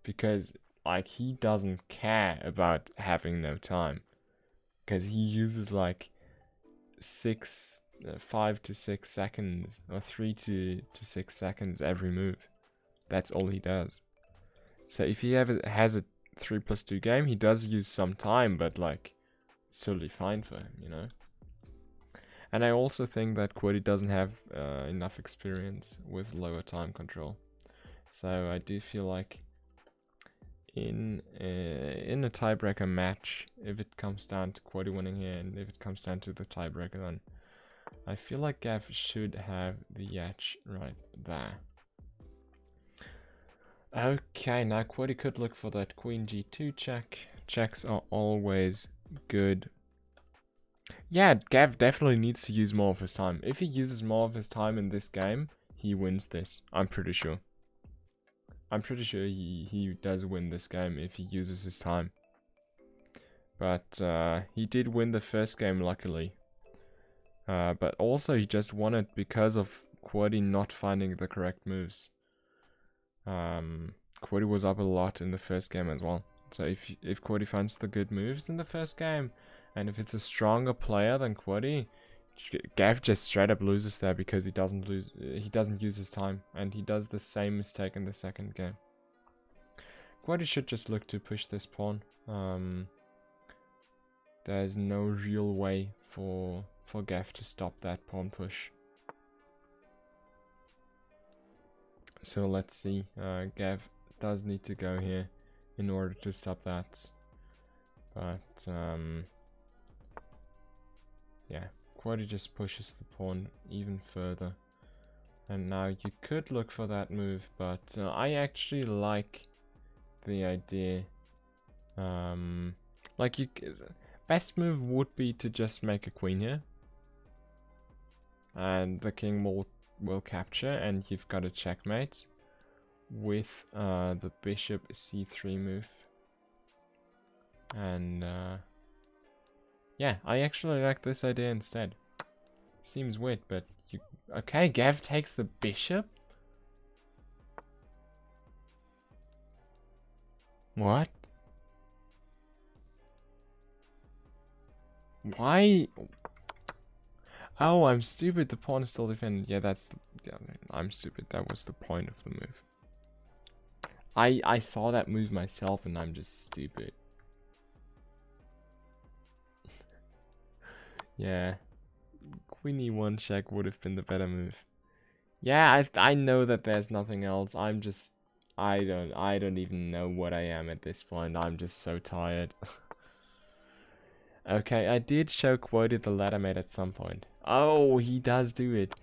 Because like he doesn't care about having no time. Because he uses like 5 to 6 seconds or 3 to 6 seconds every move. That's all he does. So if he ever has a 3+2 game, he does use some time, but like it's totally fine for him, you know. And I also think that Quoddy doesn't have enough experience with lower time control. So I do feel like in a tiebreaker match, if it comes down to Quoddy winning here, and if it comes down to the tiebreaker, then I feel like Gav should have the yatch right there. Okay, now Quoddy could look for that queen g2 check. Checks are always good. Yeah, Gav definitely needs to use more of his time. If he uses more of his time in this game, he wins this. I'm pretty sure. I'm pretty sure he does win this game if he uses his time. But he did win the first game, luckily. But also he just won it because of Quaddy not finding the correct moves. Quaddy was up a lot in the first game as well. So if Quaddy finds the good moves in the first game, and if it's a stronger player than Quaddy, Gav just straight up loses there because he doesn't use his time, and he does the same mistake in the second game. Quaddy should just look to push this pawn. There's no real way for Gav to stop that pawn push. So let's see. Gav does need to go here in order to stop that. But yeah, Quaddy just pushes the pawn even further. And now you could look for that move, but I actually like the idea. Like best move would be to just make a queen here, and the king will capture, and you've got a checkmate with the bishop c3 move. And yeah, I actually like this idea instead. Seems weird, but you okay? Gav takes the bishop. What? Why? Oh, I'm stupid. The pawn is still defended. Yeah, I'm stupid. That was the point of the move. I saw that move myself, and I'm just stupid. Yeah, Queen e1 check would have been the better move. Yeah, I know that there's nothing else. I don't even know what I am at this point. I'm just so tired. Okay, I did show Quoddy the ladder mate at some point. Oh, he does do it.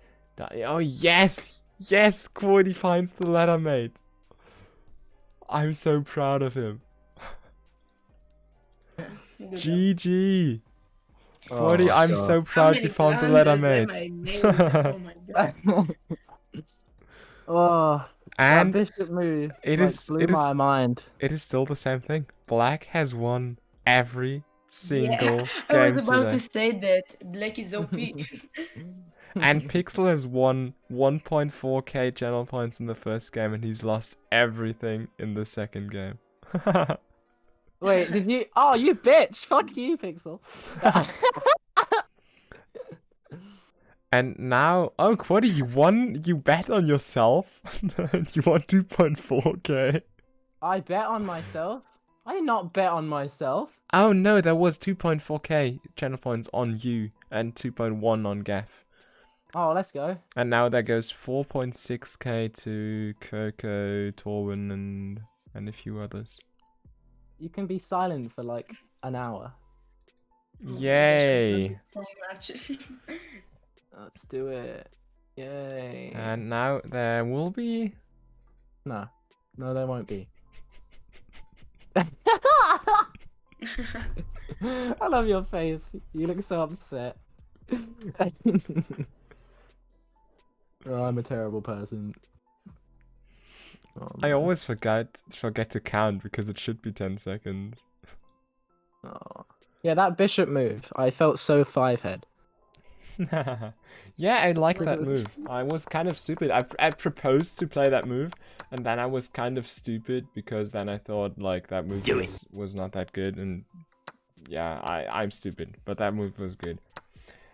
Oh, yes! Yes, Quoddy finds the ladder mate. I'm so proud of him. GG! Quoddy, I'm so proud you found the ladder mate. Oh my god. Oh, And that bishop move blew my mind. It is still the same thing. Black has won every single I was game about today. to say that Black is OP. And Pixel has won 1.4k channel points in the first game, and he's lost everything in the second game. Wait, did you? Oh, you bitch! Fuck you, Pixel. And now, oh, Quaddy, you won. You bet on yourself. You won 2.4k. I bet on myself. I did not bet on myself. Oh no, there was 2.4k channel points on you and 2.1 on Gaff. Oh, let's go. And now there goes 4.6k to Kirko, Torwin, and a few others. You can be silent for like an hour. Yay! So much. Let's do it. Yay. And now there will be... No, there won't be. I love your face. You look so upset. Oh, I'm a terrible person. Oh, I man. always forget to count because it should be 10 seconds. Oh. Yeah, that bishop move. I felt so 5-head. Yeah, I like that move. I was kind of stupid. I proposed to play that move, and then I was kind of stupid because then I thought like that move was not that good, and yeah, I'm stupid, but that move was good.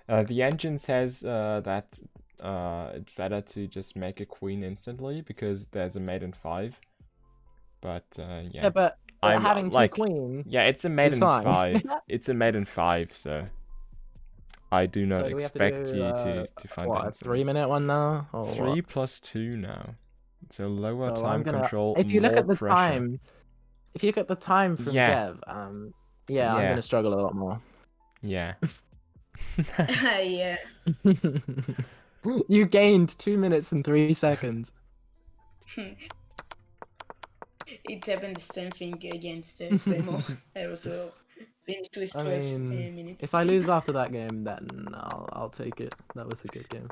The engine says that it's better to just make a queen instantly because there's a mate in 5. But yeah. Yeah, but I'm having like, two queens. yeah, it's a mate in fine. 5. It's a mate in 5, so I do not So do we have to expect do, you to find what, that. a 3-minute one now? Or 3 what? plus 2 now. So lower So time control. If you look more at the pressure. time, if you look at the time from Yeah. Dev, yeah, I'm Yeah. gonna struggle a lot more. Yeah. Yeah. You gained 2 minutes and 3 seconds. It happened the same thing against Femo. I also finished with 12 minutes. If I lose after that game, then I'll take it. That was a good game.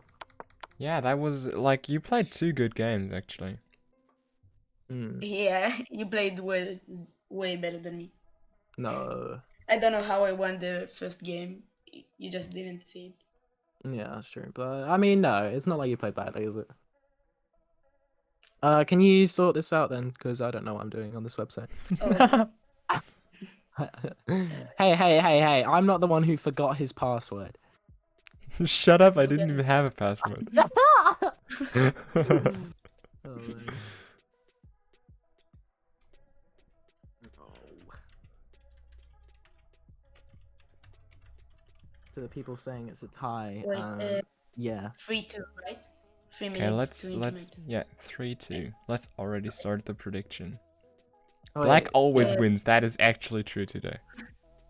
Yeah, that was like you played 2 good games actually. Yeah, you played way better than me. No. I don't know how I won the first game. You just didn't see it. Yeah, that's true. But I mean, no, it's not like you played badly, is it? Can you sort this out then? Because I don't know what I'm doing on this website. Oh, Hey! I'm not the one who forgot his password. Shut up, I Forget didn't it. even have a password. Oh, man. To the people saying it's a tie, wait, yeah. 3-2, right? 3 Okay, minutes to let's increment. yeah, 3-2. Let's already start the prediction. Oh, Black wait, always uh, wins. That is actually true today.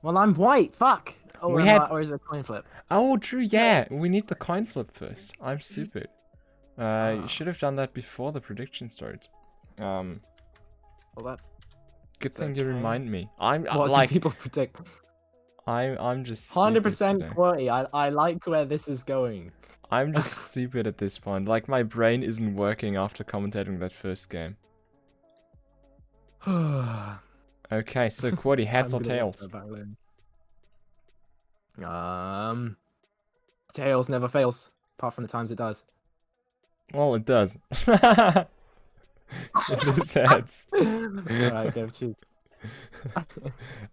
well, I'm white. Fuck. Or, We had- or is it a coin flip? Oh, true. Yeah, we need the coin flip first. I'm stupid. You Ah. should have done that before the prediction starts. Well, that. Good It's thing you okay. remind me. I'm What do like people predict? I'm just 100% stupid today. quality. I like where this is going. I'm just stupid at this point. Like my brain isn't working after commentating that first game. Okay, so Quaddy, heads I'm or gonna watch tails? that back later. Tails never fails, apart from the times it does. Well, it does. It is heads. Alright, go choose.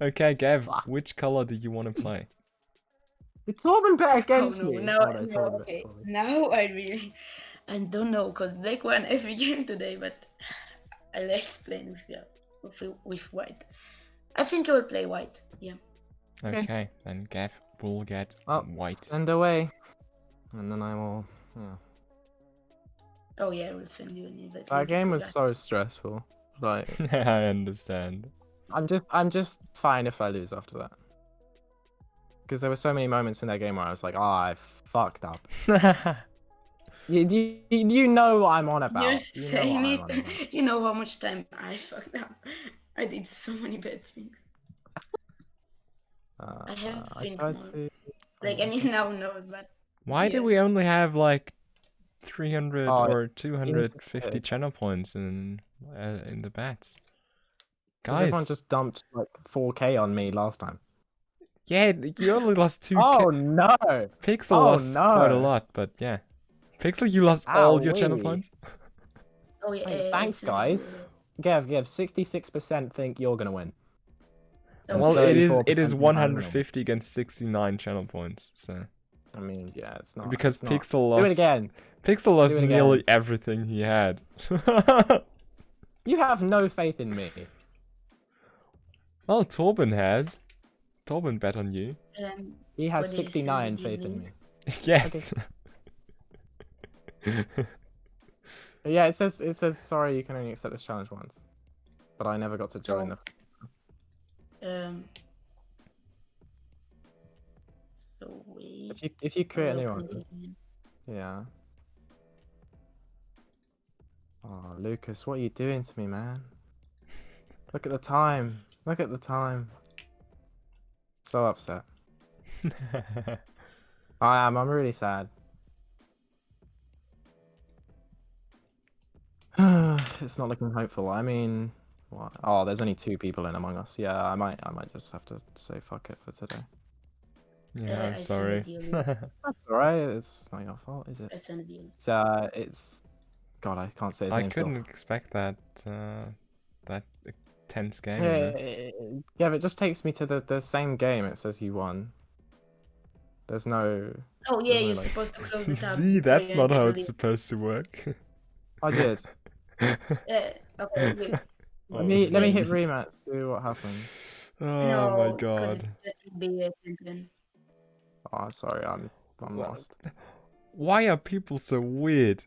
Okay, Gav, Fuck. which color do you want to play? Did Torben bet Oh against no, me? now, Oh, no, no, Torben bet okay. for me. Now I don't know, because Black won every game today, but I like playing with white. I think I will play white, yeah. Okay, then Gav will get Oh, white. send away. And then I will. Yeah. Oh yeah, I will send you an invite. That link if game you was like. so stressful. Like, I understand. I'm just fine if I lose after that. Because there were so many moments in that game where I was like, oh, I fucked up. You know what I'm on about. You're You know saying what I'm on about. it. You know how much time I fucked up. I did so many bad things. I have to think tried more. to. Like, I mean, now no, but Why do yeah. we only have like 300 Oh, or you 250 need to channel points in the bats? Because everyone Guys, just dumped like 4K on me last time. yeah, you only lost 2K. Oh no! Pixel Oh lost quite a no! lot, but yeah. Pixel, you lost all your channel Owie. points? Oh yeah. Hey, I thanks, sent you guys. Give 66% think you're gonna win. the- Well, it is 34% think I'm gonna win. 150 against 69 channel points, so I mean, yeah, it's not. because it's not. Pixel Do it lost again. Pixel lost Do it again. nearly everything he had. You have no faith in me. Well, Torben has. Torben bet on you. He has What did you 69 say? faith in me. Yes. Yeah, it says sorry, you can only accept this challenge once. But I never got to join the. So wait. If you create a I will new one, continue. yeah. Oh, Lucas, what are you doing to me, man? Look at the time. Look at the time. So upset. I am. I'm really sad. It's not looking hopeful. I mean, what? Oh, there's only 2 people in Among Us. Yeah, I might just have to say fuck it for today. Yeah, I'm I sent sorry. it to you. That's alright. It's not your fault, is it? I sent it to you. It's. God, I can't say his I name still. couldn't expect that that tense game. Yeah, You know? yeah, but it just takes me to the same game. It says you won. There's no. Oh yeah, There's no, you're like- supposed to close the tab. See, that's Yeah, not how I it's believe. supposed to work. I did. Okay, wait. Let me Wait. hit rematch. See what happens. Oh No, my 'cause god. it would be a champion. Oh, sorry, I'm lost. Why are people so weird?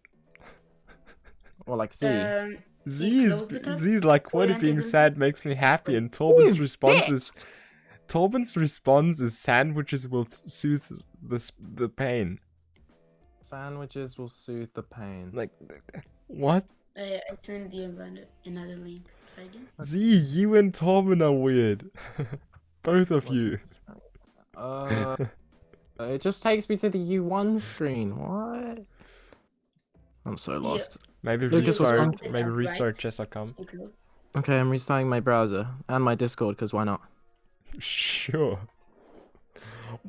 Or like Z. closed the tab? Z's like Or you Quaddy being entered the- sad makes me happy, and Torben's response is sandwiches will soothe the pain. Sandwiches will soothe the pain. Like, what? I sent you another link. Try again. Z, you and Torben are weird. Both of you. It just takes me to the U1 screen. What? I'm so lost. Maybe Lucas was restart. fine. Maybe Right? restart chess.com. Okay. Okay, I'm restarting my browser and my Discord, because why not? Sure.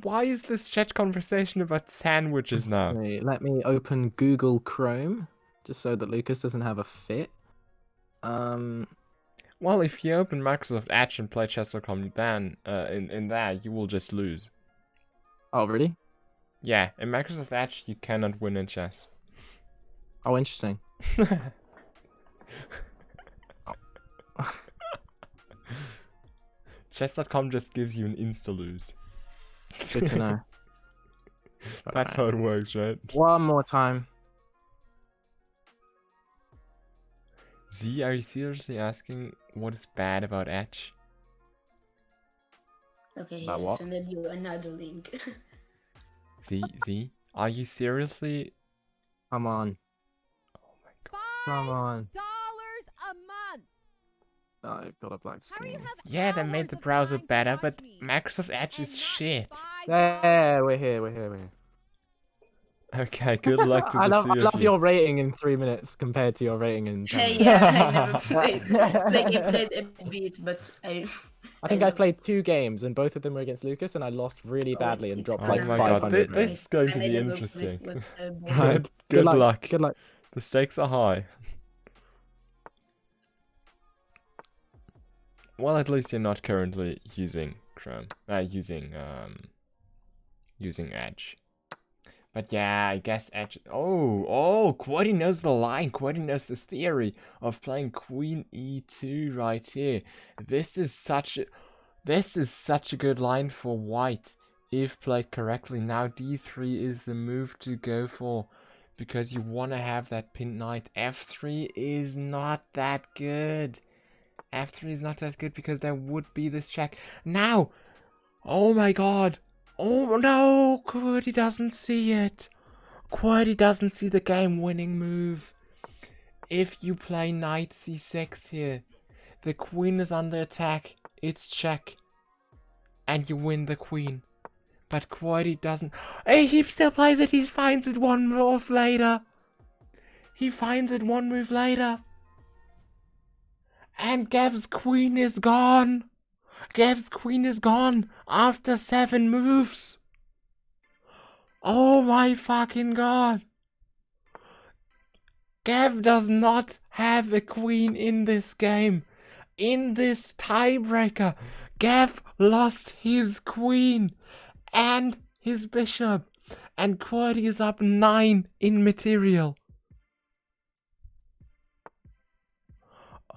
Why is this chat conversation about sandwiches now? Okay, let me open Google Chrome, just so that Lucas doesn't have a fit. Well, if you open Microsoft Edge and play chess.com, then in that you will just lose. Oh, really? Yeah, in Microsoft Edge you cannot win in chess. Oh, interesting. Chess.com just gives you an insta lose. Good to know. That's how it works, right? One more time. Z, are you seriously asking what is bad about Edge? Okay, About I what? send you another link. Z, are you seriously? Come on. Oh my god. Come on. $5 a month. Oh, I've got a black How do you screen. have Yeah, they made hours the of browser time to better, watch but me Microsoft Edge and is not shit. $5? Yeah, we're here. Okay, good luck to I the love two of you. your rating in 3 minutes compared to your rating in 10 minutes. Yeah, I never played. Like I played a bit, but I think I lost. played 2 games, and both of them were against Lucas, and I lost really Oh, badly and it's dropped Oh like gonna my be god, 500 this rates. is going I to made be a little interesting. clip with, Right. Good luck. luck. Good luck. The stakes are high. Well, at least you're not currently using Chrome. Using Edge. But yeah, I guess Edge. Oh, Quaddy knows the line. Quaddy knows this theory of playing Queen E2 right here. This is such a good line for White if played correctly. Now D3 is the move to go for because you want to have that pinned knight. F3 is not that good. F3 is not that good because there would be this check. Now! Oh my god! Oh no! Quaddy doesn't see it. Quaddy doesn't see the game-winning move. If you play knight c6 here, the queen is under attack. It's check. And you win the queen. But Quaddy doesn't. Hey, he still plays it. He finds it one move later. And Gav's queen is gone. After 7 moves. Oh my fucking god. Gav does not have a queen in this game. In this tiebreaker, Gav lost his queen and his bishop. And Quaddy is up 9 in material.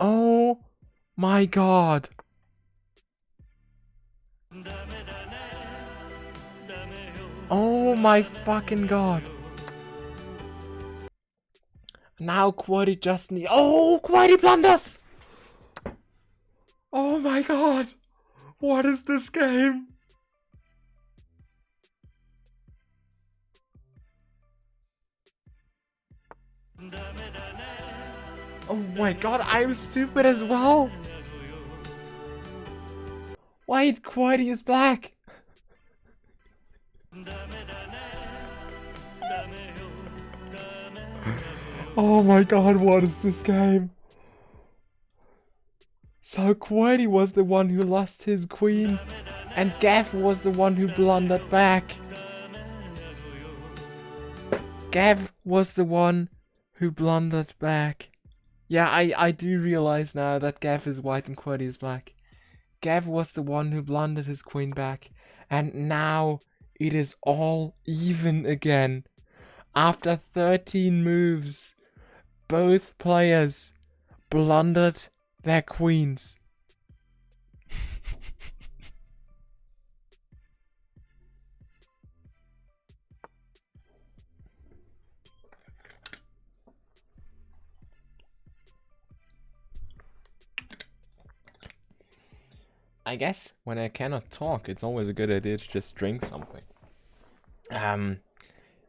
Oh my god. Oh my fucking god. Now Quaddy just need. Oh, Quaddy blunders! Oh my god. What is this game? Oh my god, I'm stupid as well. Wait, Quaddy is black. Oh my god, what is this game? So Quaddy was the one who lost his queen, and Gav was the one who blundered back. Gav was the one who blundered back. Yeah, I do realize now that Gav is white and Quaddy is black. Gav was the one who blundered his queen back, and now it is all even again. After 13 moves, both players blundered their queens. I guess when I cannot talk, it's always a good idea to just drink something.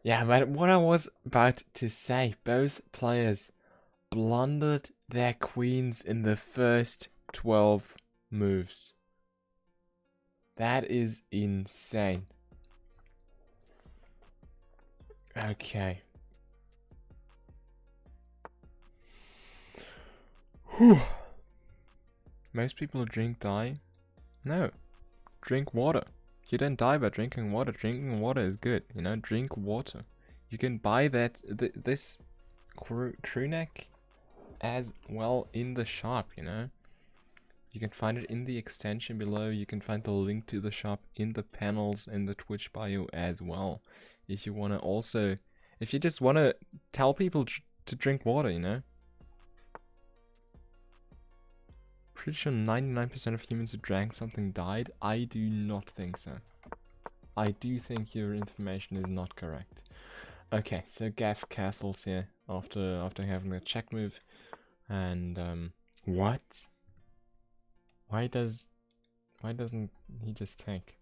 Yeah, but what I was about to say, both players blundered their queens in the first 12 moves. That is insane. Okay. Whew. Most people drink die. No. Drink water. You don't die by drinking water. Drinking water is good, you know? Drink water. You can buy that this crew neck as well in the shop, you know? You can find it in the extension below. You can find the link to the shop in the panels in the Twitch bio as well. If you want to also... If you just want to tell people to drink water, you know? Pretty sure 99% of humans who drank something died. I do not think so. I do think your information is not correct. Okay, so Gav castles here after having the check move. And what? Why doesn't he just take?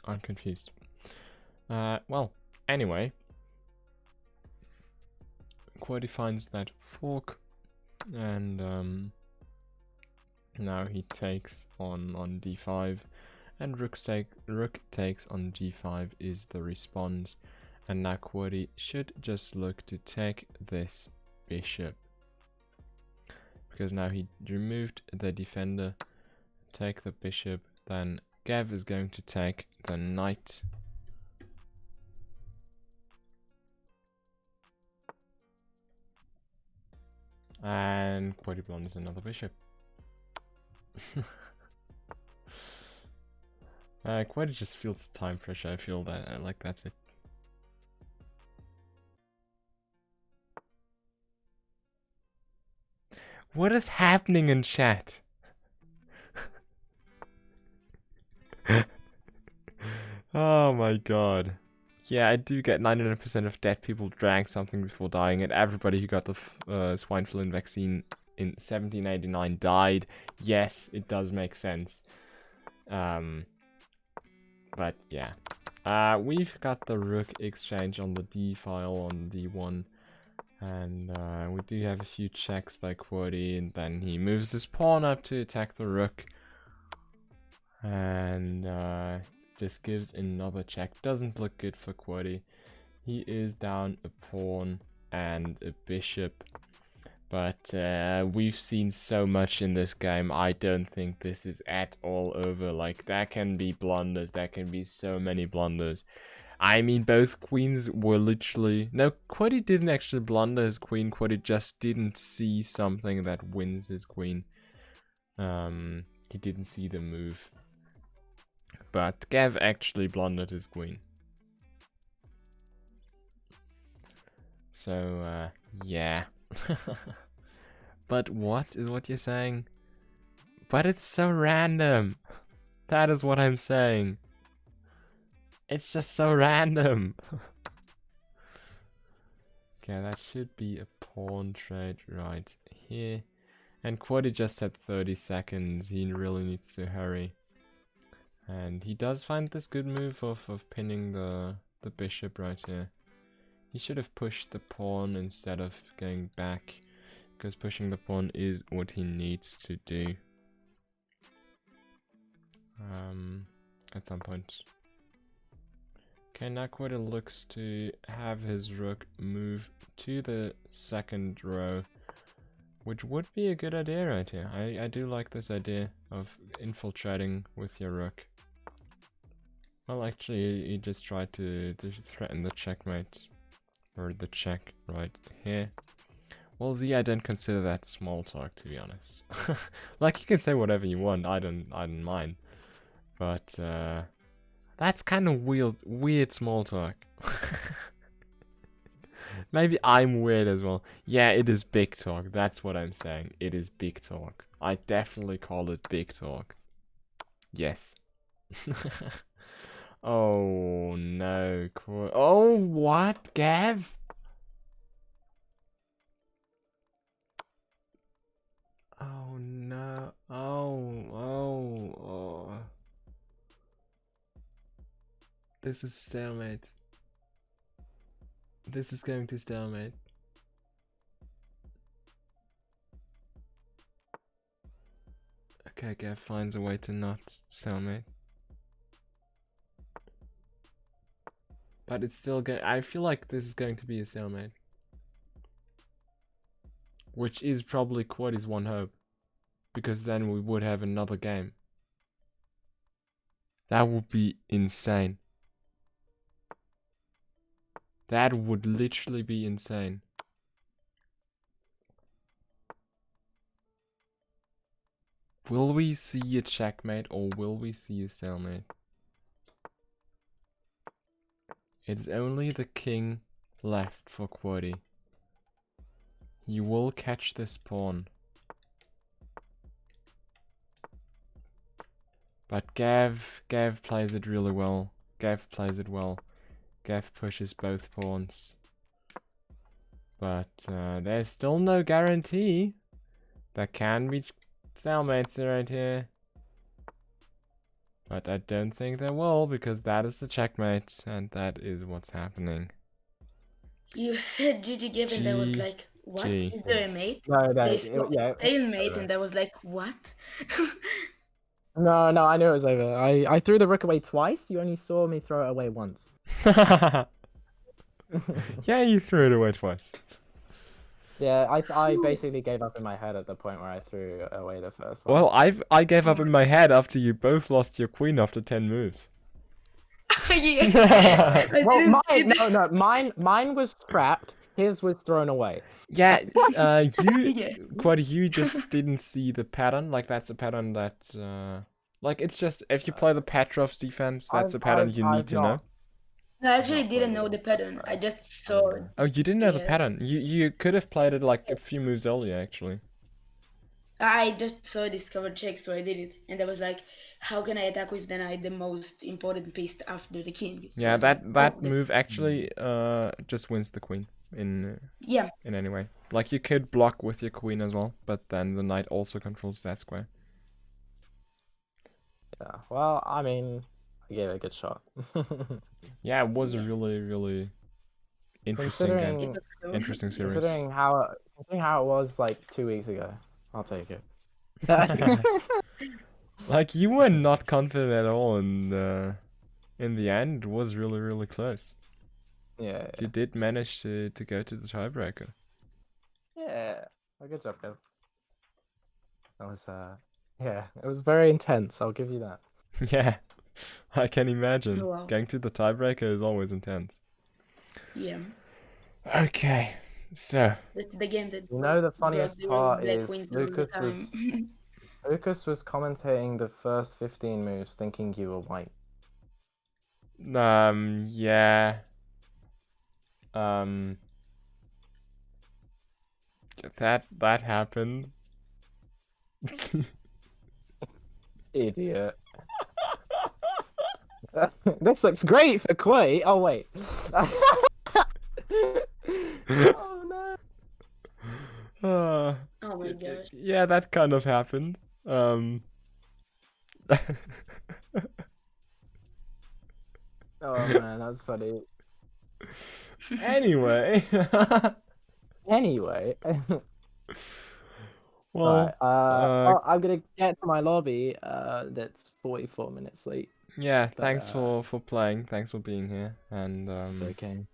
I'm confused. Well, anyway. Quody finds that fork, and now he takes on d5, and rook takes on g5 is the response, and now Quody should just look to take this bishop, because now he removed the defender, take the bishop, then Gav is going to take the knight. And Quody blunders another bishop. Quody just feels the time pressure. I feel that like that's it. What is happening in chat? Oh my god. Yeah, I do get 99% of dead people drank something before dying, and everybody who got the swine flu vaccine in 1789 died. Yes, it does make sense. But yeah. We've got the rook exchange on the d file on d1. And we do have a few checks by Quody, and then he moves his pawn up to attack the rook. And just gives another check. Doesn't look good for Quody. He is down a pawn and a bishop. But we've seen so much in this game. I don't think this is at all over. Like, there can be blunders. There can be so many blunders. I mean, both queens were literally... No, Quody didn't actually blunder his queen. Quody just didn't see something that wins his queen. He didn't see the move. But Gav actually blundered his queen. So, yeah. But what is what you're saying? But it's so random. That is what I'm saying. It's just so random. Okay, that should be a pawn trade right here. And Quody just had 30 seconds. He really needs to hurry. And he does find this good move of pinning the bishop right here. He should have pushed the pawn instead of going back, because pushing the pawn is what he needs to do. At some point. Okay, now Quody looks to have his rook move to the second row, which would be a good idea right here. I do like this idea of infiltrating with your rook. Well, actually, he just tried to threaten the checkmate, or the check right here. Well, Z, I don't consider that small talk, to be honest. Like, you can say whatever you want, I don't mind. But, that's kind of weird small talk. Maybe I'm weird as well. Yeah, it is big talk, that's what I'm saying. It is big talk. I definitely call it big talk. Yes. Oh, no. Oh, what, Gav? Oh, no. Oh. This is stalemate. This is going to stalemate. Okay, Gav finds a way to not stalemate. But it's still going. I feel like this is going to be a stalemate. which is probably Quaddy's one hope, because then we would have another game. That would be insane. That would literally be insane. Will we see a checkmate or will we see a stalemate? It's only the king left for Quaddy. You will catch this pawn. But Gav plays it really well. Gav plays it well. Gav pushes both pawns. But there's still no guarantee. There can be stalemates right here. But I don't think there will, because that is the checkmate, and that is what's happening. You said GG Gav and I was like, what? Is there a mate? No, They saw yeah. stalemate and I was like, what? No, I knew it was over. I threw the rook away twice. You only saw me throw it away once. Yeah, you threw it away twice. Yeah, I basically gave up in my head at the point where I threw away the first one. Well, I gave up in my head after you both lost your queen after 10 moves. Yeah. Well, mine was trapped. His was thrown away. Yeah, Yeah. Quaddy, you just didn't see the pattern. Like, that's a pattern that, like, it's just, if you play the Petrov's defense, that's a pattern you need to know. I actually didn't know the pattern. I just saw it. Oh, you didn't know the Yeah. pattern. You could have played it, like, a few moves earlier, actually. I just saw discovered check, so I did it. And I was like, how can I attack with the knight, the most important piece after the king? So Yeah, I was that like, oh, move actually just wins the queen in Yeah. any way. Like, you could block with your queen as well, but then the knight also controls that square. Yeah. Well, I mean, I gave it a good shot. Yeah, it was a really, really interesting game. It was cool. Interesting series. Considering how it was like 2 weeks ago, I'll take it. Like, you were not confident at all, and in the end, it was really, really close. Yeah. You did manage to go to the tiebreaker. Yeah. Well, good job, Kev. That was yeah, it was very intense. I'll give you that. Yeah, I can imagine. Oh, wow. Going to the tiebreaker is always intense. Yeah. Okay, so That's the game that You know, the funniest brought part the black is queens all the time. Lucas was commentating the first 15 moves thinking you were white. yeah. That happened. Idiot. This looks great for Quay. Oh wait. Oh no. Uh, Oh my gosh. yeah, that kind of happened. Oh man, that's funny. Anyway. Anyway. Well, Right, I'm gonna get to my lobby. That's 44 minutes late. yeah, but, thanks for playing. Thanks for being here. And It's okay.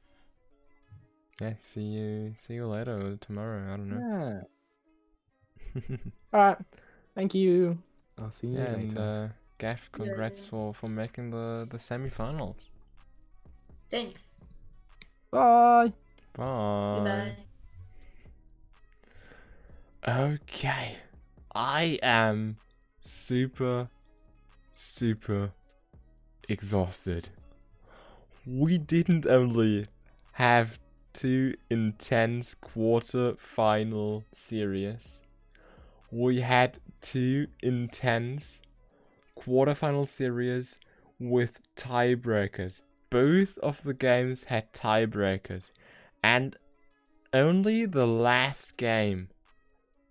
yeah, see you later or tomorrow. I don't know. Yeah. Alright. Thank you. I'll see you Yeah, later. and Gaff, congrats for making the semifinals. Thanks. Bye. Bye. Goodbye. Okay, I am super exhausted. We didn't only have 2 intense quarter-final series. We had 2 intense quarter-final series with tiebreakers. Both of the games had tiebreakers, and only the last game,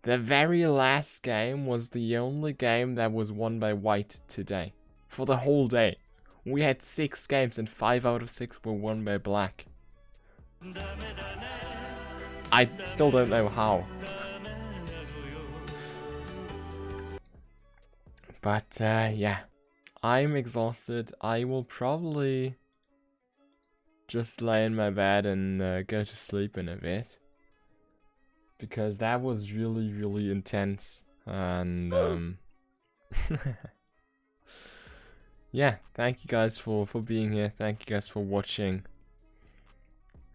the very last game, was the only game that was won by white today. For the whole day. We had 6 games and 5 out of 6 were won by black. I still don't know how. But yeah, I'm exhausted. I will probably just lay in my bed and go to sleep in a bit. because that was really, really intense. And yeah, thank you guys for being here. Thank you guys for watching.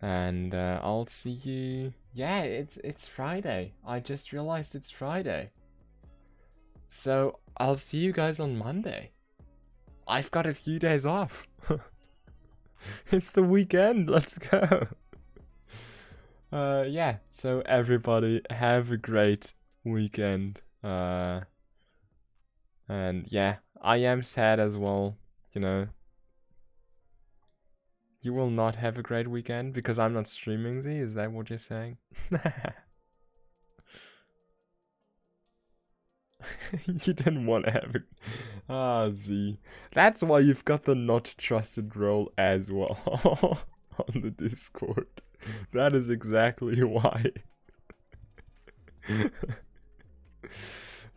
And I'll see you. Yeah, it's Friday. I just realized it's Friday. So I'll see you guys on Monday. I've got a few days off. It's the weekend. Let's go. Yeah. So everybody have a great weekend. And yeah, I am sad as well. You know. You will not have a great weekend because I'm not streaming, Z? Is that what you're saying? You didn't want to have it. Ah, Z. That's why you've got the not trusted role as well on the Discord. That is exactly why.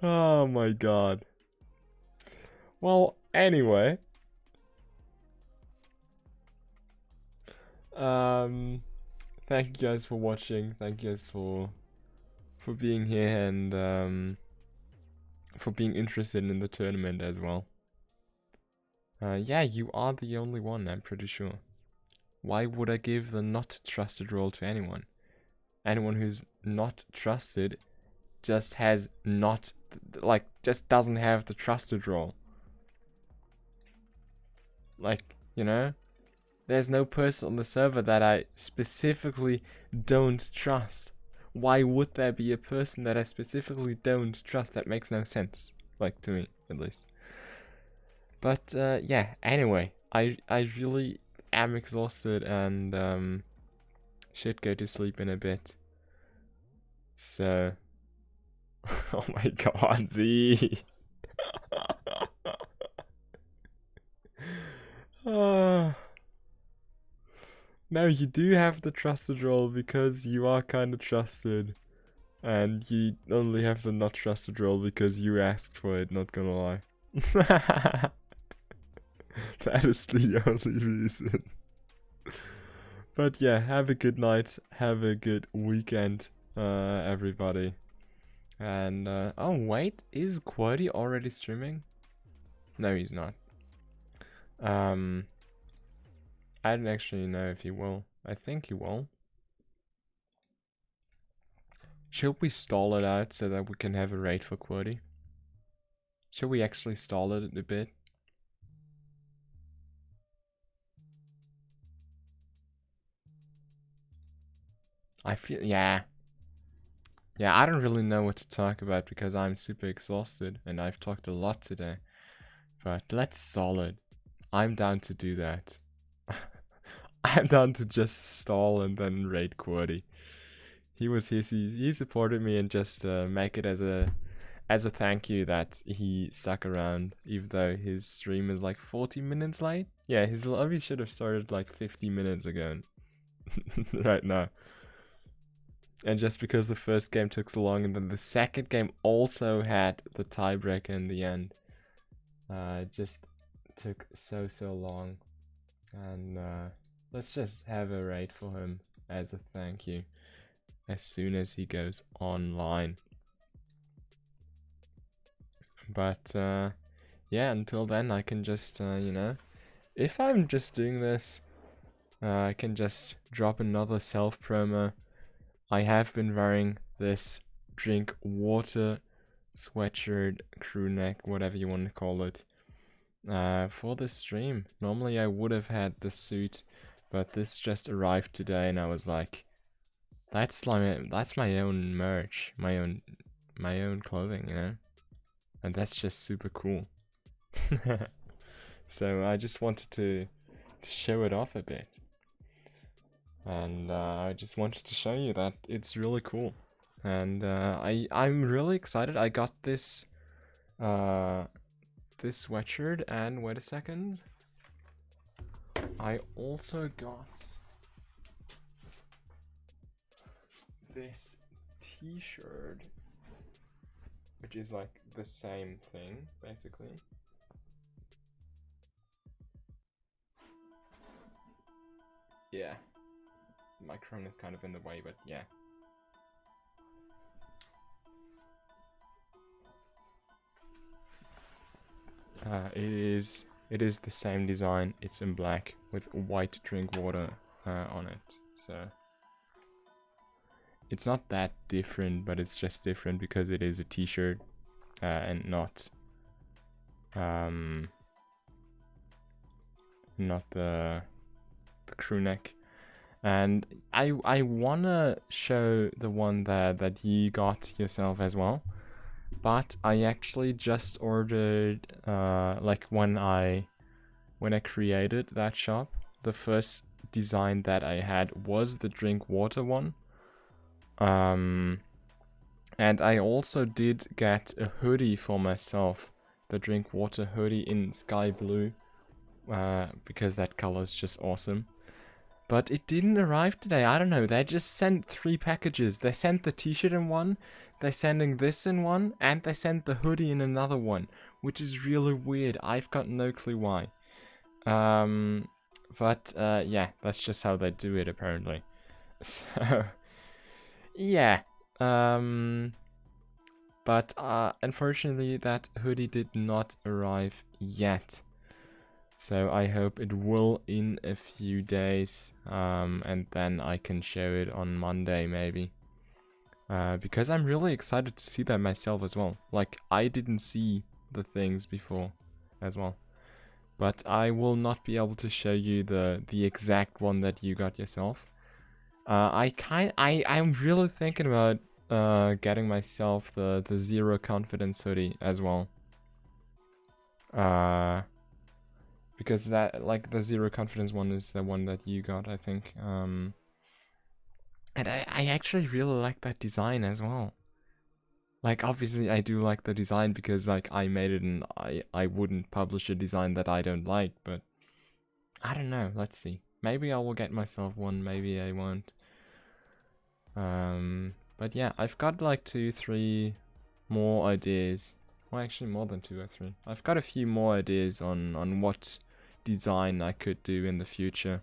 Oh my god. Well, anyway. Thank you guys for watching. Thank you guys for being here and for being interested in the tournament as well. Yeah, you are the only one, I'm pretty sure. Why would I give the not trusted role to anyone? Anyone who's not trusted just has not, like, just doesn't have the trusted role. Like, you know? There's no person on the server that I specifically don't trust. Why would there be a person that I specifically don't trust? That makes no sense. Like, to me, at least. But, yeah, anyway. I really am exhausted and, should go to sleep in a bit. So... Oh my god, Z! No, you do have the trusted role because you are kind of trusted. And you only have the not trusted role because you asked for it, not gonna lie. That is the only reason. But yeah, have a good night, have a good weekend, everybody. And, oh wait, is Quirty already streaming? No, he's not. I don't actually know if he will. I think he will. Should we stall it out so that we can have a raid for Quirty? Should we actually stall it a bit? I feel, yeah. Yeah, I don't really know what to talk about because I'm super exhausted and I've talked a lot today. But let's stall it. I'm down to do that. I'm down to just stall and then raid Quirty. He was here, he supported me and just make it as a thank you that he stuck around, even though his stream is like 40 minutes late. Yeah, his lobby should have started like 50 minutes ago. Right now. And just because the first game took so long and then the second game also had the tiebreaker in the end. It just took so long. And let's just have a raid for him as a thank you as soon as he goes online. But yeah, until then I can just, you know, if I'm just doing this, I can just drop another self promo. I have been wearing this drink water sweatshirt, crew neck, whatever you want to call it, for the stream. Normally I would have had the suit, but this just arrived today and I was like, that's my own merch, my own clothing, you know? And that's just super cool. So I just wanted to show it off a bit. And I just wanted to show you that it's really cool. And I'm really excited. I got this this sweatshirt and wait a second. I also got this t-shirt, which is like the same thing basically. Yeah. My crown is kind of in the way, but yeah. It is the same design. It's in black with white drink water on it. So it's not that different, but it's just different because it is a t-shirt and not the crew neck. And I wanna show the one that you got yourself as well, but I actually just ordered like when I created that shop, the first design that I had was the drink water one. And I also did get a hoodie for myself, the drink water hoodie in sky blue, because that color is just awesome. But it didn't arrive today. I don't know. They just sent 3 packages. They sent the t-shirt in one, they're sending this in one, and they sent the hoodie in another one, which is really weird. I've got no clue why. But yeah, that's just how they do it apparently. So yeah. But unfortunately that hoodie did not arrive yet. So I hope it will in a few days, and then I can show it on Monday maybe. Because I'm really excited to see that myself as well. Like, I didn't see the things before as well. But I will not be able to show you the exact one that you got yourself. I'm really thinking about getting myself the zero confidence hoodie as well. Because that, like, the zero confidence one is the one that you got, I think. And I actually really like that design as well. Like, obviously I do like the design because, like, I made it and I wouldn't publish a design that I don't like, but I don't know, let's see. Maybe I will get myself one, maybe I won't. But yeah, I've got like 2-3 more ideas. Well, actually more than 2 or 3. I've got a few more ideas on what design I could do in the future.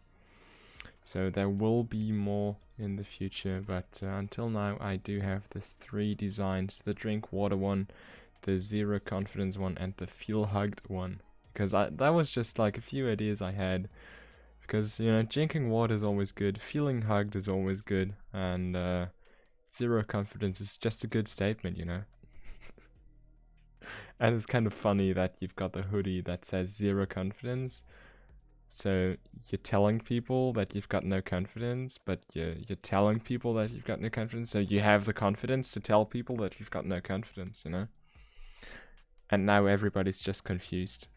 So there will be more in the future, but until now I do have the 3 designs: the drink water one, the zero confidence one, and the feel hugged one. Because that was just like a few ideas I had. Because, you know, drinking water is always good, feeling hugged is always good, and zero confidence is just a good statement, you know. And it's kind of funny that you've got the hoodie that says zero confidence. So you're telling people that you've got no confidence, but you're telling people that you've got no confidence. So you have the confidence to tell people that you've got no confidence, you know. And now everybody's just confused.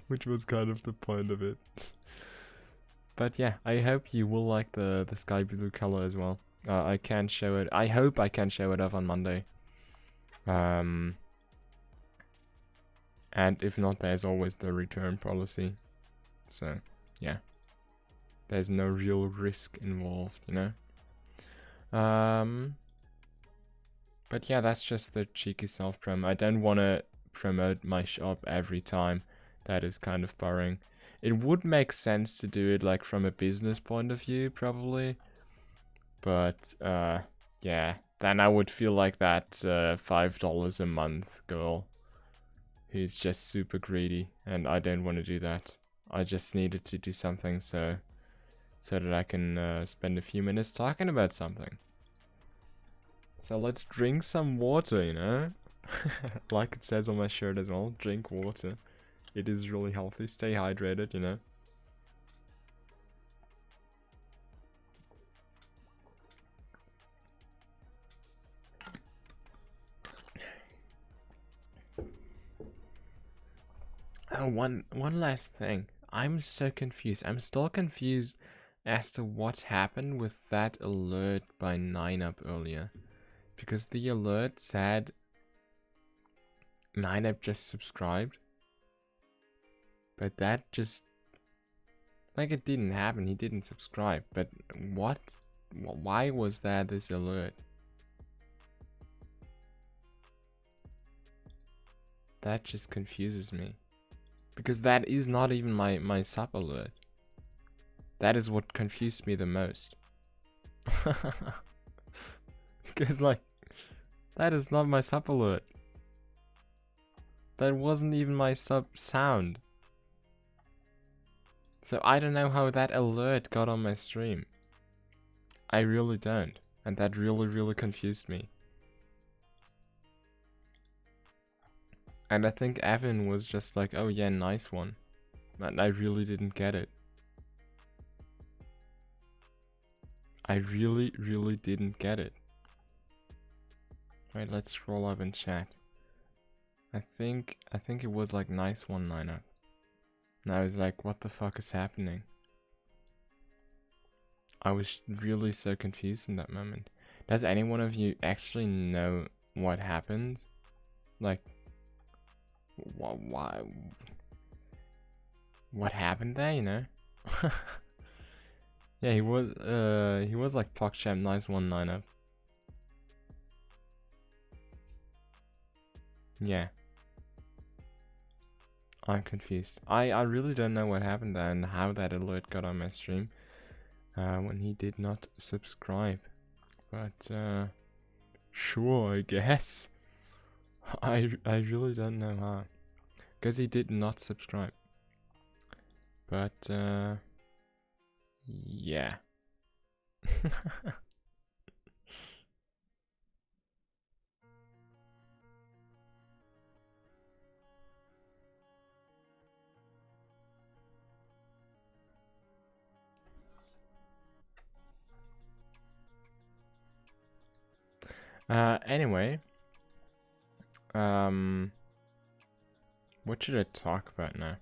Which was kind of the point of it. But yeah, I hope you will like the sky blue color as well. I can show it. I hope I can show it off on Monday. And if not, there's always the return policy. So yeah, there's no real risk involved, you know. But yeah, that's just the cheeky self promo. I don't want to promote my shop every time. That is kind of boring. It would make sense to do it like from a business point of view, probably. But yeah, then I would feel like that $5 a month girl who's just super greedy, and I don't want to do that. I just needed to do something so that I can spend a few minutes talking about something. So let's drink some water, you know? Like it says on my shirt as well, drink water. It is really healthy, stay hydrated, you know? Oh, one last thing. I'm so confused. I'm still confused as to what happened with that alert by 9up earlier. Because the alert said 9up just subscribed. But that just... like, it didn't happen. He didn't subscribe. But what? Why was there this alert? That just confuses me. Because that is not even my sub alert. That is what confused me the most. Because, like, That is not my sub alert. That wasn't even my sub sound. So I don't know how that alert got on my stream. I really don't. And that really confused me. And I think Evan was just like, oh yeah, nice one. And I really didn't get it. I really didn't get it. Right, let's scroll up and chat. I think it was like nice one lineup. And I was like, what the fuck is happening? I was really so confused in that moment. Does any one of you actually know what happened? Like, why? What happened there? You know? Yeah, he was like PogChamp, nice one lineup. Yeah. I'm confused. I really don't know what happened there and how that alert got on my stream when he did not subscribe. But sure, I guess. I really don't know how. Because he did not subscribe. But yeah. Anyway, what should I talk about now?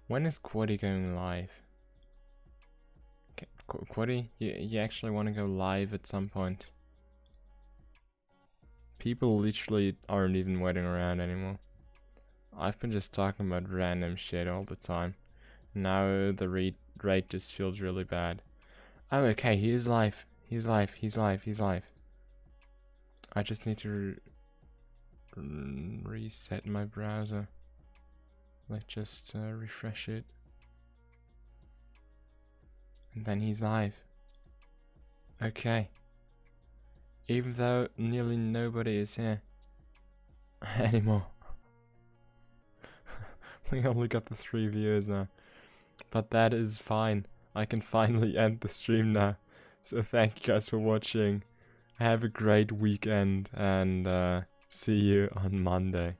When is Quaddy going live? Okay, Quaddy, you actually want to go live at some point? People literally aren't even waiting around anymore. I've been just talking about random shit all the time. Now the rate just feels really bad. Oh, okay, he's live. He's live. I just need to reset my browser. Like, just refresh it. And then he's live. Okay. Even though nearly nobody is here anymore. We only got the 3 viewers now. But that is fine. I can finally end the stream now. So thank you guys for watching. Have a great weekend and see you on Monday.